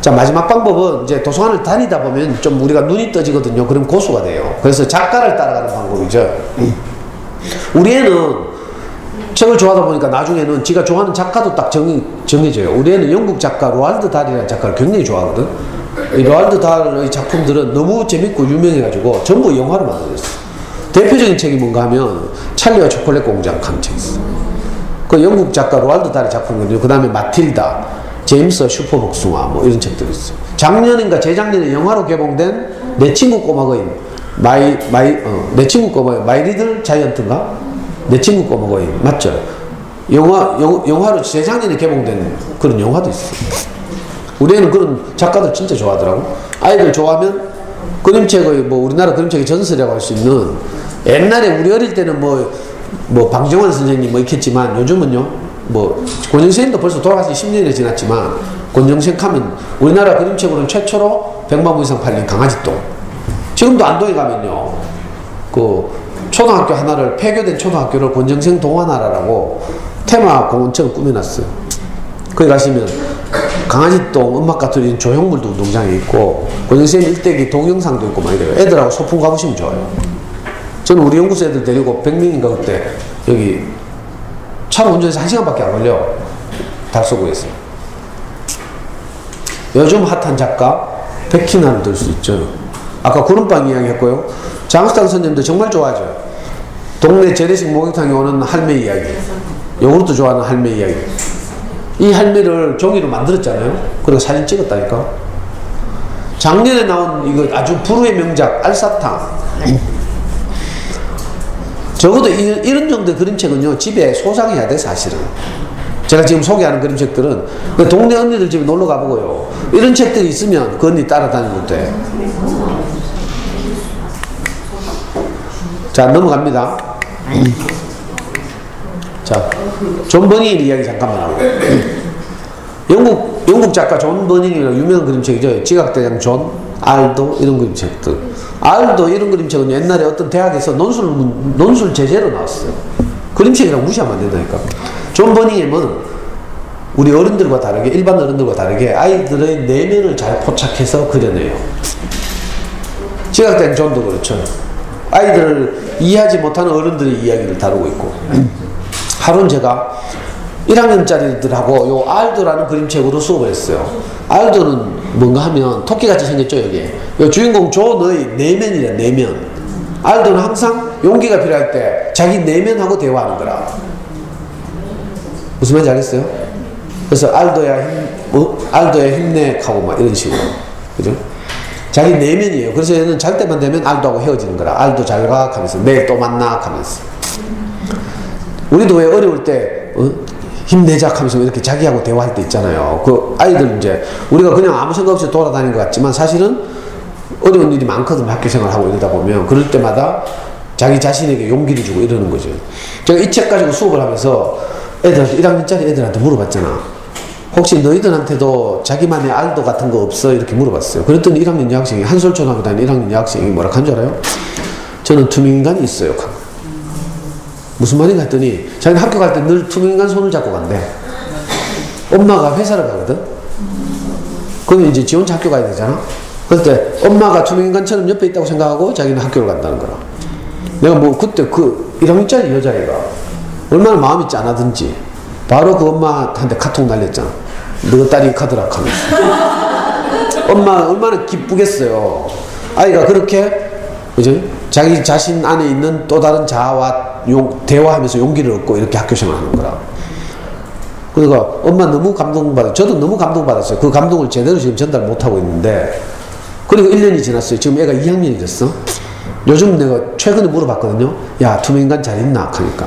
자, 마지막 방법은 이제 도서관을 다니다 보면 좀 우리가 눈이 떠지거든요. 그럼 고수가 돼요. 그래서 작가를 따라가는 방법이죠. 우리 애는 책을 좋아하다 보니까 나중에는 지가 좋아하는 작가도 딱 정해져요. 우리 애는 영국 작가 로알드 달이라는 작가를 굉장히 좋아하거든. 이 로알드 달의 작품들은 너무 재밌고 유명해가지고 전부 영화로 만들었어. 대표적인 책이 뭔가 하면 찰리와 초콜릿 공장 하는 책이 있어. 그 영국 작가 로알드 달의 작품이거든요. 그 다음에 마틸다, 제임스 슈퍼복숭아 뭐 이런 책들이 있어요. 작년인가 재작년에 영화로 개봉된 내 친구 꼬마 거인 내 친구 꼬마 마이 리들 자이언트인가? 내 친구 꼬마 거인 맞죠? 영화로 재작년에 개봉된 그런 영화도 있어요. 우리 애는 그런 작가들 진짜 좋아하더라고. 아이들 좋아하면 그림책의 뭐 우리나라 그림책의 전설이라고 할 수 있는 옛날에 우리 어릴 때는 뭐 방정환 선생님 뭐 있겠지만 요즘은요 뭐 권영생도 벌써 돌아가신 10년이 지났지만 권영생 하면 우리나라 그림책으로는 최초로 100만 부 이상 팔린 강아지똥. 지금도 안동에 가면요 그 초등학교 하나를 폐교된 초등학교를 권정생 동화나라라고 테마 공원처럼 꾸며놨어요. 거기 가시면 강아지똥, 음악가투리 조형물도 운동장에 있고 권정생 일대기 동영상도 있고 막 이래요. 애들하고 소풍 가보시면 좋아요. 저는 우리 연구소 애들 데리고 100명인가 그때 여기 차로 운전해서 1시간밖에 안 걸려. 달서구에서. 요즘 핫한 작가 백희나를 들 수 있죠. 아까 구름빵 이야기 했고요. 장수당 선생님도 정말 좋아하죠. 동네 재래식 목욕탕에 오는 할매 이야기, 요구르트 좋아하는 할매 이야기. 이 할매를 종이로 만들었잖아요. 그리고 사진 찍었다니까. 작년에 나온 이거 아주 불후의 명작 알사탕. 적어도 이런 정도의 그림책은요 집에 소장해야 돼 사실은. 제가 지금 소개하는 그림책들은 동네 언니들 집에 놀러 가보고요 이런 책들이 있으면 그 언니 따라다니면 돼. 자, 넘어갑니다. 자, 존 버닝 이야기 잠깐만 하고. 영국 작가 존 버닝이라는 유명한 그림책이죠. 지각대장 존, 알도 이런 그림책들. 알도 이런 그림책은 옛날에 어떤 대학에서 논술 제재로 나왔어요. 그림책이랑 무시하면 안 된다니까. 존 버닝햄은 우리 어른들과 다르게, 일반 어른들과 다르게 아이들의 내면을 잘 포착해서 그려내요. 지각대장 존도 그렇죠. 아이들을 이해하지 못하는 어른들의 이야기를 다루고 있고. 하루는 제가 1학년짜리들하고 요 알도라는 그림책으로 수업을 했어요. 알도는 뭔가 하면 토끼같이 생겼죠, 여기. 요 주인공 존의 내면이래, 내면. 알도는 항상 용기가 필요할 때 자기 내면하고 대화하는 거라. 무슨 말인지 알겠어요? 그래서 알도야 힘내 하고 막 이런 식으로. 그죠? 자기 내면이에요. 그래서 얘는 잘 때만 되면 알도하고 헤어지는 거라. 알도 잘 가 하면서 내일 또 만나 하면서. 우리도 왜 어려울 때 힘내자 하면서 이렇게 자기하고 대화할 때 있잖아요. 그 아이들 이제 우리가 그냥 아무 생각 없이 돌아다니는 것 같지만 사실은 어려운 일이 많거든요. 학교 생활하고 이러다 보면. 그럴 때마다 자기 자신에게 용기를 주고 이러는 거죠. 제가 이 책 가지고 수업을 하면서 애들한테 1학년짜리 애들한테 물어봤잖아. 혹시 너희들한테도 자기만의 알도 같은 거 없어? 이렇게 물어봤어요. 그랬더니 1학년 여학생이 한솔초등학교 다니는 1학년 여학생이 뭐라 한 줄 알아요? 저는 투명인간이 있어요. 무슨 말인가 했더니 자기는 학교 갈 때 늘 투명인간 손을 잡고 간대. 엄마가 회사를 가거든. 그러면 이제 지 혼자 학교 가야 되잖아. 그럴 때 엄마가 투명인간처럼 옆에 있다고 생각하고 자기는 학교를 간다는 거라. 내가 뭐 그때 그 1학년짜리 여자애가 얼마나 마음이 짠하든지 바로 그 엄마한테 카톡 날렸잖아. 너 딸이 가더라 하면서. 엄마 얼마나 기쁘겠어요. 아이가 그렇게 그죠? 자기 자신 안에 있는 또 다른 자아와 대화하면서 용기를 얻고 이렇게 학교 생활하는 거라. 그러니까 엄마 너무 감동받았어요. 저도 너무 감동받았어요. 그 감동을 제대로 지금 전달 못하고 있는데 그리고 1년이 지났어요. 지금 애가 2학년이 됐어. 요즘 내가 최근에 물어봤거든요. 야, 투명인간 잘 있나? 하니까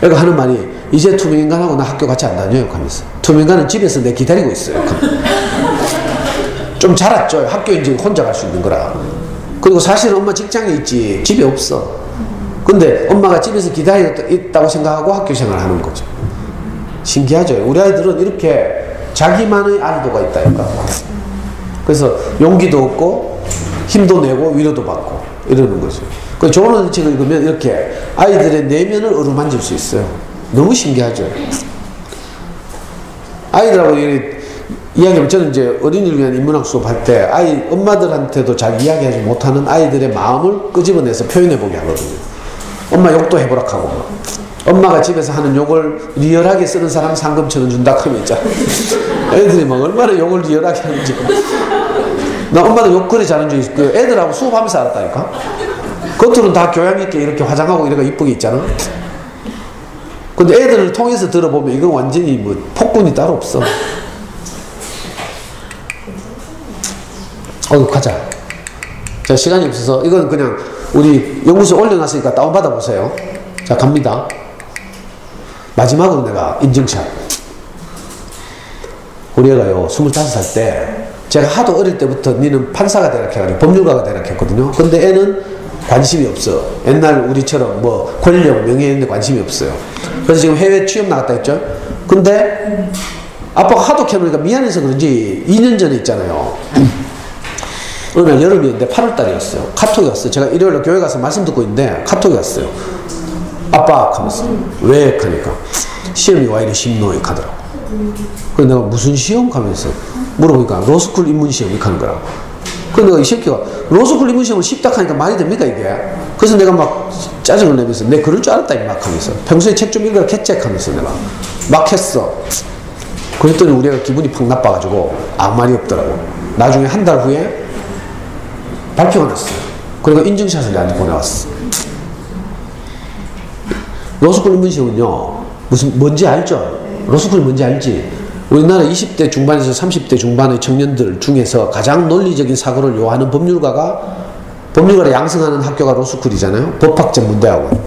애가 하는 말이 이제 투명인간하고 나 학교 같이 안 다녀요 하면서. 투명인간은 집에서 내 기다리고 있어요. 좀 자랐죠. 학교에 이제 혼자 갈 수 있는 거라. 그리고 사실 엄마 직장에 있지 집에 없어. 근데 엄마가 집에서 기다리고 있다고 생각하고 학교 생활을 하는 거죠. 신기하죠. 우리 아이들은 이렇게 자기만의 알도가 있다니까. 그래서 용기도 얻고 힘도 내고 위로도 받고 이러는 거죠. 그 좋은 책을 읽으면 이렇게 아이들의 내면을 어루만질 수 있어요. 너무 신기하죠. 아이들하고 이야기하면 저는 이제 어린이를 위한 인문학 수업할 때 엄마들한테도 잘 이야기하지 못하는 아이들의 마음을 끄집어내서 표현해보게 하거든요. 엄마 욕도 해보라 하고, 엄마가 집에서 하는 욕을 리얼하게 쓰는 사람 상금 1,000원 준다 하면 있잖아. 애들이 막 얼마나 욕을 리얼하게 하는지. 나 엄마도 욕 그리 잘하는 줄 있고, 애들하고 수업하면서 알았다니까? 겉으로는 다 교양있게 이렇게 화장하고 이렇게 이쁘게 있잖아? 근데 애들을 통해서 들어보면 이건 완전히 뭐 폭군이 따로 없어. 가자. 자, 시간이 없어서 이건 그냥 우리 연구소에 올려놨으니까 다운받아 보세요. 자, 갑니다. 마지막으로 내가 인증샷. 우리 애가요 25살 때 제가 하도 어릴 때부터 니는 판사가 되라 해가지고 법률가가 되라 했거든요. 근데 애는 관심이 없어. 옛날 우리처럼 뭐 권력, 명예 이런 데 관심이 없어요. 그래서 지금 해외 취업 나갔다 했죠. 근데 아빠가 하도 캐놓으니까 미안해서 그런지 2년 전에 있잖아요. 어느 날 여름이었는데 8월달이었어요. 카톡이 왔어요. 제가 일요일에 교회 가서 말씀 듣고 있는데 카톡이 왔어요. 아빠 하면서 왜? 하니까 시험이 와 이래 쉽노 하더라고. 그래서 내가 무슨 시험? 하면서 물어보니까 로스쿨 입문시험 이렇게 하는 거라고. 그래서 내가 이 새끼가 로스쿨 입문시험을 쉽다 하니까 말이 됩니까 이게? 그래서 내가 막 짜증을 내면서 내 그럴 줄 알았다 막 하면서 평소에 책 좀 읽어라 개책 하면서 내가 막 했어. 그랬더니 우리 애가 기분이 팍 나빠가지고 아무 말이 없더라고. 나중에 한 달 후에 발표가 났어요. 그리고 인증샷을 나한테 보내왔어. 로스쿨 입문시험은요 뭔지 알죠? 로스쿨이 뭔지 알지? 우리나라 20대 중반에서 30대 중반의 청년들 중에서 가장 논리적인 사고를 요하는 법률가를 양성하는 학교가 로스쿨이잖아요. 법학 전문대학원.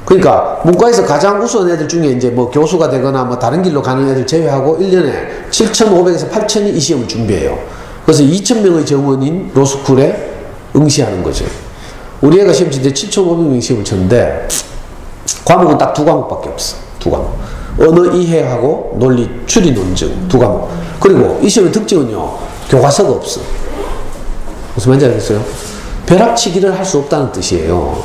그러니까 문과에서 가장 우수한 애들 중에 이제 뭐 교수가 되거나 뭐 다른 길로 가는 애들 제외하고 1년에 7,500에서 8,000이 이 시험을 준비해요. 그래서 2,000명의 정원인 로스쿨에 응시하는 거죠. 우리 애가 시험 칠 때 7,500명이 시험을 쳤는데 과목은 딱 2과목밖에 없어. 2과목. 언어 이해하고 논리 추리 논증 2과목. 그리고 이 시험의 특징은요 교과서가 없어. 무슨 말인지 알겠어요? 벼락치기를 할 수 없다는 뜻이에요.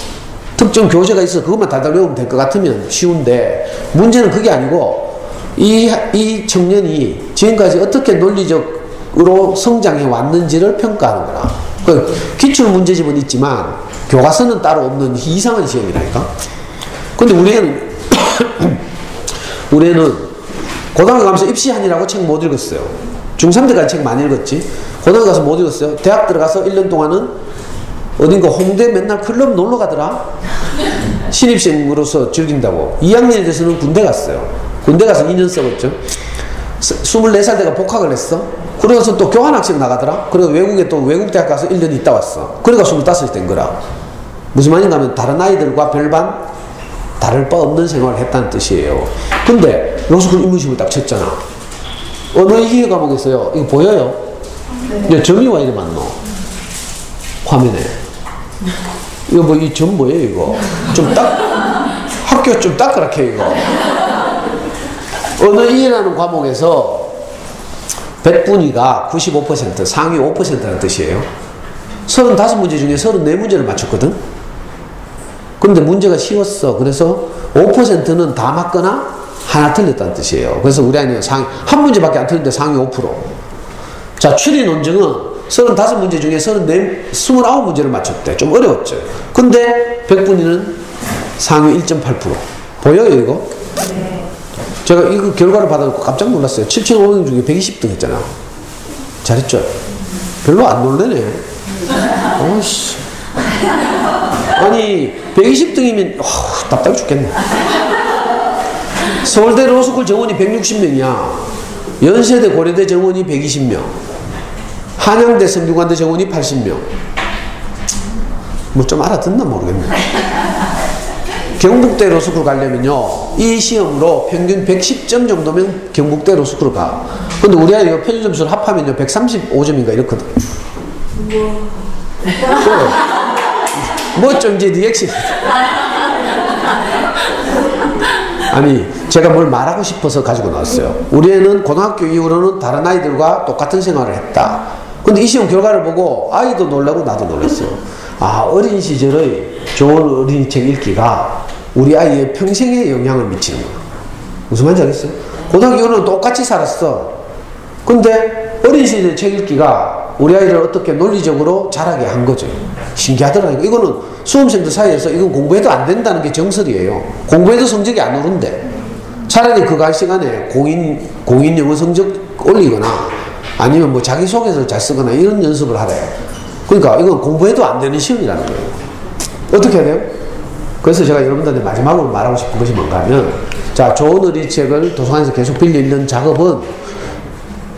특정 교재가 있어 그것만 달달 외우면 될 것 같으면 쉬운데 문제는 그게 아니고 이 청년이 지금까지 어떻게 논리적으로 성장해 왔는지를 평가하는 거라. 그 기출 문제집은 있지만 교과서는 따로 없는 이상한 시험이라니까. 근데 우리 애는 고등학교 가면서 입시한이라고 책 못 읽었어요. 중3 때까지 책 많이 읽었지. 고등학교 가서 못 읽었어요. 대학 들어가서 1년 동안은 어딘가 홍대 맨날 클럽 놀러 가더라. 신입생으로서 즐긴다고. 2학년에 돼서는 군대 갔어요. 군대 가서 2년 썩었죠. 24살 때가 복학을 했어. 그러고서 또 교환학생 나가더라. 그리고 외국에 또 외국대학 가서 1년 있다 왔어. 그러니까 25이 된 거라. 무슨 말인가 하면 다른 아이들과 별반 다를 바 없는 생활을 했다는 뜻이에요. 근데 로스쿨 입문시험을 딱 쳤잖아. 언어 이해 과목에서요. 이거 보여요? 네. 점이 와 이래 많노? 화면에. 이거 뭐 이 점 뭐예요 이거? 좀 학교 좀 닦으라 캐 이거. 언어 이해라는 과목에서 100분위가 95% 상위 5%라는 뜻이에요. 35문제 중에 34문제를 맞췄거든. 근데 문제가 쉬웠어. 그래서 5%는 다 맞거나 하나 틀렸다는 뜻이에요. 그래서 우리 아이는 한 문제밖에 안 틀렸는데 상위 5%. 자, 추리 논증은 35문제 중에 29문제를 맞췄대. 좀 어려웠죠. 근데 100분위는 상위 1.8%. 보여요 이거? 네. 제가 이거 결과를 받아놓고 깜짝 놀랐어요. 7,500명 중에 120등 했잖아. 잘했죠? 별로 안 놀래네. 어이씨. 아니 120등이면 답답해 죽겠네. 서울대 로스쿨 정원이 160명이야. 연세대 고려대 정원이 120명. 한양대 성균관대 정원이 80명. 뭐 좀 알아듣나 모르겠네. 경북대 로스쿨 가려면요 이 시험으로 평균 110점 정도면 경북대 로스쿨 가. 근데 우리 아이가 평균 점수를 합하면요 135점인가 이렇거든. 뭐 좀 이제 리액션. 아니 제가 뭘 말하고 싶어서 가지고 나왔어요. 우리 애는 고등학교 이후로는 다른 아이들과 똑같은 생활을 했다. 근데 이 시험 결과를 보고 아이도 놀라고 나도 놀랐어요. 아, 어린 시절의 좋은 어린이 책 읽기가 우리 아이의 평생에 영향을 미치는 거야. 무슨 말인지 알겠어요? 고등학교 이후로는 똑같이 살았어. 근데 어린 시절의 책 읽기가 우리 아이를 어떻게 논리적으로 자라게 한 거죠. 신기하더라고요. 이거는 수험생들 사이에서 이건 공부해도 안 된다는 게 정설이에요. 공부해도 성적이 안 오른대. 차라리 그거 할 시간에 공인 영어 성적 올리거나 아니면 뭐 자기소개서를 잘 쓰거나 이런 연습을 하래요. 그러니까 이건 공부해도 안 되는 시험이라는 거예요. 어떻게 해야 돼요? 그래서 제가 여러분들한테 마지막으로 말하고 싶은 것이 뭔가 하면, 자, 좋은 어린이책을 도서관에서 계속 빌려 읽는 작업은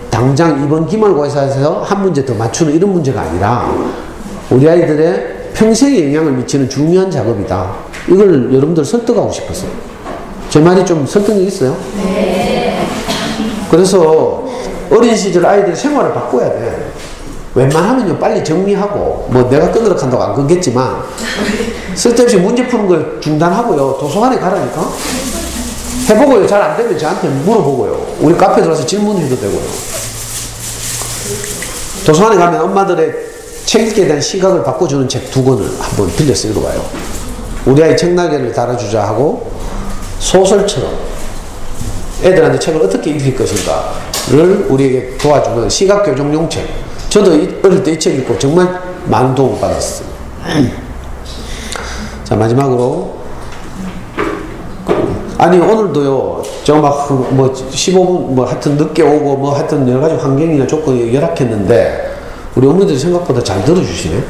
당장 이번 기말고사에서 한 문제 더 맞추는 이런 문제가 아니라 우리 아이들의 평생에 영향을 미치는 중요한 작업이다. 이걸 여러분들 설득하고 싶었어요. 제 말이 좀 설득력 있어요? 네. 그래서 어린 시절 아이들의 생활을 바꿔야 돼. 웬만하면요 빨리 정리하고, 뭐 내가 끊으러 간다고 안 끊겠지만 쓸데없이 문제 푸는 걸 중단하고요, 도서관에 가라니까. 해보고요, 잘 안 되면 저한테 물어보고요, 우리 카페 들어와서 질문해도 되고요. 도서관에 가면 엄마들의 책 읽기에 대한 시각을 바꿔주는 책 2권을 한번 빌려서 읽어봐요. 우리 아이 책날개를 달아주자 하고, 소설처럼 애들한테 책을 어떻게 읽힐 것인가를 우리에게 도와주는 시각교정용 책. 저도 어릴 때 이 책 읽고 정말 많은 도움을 받았어요. 자, 마지막으로, 아니 오늘도요 제가 막 뭐 15분 뭐 하여튼 늦게 오고 뭐 하여튼 여러 가지 환경이나 조건이 열악했는데 우리 어머니들이 생각보다 잘 들어주시네.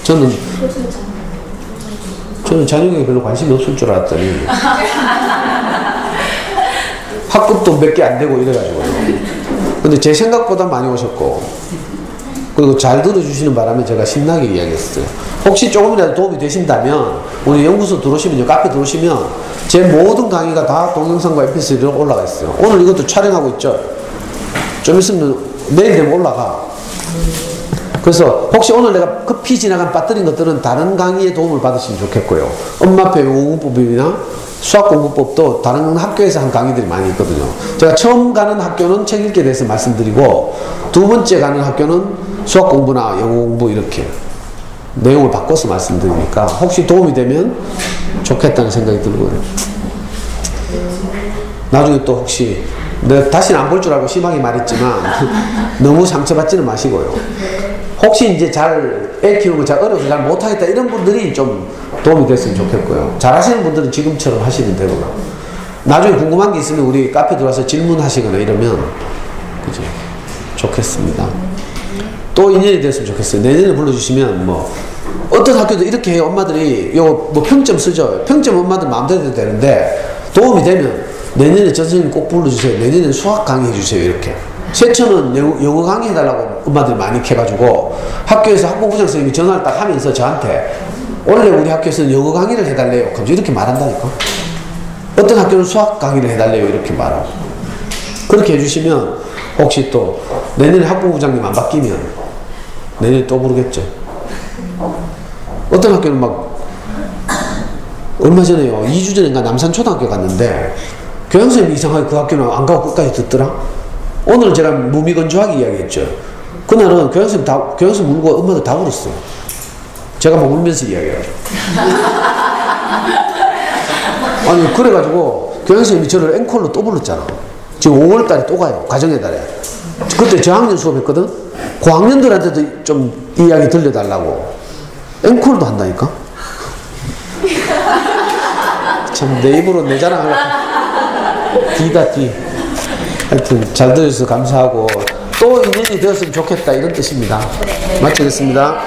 저는 자녀에게 별로 관심이 없을 줄 알았더니 학급도 몇 개 안 되고 이래가지고, 근데 제 생각보다 많이 오셨고, 그리고 잘 들어주시는 바람에 제가 신나게 이야기했어요. 혹시 조금이라도 도움이 되신다면 우리 연구소 들어오시면요, 카페 들어오시면 제 모든 강의가 다 동영상과 mp3로 올라가 있어요. 오늘 이것도 촬영하고 있죠. 좀 있으면 내일 되면 올라가. 그래서 혹시 오늘 내가 급히 지나간 빠뜨린 것들은 다른 강의에 도움을 받으시면 좋겠고요. 엄마표 영어공부법이나 수학공부법도 다른 학교에서 한 강의들이 많이 있거든요. 제가 처음 가는 학교는 책 읽기에 대해서 말씀드리고, 두 번째 가는 학교는 수학공부나 영어공부 이렇게 내용을 바꿔서 말씀드리니까 혹시 도움이 되면 좋겠다는 생각이 들고요. 나중에 또 혹시 내가 다시는 안 볼 줄 알고 심하게 말했지만 너무 상처받지는 마시고요. 혹시 이제 애 키우는 거 잘 어려워서 잘 못하겠다 이런 분들이 좀 도움이 됐으면 좋겠고요. 잘 하시는 분들은 지금처럼 하시면 되고요. 나중에 궁금한 게 있으면 우리 카페 들어와서 질문하시거나 이러면 그죠? 좋겠습니다. 또 인연이 됐으면 좋겠어요. 내년에 불러주시면 뭐 어떤 학교도 이렇게 해요. 엄마들이 요거 뭐 평점 쓰죠. 평점 엄마들 마음대로 해도 되는데 도움이 되면 내년에 저 선생님 꼭 불러주세요. 내년에 수학 강의 해주세요. 이렇게. 세천은 영어 강의 해달라고 엄마들이 많이 해가지고 학교에서 학부부장 선생님이 전화를 딱 하면서 저한테 원래 우리 학교에서는 영어 강의를 해달래요. 그럼 이렇게 말한다니까. 어떤 학교는 수학 강의를 해달래요. 이렇게 말하고. 그렇게 해주시면 혹시 또 내년에 학부부장님 안 바뀌면 내년에 또 부르겠죠. 어떤 학교는 막 얼마 전에요, 2주 전인가 남산초등학교 갔는데 교양선생님이 이상하게 그 학교는 안 가고 끝까지 듣더라. 오늘 제가 무미건조하게 이야기했죠. 그날은 교양선생님 물고 엄마들 다 울었어요. 제가 막 울면서 이야기해가지고. 아니 그래가지고 교양선생님이 저를 앵콜로 또 불렀잖아. 지금 5월달에 또 가요. 가정의 달에. 그때 저학년 수업했거든. 고학년들한테도 좀 이야기 들려달라고 앵콜도 한다니까. 참 내 입으로 내 자랑을 뒤다 뒤. 하여튼 잘 들어주셔서 감사하고 또 인연이 되었으면 좋겠다 이런 뜻입니다. 마치겠습니다.